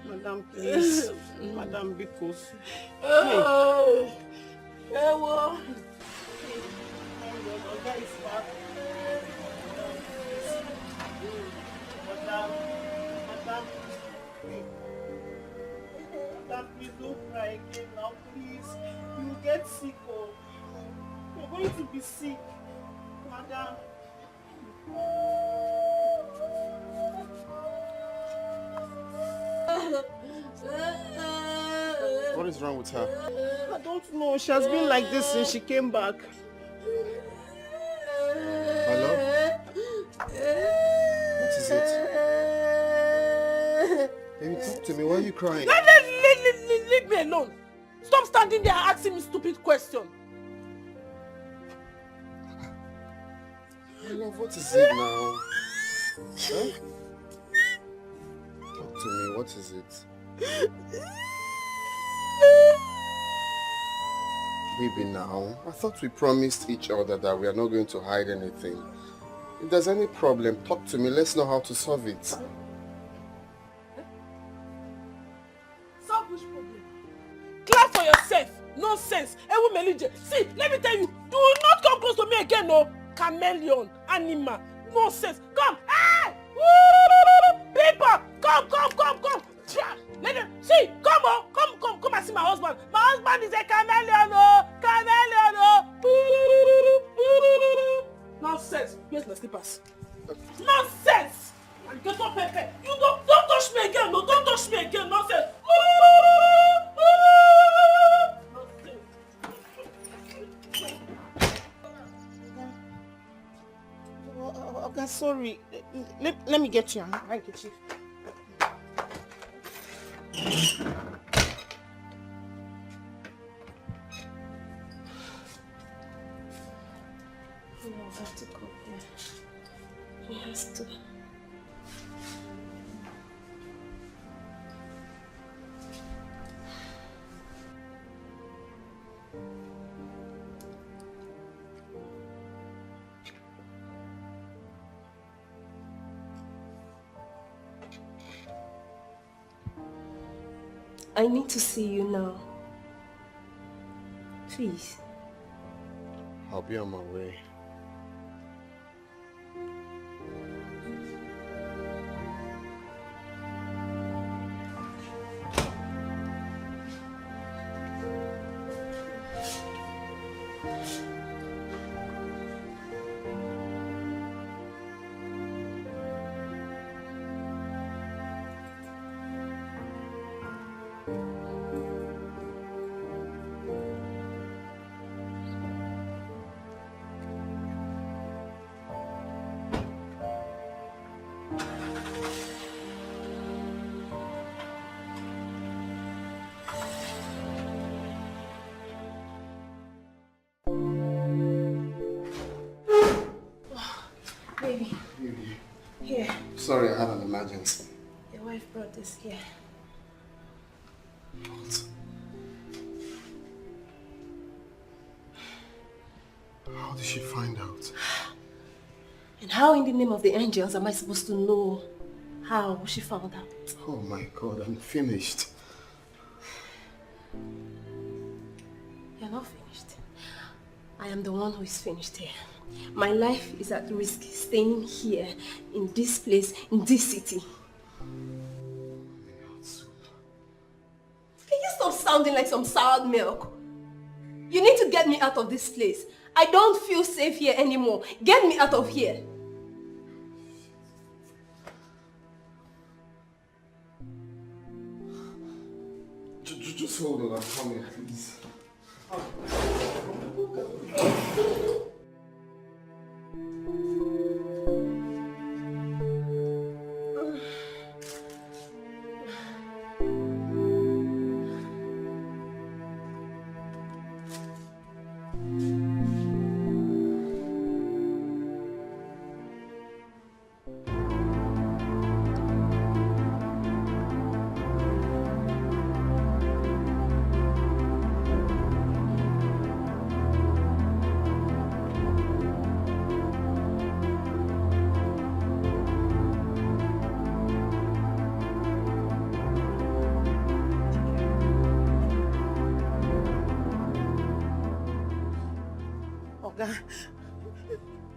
Madam, please. Madam, because... Hey. Madam, please don't cry again now, please. You will get sick, oh. You're going to be sick. Madam. What is wrong with her? I don't know. She has been like this since she came back. Hello? What is it? Baby, talk to me. Why are you crying? Leave me alone. Stop standing there asking me stupid questions. My love, what is it now? Huh? Talk to me. What is it? Baby, now, I thought we promised each other that we are not going to hide anything. If there's any problem, talk to me. Let's know how to solve it. Solve which problem? Clap for yourself. Nonsense. See, let me tell you, do not come close to me again, no. Chameleon, animal, nonsense. Come. Hey! People, come. Let them see. Come on, come and see my husband. My husband is a chameleon, Nonsense. Where's my slippers? Nonsense. And get up, Pepe. You don't touch me again, no. Don't touch me again. Nonsense. Okay, sorry. Let me get you a handkerchief. I'll have to go here. He has to. I need to see you now. Please. I'll be on my way. Baby. Here. Sorry, I had an emergency. Your wife brought this here. What? How did she find out? And how in the name of the angels am I supposed to know how she found out? Oh my God, I'm finished. You're not finished. I am the one who is finished here. My life is at risk staying here, in this place, in this city. Can you stop sounding like some soured milk? You need to get me out of this place. I don't feel safe here anymore. Get me out of here. Just hold on, I'm coming, please.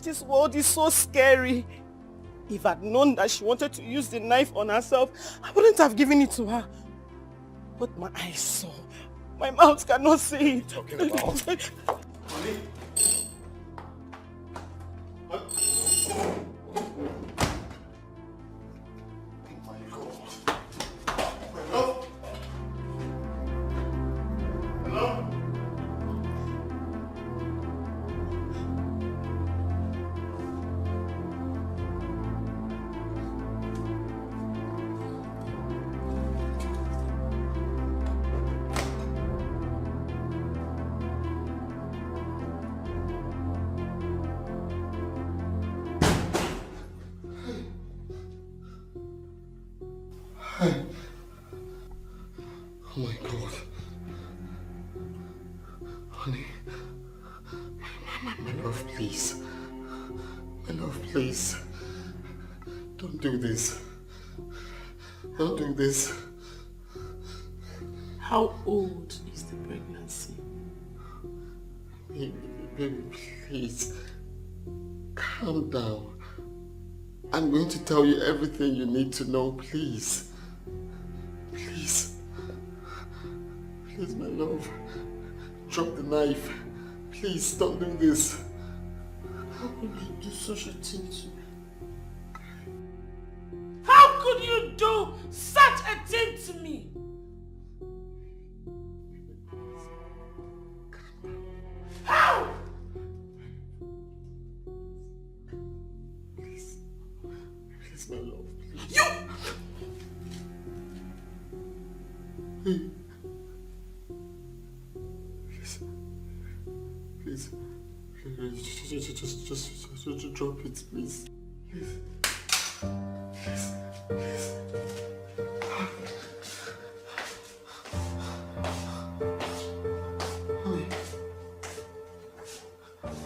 This world is so scary. If I'd known that she wanted to use the knife on herself, I wouldn't have given it to her. What my eyes saw, my mouth cannot say it. Talking about? Honey? Oh my God. Honey. My love, please. My love, please. Don't do this. Don't do this. How old is the pregnancy? Baby, please. Calm down. I'm going to tell you everything you need to know, please. Please. Please, my love. Drop the knife. Please, don't do this. How could you do such a thing to me? How could you do such a thing to me? How? Please, my love, please. You! Please, just drop it, please. Please, please.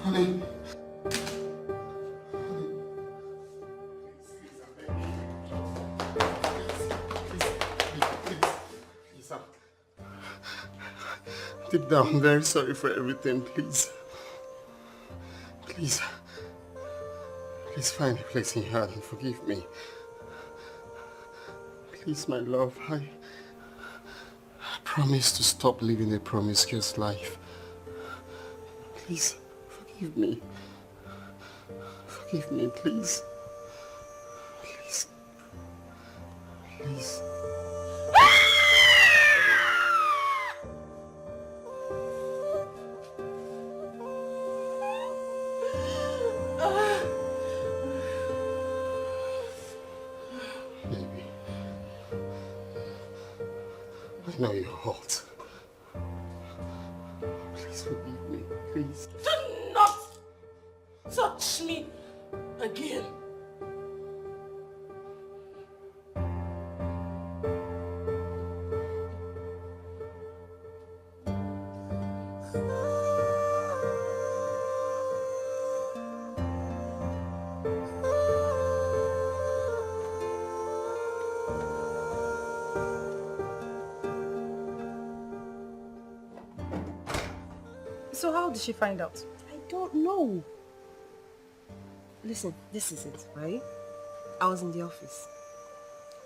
Honey. Deep down, I'm very sorry for everything, please. Please. Please find a place in your heart and forgive me. Please, my love, I promise to stop living a promiscuous life. Please, forgive me. Forgive me, please. Please. Please. Baby, I know you're hot. Please forgive me, please. Do not touch me again. So how did she find out? I don't know. Listen, this is it, right? I was in the office.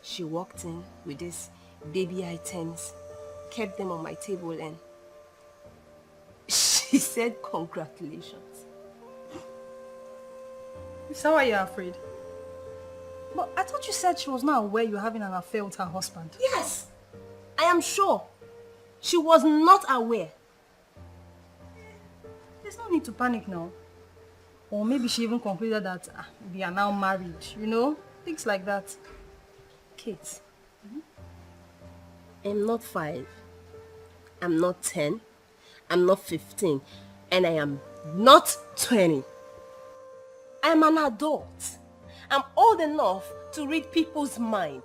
She walked in with these baby items, kept them on my table, and she said congratulations. So why are you afraid? But I thought you said she was not aware you were having an affair with her husband. Yes! I am sure. She was not aware. There's no need to panic now. Or maybe she even concluded that we are now married, you know? Things like that. Kate, I'm not 5. I'm not 10. I'm not 15. And I am not 20. I am an adult. I'm old enough to read people's mind.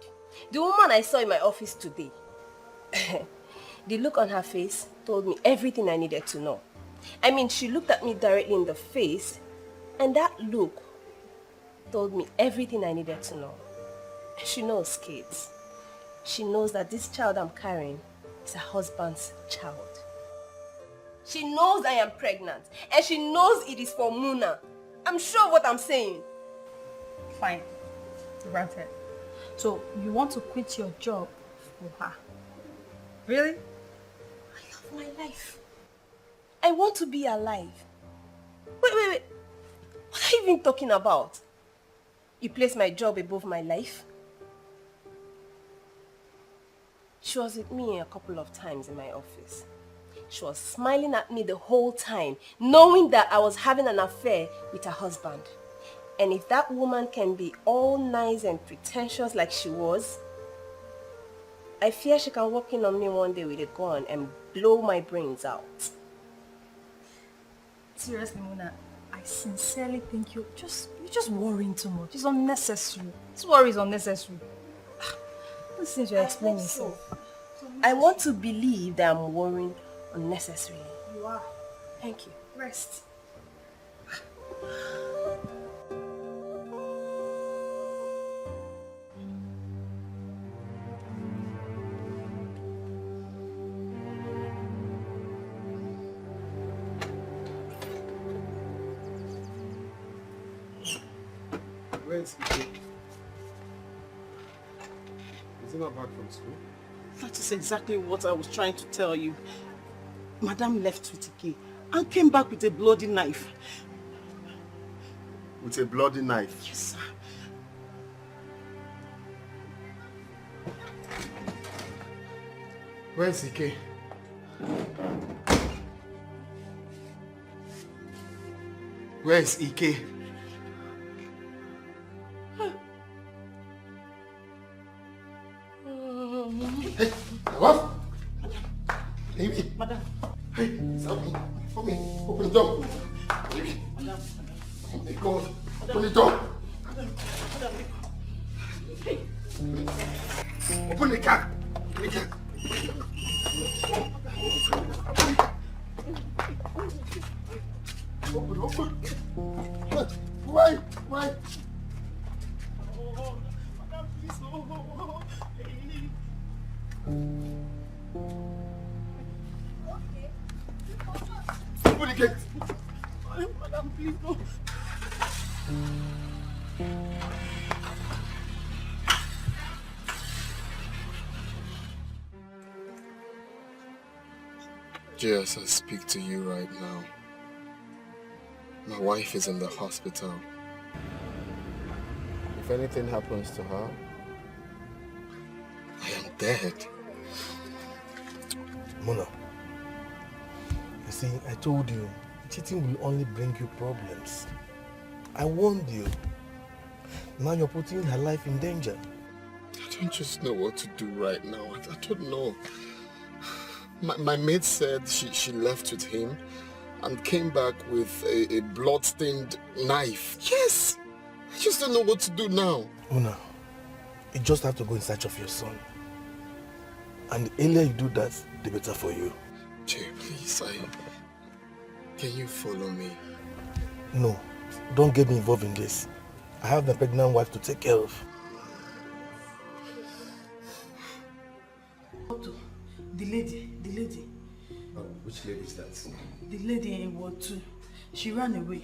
The woman I saw in my office today, the look on her face told me everything I needed to know. I mean, she looked at me directly in the face, and that look told me everything I needed to know. She knows, Kate. She knows that this child I'm carrying is her husband's child. She knows I am pregnant, and she knows it is for Muna. I'm sure of what I'm saying. Fine. Granted. So you want to quit your job for her? Really? I love my life. I want to be alive. Wait. What are you even talking about? You place my job above my life? She was with me a couple of times in my office. She was smiling at me the whole time, knowing that I was having an affair with her husband. And if that woman can be all nice and pretentious like she was, I fear she can walk in on me one day with a gun and blow my brains out. Seriously, Muna, I sincerely think you're just worrying too much. It's unnecessary. This worry is unnecessary. Listen to explain yourself. I want to believe that I'm worrying unnecessarily. You are. Thank you. Rest. Where's Ike? Is he not back from school? That is exactly what I was trying to tell you. Madam left with Ike and came back with a bloody knife. With a bloody knife? Yes, sir. Where's Ike? Where's Ike? Hey, what? Baby. Madam. Hey, help me. Help me. Open the door. Baby. Madam. Oh my God. Open the door. Madam. Hey. Open the car. Open the car. Open. Why? Madam, please, no. Open the gate. Madam, please don't. Yes, I speak to you right now. My wife is in the hospital. If anything happens to her, I am dead. Mona, you see, I told you, cheating will only bring you problems. I warned you. Now you're putting her life in danger. I don't just know what to do right now. I don't know. My maid said she left with him and came back with a blood-stained knife. Yes! I just don't know what to do now. Mona, you just have to go in search of your son. And the earlier you do that, the better for you. Jay, please, can you follow me? No, don't get me involved in this. I have my pregnant wife to take care of. The lady. Oh, which lady is that? The lady in Ward 2. She ran away.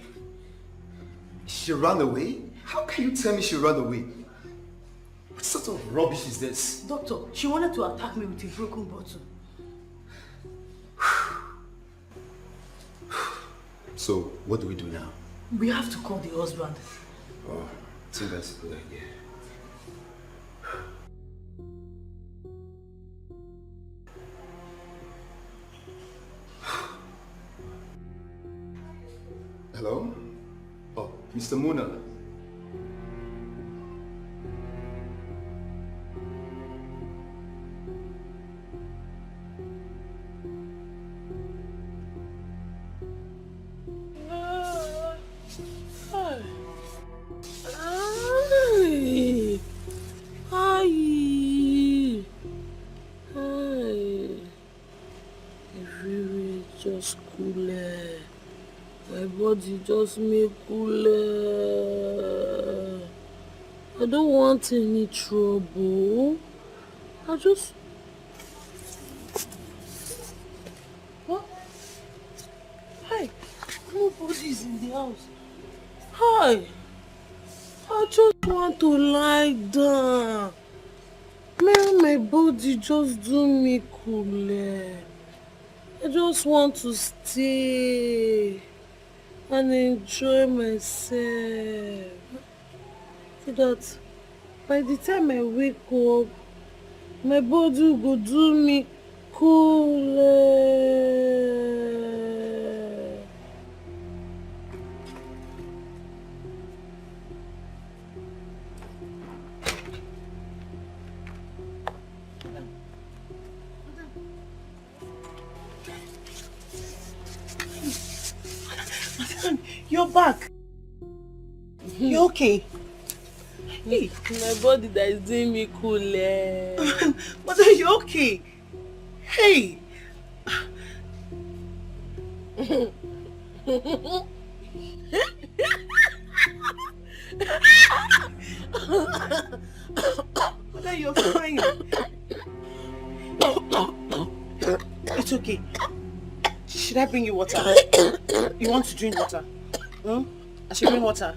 She ran away? How can you tell me she ran away? What sort of rubbish is this? Doctor, she wanted to attack me with a broken bottle. So, what do we do now? We have to call the husband. Oh, I think that's a good idea. Hello? Oh, Mr. Muna. Just cool. My body just make cool. I don't want any trouble. I just... What? Hi. Nobody's in the house. Hi. I just want to lie down. Man, my body just do me cool. I just want to stay and enjoy myself. So that by the time I wake up, my body will go do me cool. You're back. You okay? Hey. My body that is doing me cool. But are you okay? Hey. Mother, you're fine. It's okay. Should I bring you water? You want to drink water? I should bring water.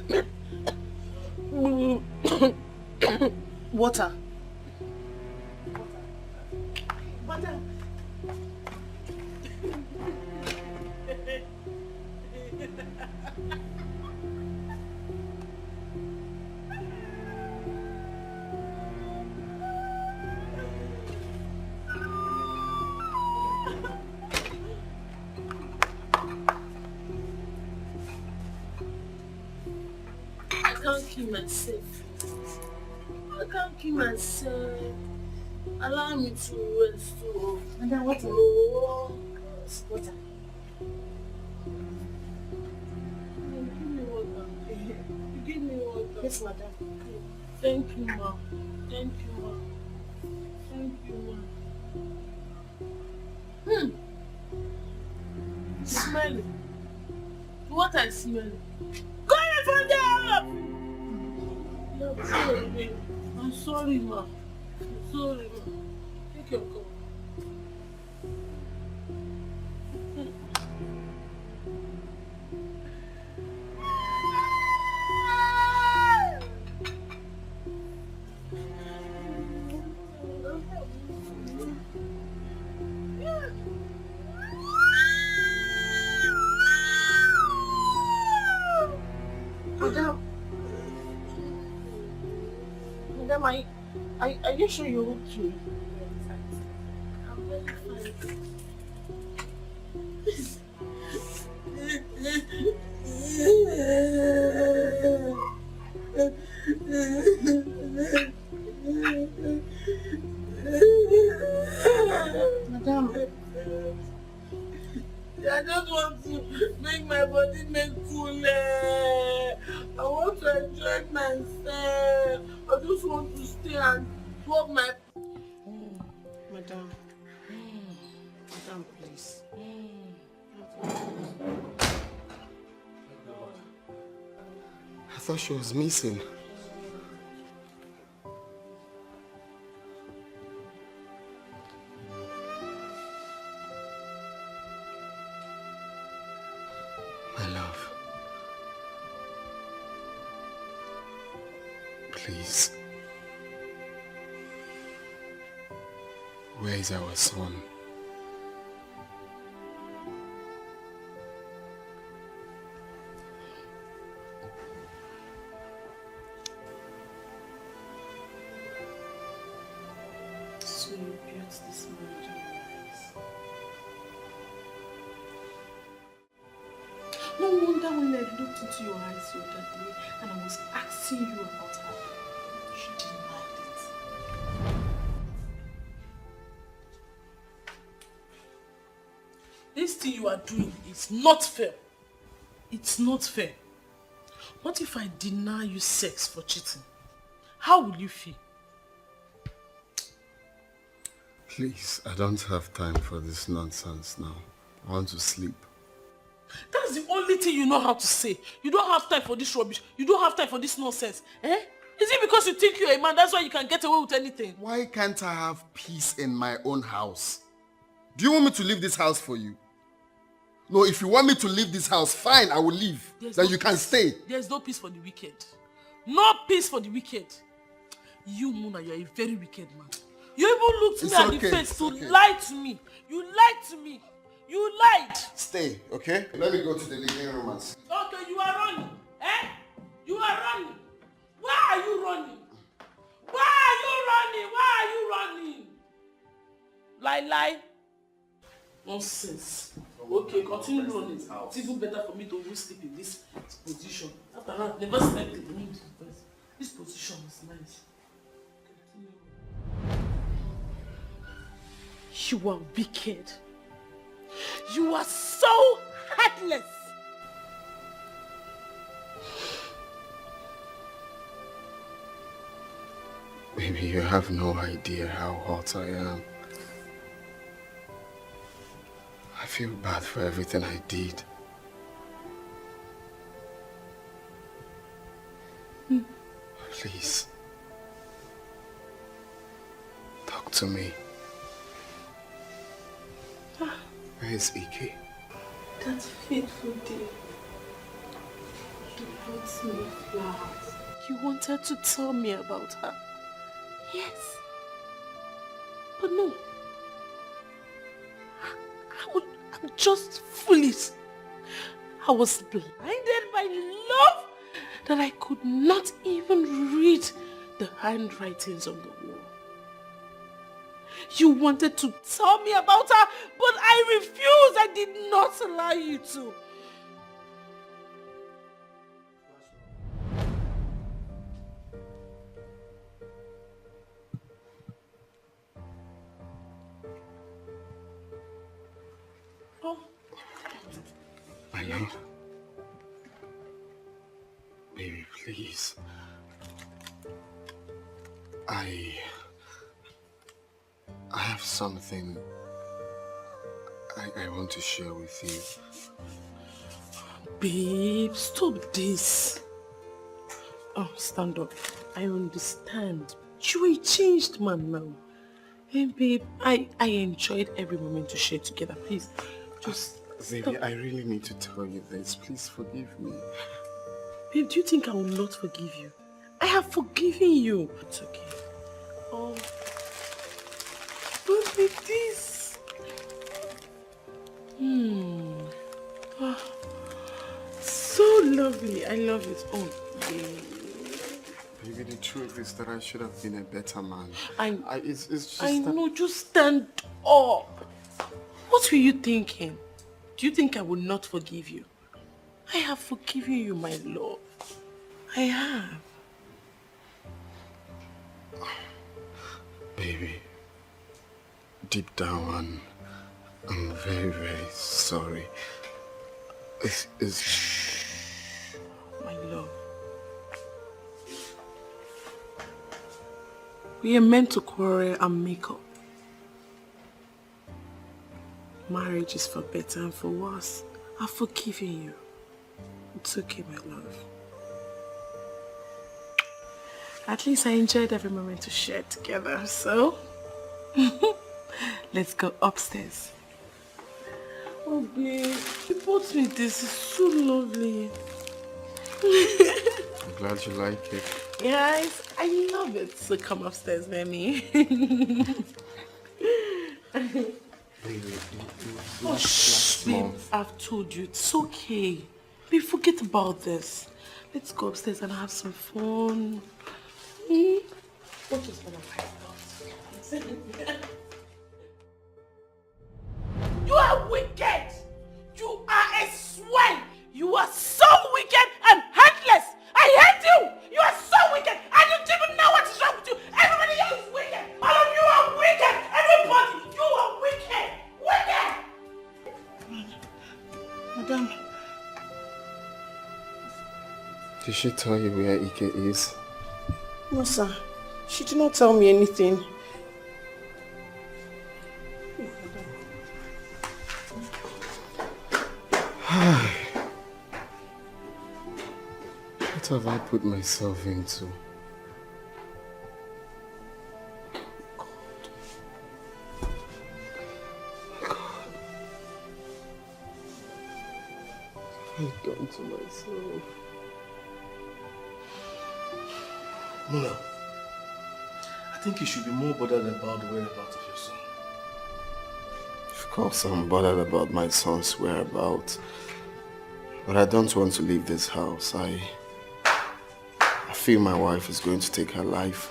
Water. Water. I can't kill myself. I can't kill myself. Allow me to rest. And then water. Oh. Water. Give me water. Give me water. Yes, madam. Thank you, ma. Thank you, ma. Thank you, ma. Smelling. What I smell? Go away from there! No, sorry. I'm sorry, ma. I'm sorry, ma. Take your cup. Madam, are you sure you're okay? I'm very fine. Madam, I just want to make my body make cool. I want to enjoy myself. I just want to stay and walk my... Madam, Madam, please. I thought she was missing. My love. Please. Where is our son? So you built this marriage on lies. No wonder when I looked into your eyes the other day and I was asking you about her, you denied it. This thing you are doing is not fair. It's not fair. What if I deny you sex for cheating? How will you feel? Please, I don't have time for this nonsense now. I want to sleep. That's the only thing you know how to say. You don't have time for this rubbish. You don't have time for this nonsense. Eh? Is it because you think you're a man, that's why you can get away with anything? Why can't I have peace in my own house? Do you want me to leave this house for you? No, if you want me to leave this house, fine, I will leave. Then you can stay. There's no peace for the wicked. No peace for the wicked. You, Muna, you're a very wicked man. You even looked me at the face to lie to me. You lied to me. You lied. Stay, okay? Let me go to the living room and see. Okay, you are running. Eh? You are running. Why are you running? Why are you running? Why are you running? Lie. Nonsense. Okay, continue running. It's even better for me to go sleep in this position. After all, I've never slept in this position is nice. You are wicked. You are so heartless. Baby, you have no idea how hot I am. I feel bad for everything I did. Please. Talk to me. Where is Ike? That fateful day, you brought me flowers. You wanted to tell me about her. Yes. But no. I'm just foolish. I was blinded by love that I could not even read the handwritings on the wall. You wanted to tell me about her, but I refused. I did not allow you to. Oh. My love. Baby, please. I have something I want to share with you. Babe, stop this. Oh, stand up. I understand. You're a changed man now. Hey, babe, I enjoyed every moment to share together. Please, just Baby, I really need to tell you this. Please forgive me. Babe, do you think I will not forgive you? I have forgiven you. It's okay. Oh, look at this. So lovely. I love it. Oh, babe. Baby, the truth is that I should have been a better man. It's just I know, just stand up. What were you thinking? Do you think I will not forgive you? I have forgiven you, my love. I have. Baby, deep down, I'm very, very sorry. My love. We are meant to quarrel and make up. Marriage is for better and for worse. I've forgiven you. It's okay, my love. At least I enjoyed every moment to share together, so let's go upstairs. Oh babe, you bought me this. It's so lovely. I'm glad you like it. Yes, I love it. So come upstairs, Mammy. Oh, shh, babe. I've told you, it's okay. Babe, forget about this. Let's go upstairs and have some fun. What is one of my thoughts? You are wicked! You are a swine! You are so wicked and heartless! I hate you! You are so wicked and you don't even know what is wrong with you! Everybody else is wicked! All of you are wicked! Everybody! You are wicked! Wicked! Madam. Did she tell you where Ike is? No, sir. She did not tell me anything. What have I put myself into? I've done to myself. Muna, I think you should be more bothered about the whereabouts of your son. Of course I'm bothered about my son's whereabouts. But I don't want to leave this house. I feel my wife is going to take her life.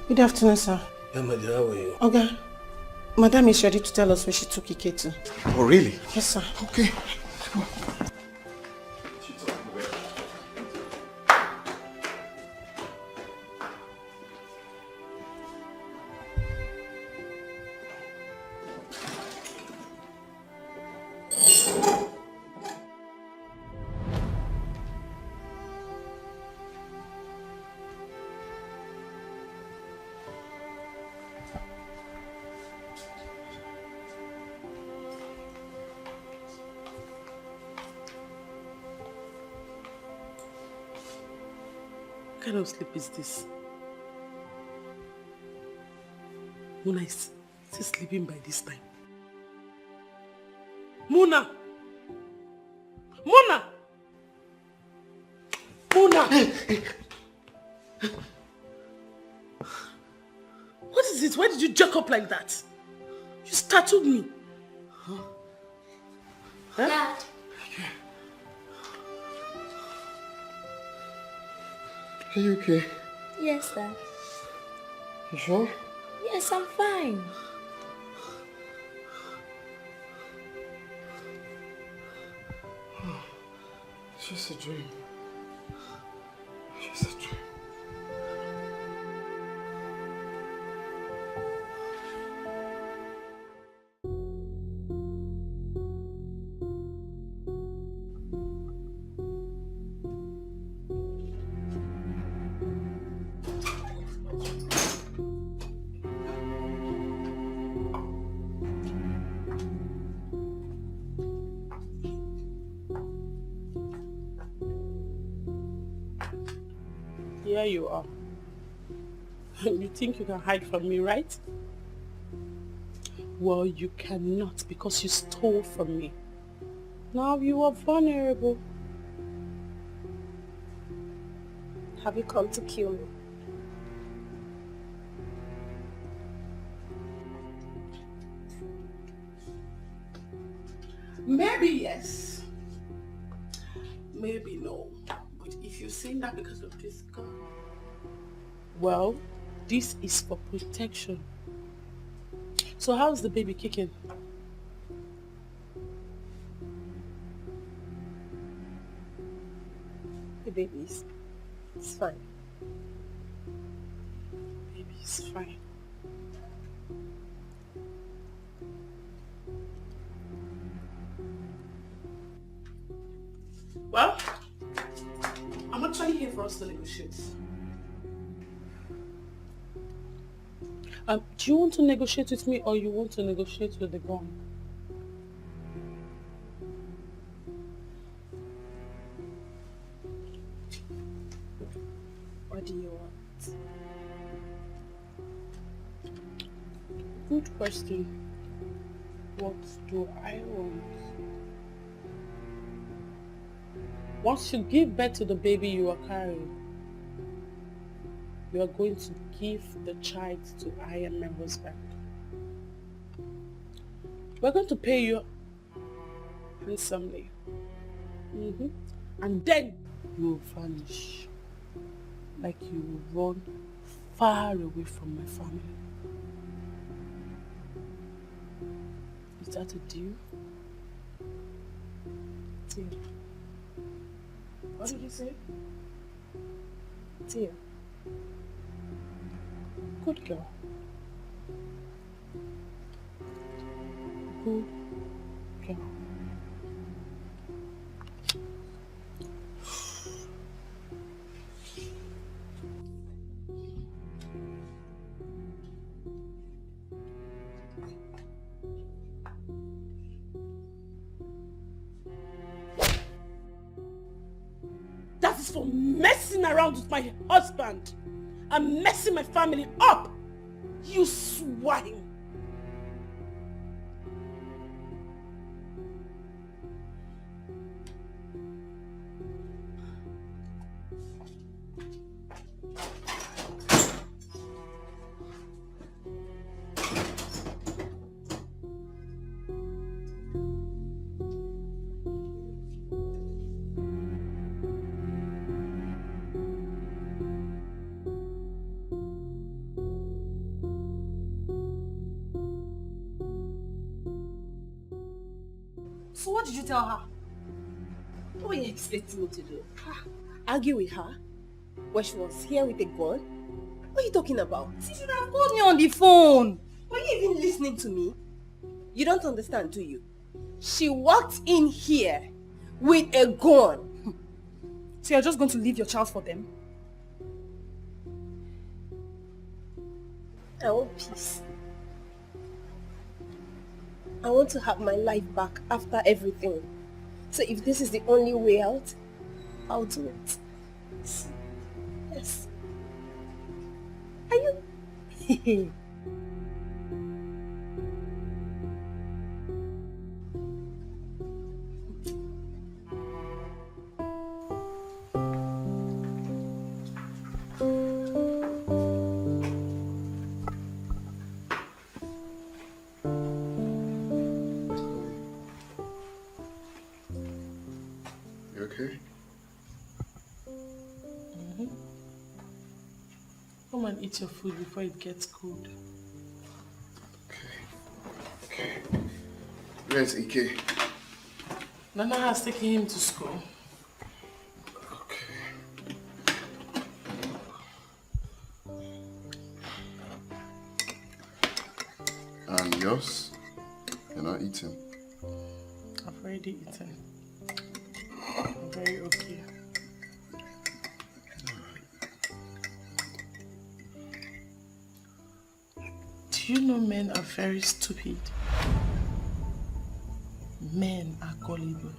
Good afternoon, sir. Yeah, my dear, how are you? Okay. Madam is ready to tell us where she took Ike to. Oh, really? Yes, sir. Okay. What kind of sleep is this? Muna is still sleeping by this time. Muna! Muna! Muna! What is it? Why did you jerk up like that? You startled me. Huh? Dad. Are you okay? Yes, Dad. You sure? Yes, I'm fine. It's just a dream. It's just a dream. Here you are. You think you can hide from me, right? Well, you cannot because you stole from me. Now you are vulnerable. Have you come to kill me? Maybe yes. Maybe no. But if you're saying that because of this girl, Well, this is for protection. So how's the baby kicking? The baby's it's fine. Baby's fine. Well, I'm actually here for us to negotiate. Do you want to negotiate with me or you want to negotiate with the gun? What do you want? Good question. What do I want? Once you give birth to the baby you are carrying, you are going to give the child to I and my husband. We're going to pay you handsomely. And then you will vanish. Like you will run far away from my family. Is that a deal? Deal. What did you say? Deal. Good girl. Good girl. That is for messing around with my husband and messing my family up. You swine. So what did you tell her? What were you expecting me to do? Argue with her? When she was here with a gun? What are you talking about? She should have called me on the phone. Were you even listening to me? You don't understand, do you? She walked in here with a gun. So you're just going to leave your child for them? I want peace. I want to have my life back after everything. So if this is the only way out, I'll do it. Yes. Are you? You okay? Come and eat your food before it gets cold. Okay. Where's Ike? Nana has taken him to school. And yours? You're not eating? I've already eaten. I'm very okay. Do you know men are very stupid? Men are gullible.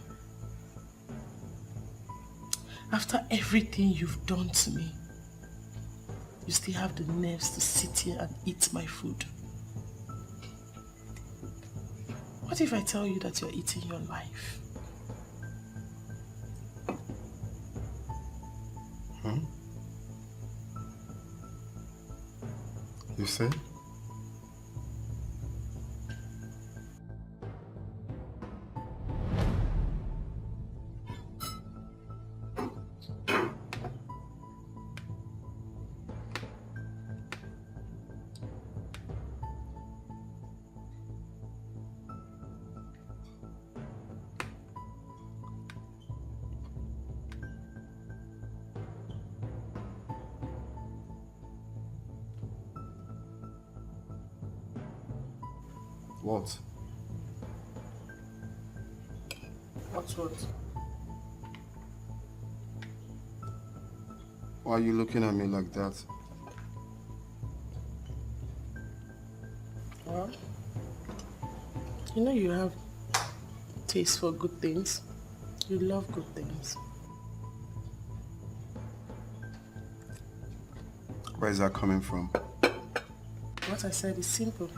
After everything you've done to me, you still have the nerves to sit here and eat my food. What if I tell you that you're eating your life? You say? What? What's what? Why are you looking at me like that? Well, you know you have taste for good things. You love good things. Where is that coming from? What I said is simple.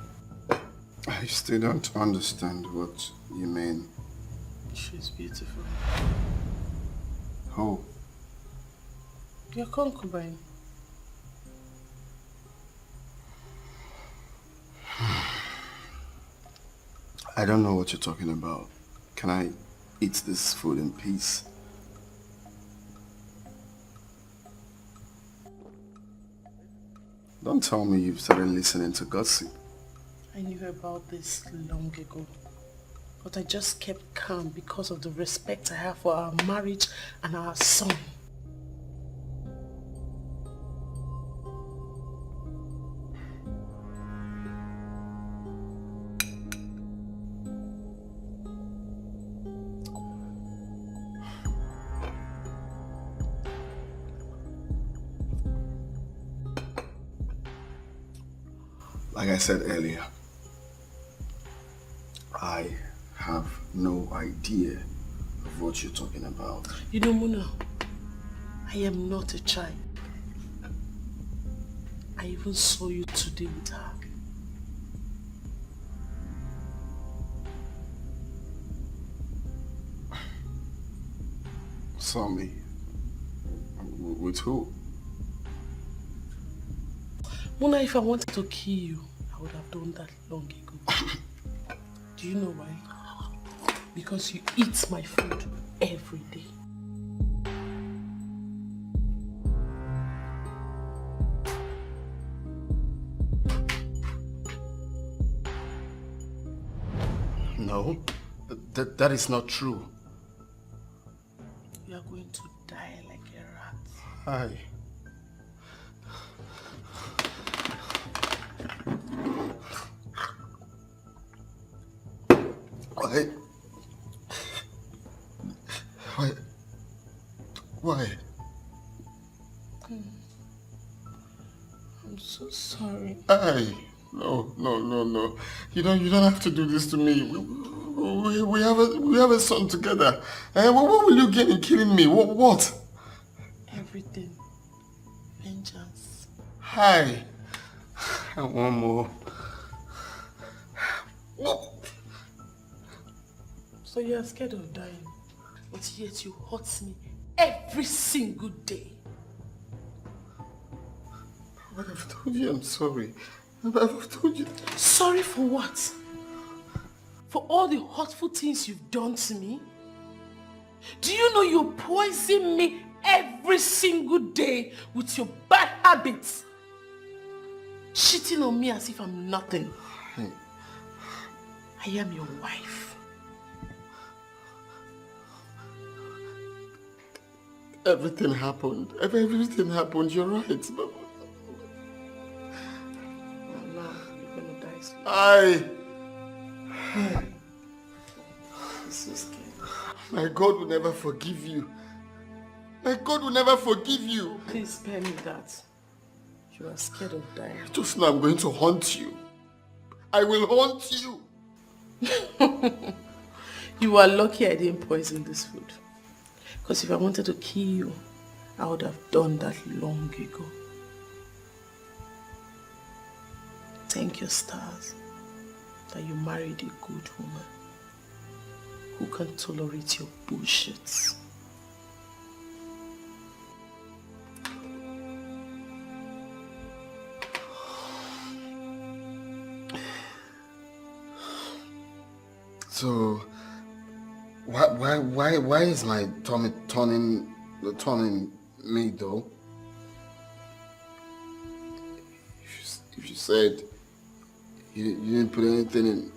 I still don't understand what you mean. She's beautiful. Who? Your concubine. I don't know what you're talking about. Can I eat this food in peace? Don't tell me you've started listening to gossip. I knew about this long ago. But I just kept calm because of the respect I have for our marriage and our son. Like I said earlier, I have no idea of what you're talking about. You know, Muna, I am not a child. I even saw you today with her. Saw me? With who? Muna, if I wanted to kill you, I would have done that long ago. Do you know why? Because you eat my food every day. No, that is not true. You are going to die like a rat. Hi. Why? I'm so sorry. No. You don't have to do this to me. We have a son together. What will you gain in killing me? What? Everything. Vengeance. Hi. And one more. So you are scared of dying, but yet you hurt me every single day. But I've told you I'm sorry. I've told you. Sorry for what? For all the hurtful things you've done to me? Do you know you poison me every single day with your bad habits? Cheating on me as if I'm nothing. I am your wife. Everything happened. Everything happened. You're right. But... now you're gonna die slowly. I'm so scared. My God will never forgive you. My God will never forgive you. Please spare me that. You are scared of dying. Just now I'm going to haunt you. I will haunt you. You are lucky I didn't poison this food. Because if I wanted to kill you, I would have done that long ago. Thank your stars that you married a good woman who can tolerate your bullshit. So, why is my tummy turning me though? If you said you didn't put anything in.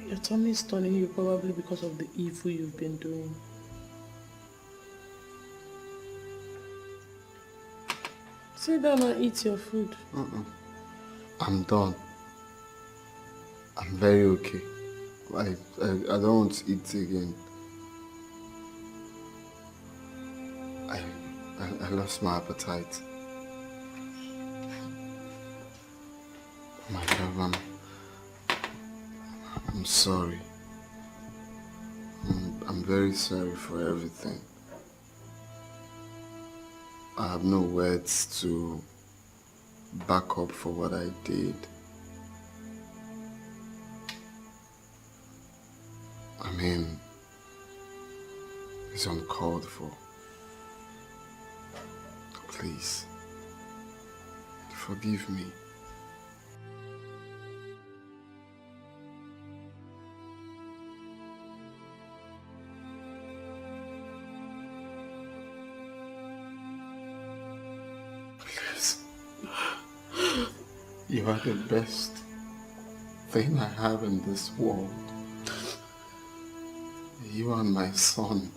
Your tummy is turning you probably because of the evil you've been doing. Sit down and eat your food. I'm done. I'm very okay. I don't want to eat again. I lost my appetite. My love, I'm sorry. I'm very sorry for everything. I have no words to back up for what I did. I mean, it's uncalled for. Please, forgive me. Please. You are the best thing I have in this world. You are my son.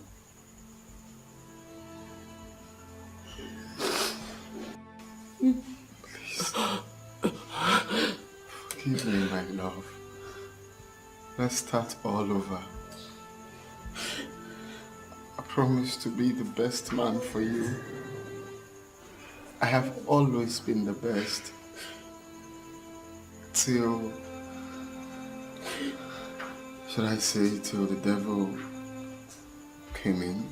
Please. Forgive me, my love. Let's start all over. I promise to be the best man for you. I have always been the best. Till, should I say, till the devil came in?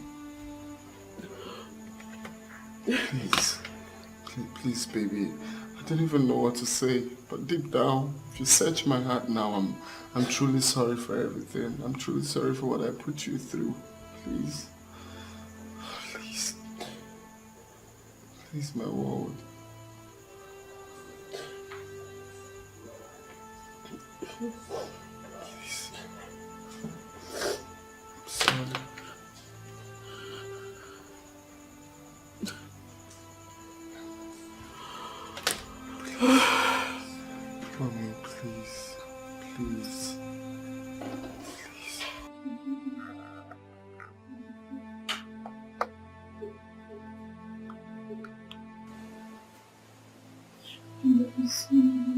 Please, baby. I don't even know what to say, but deep down, if you search my heart now, I'm truly sorry for everything. I'm truly sorry for what I put you through. Please. Please. Please, my world. Please. I'm sorry. For me, please. Please. Please.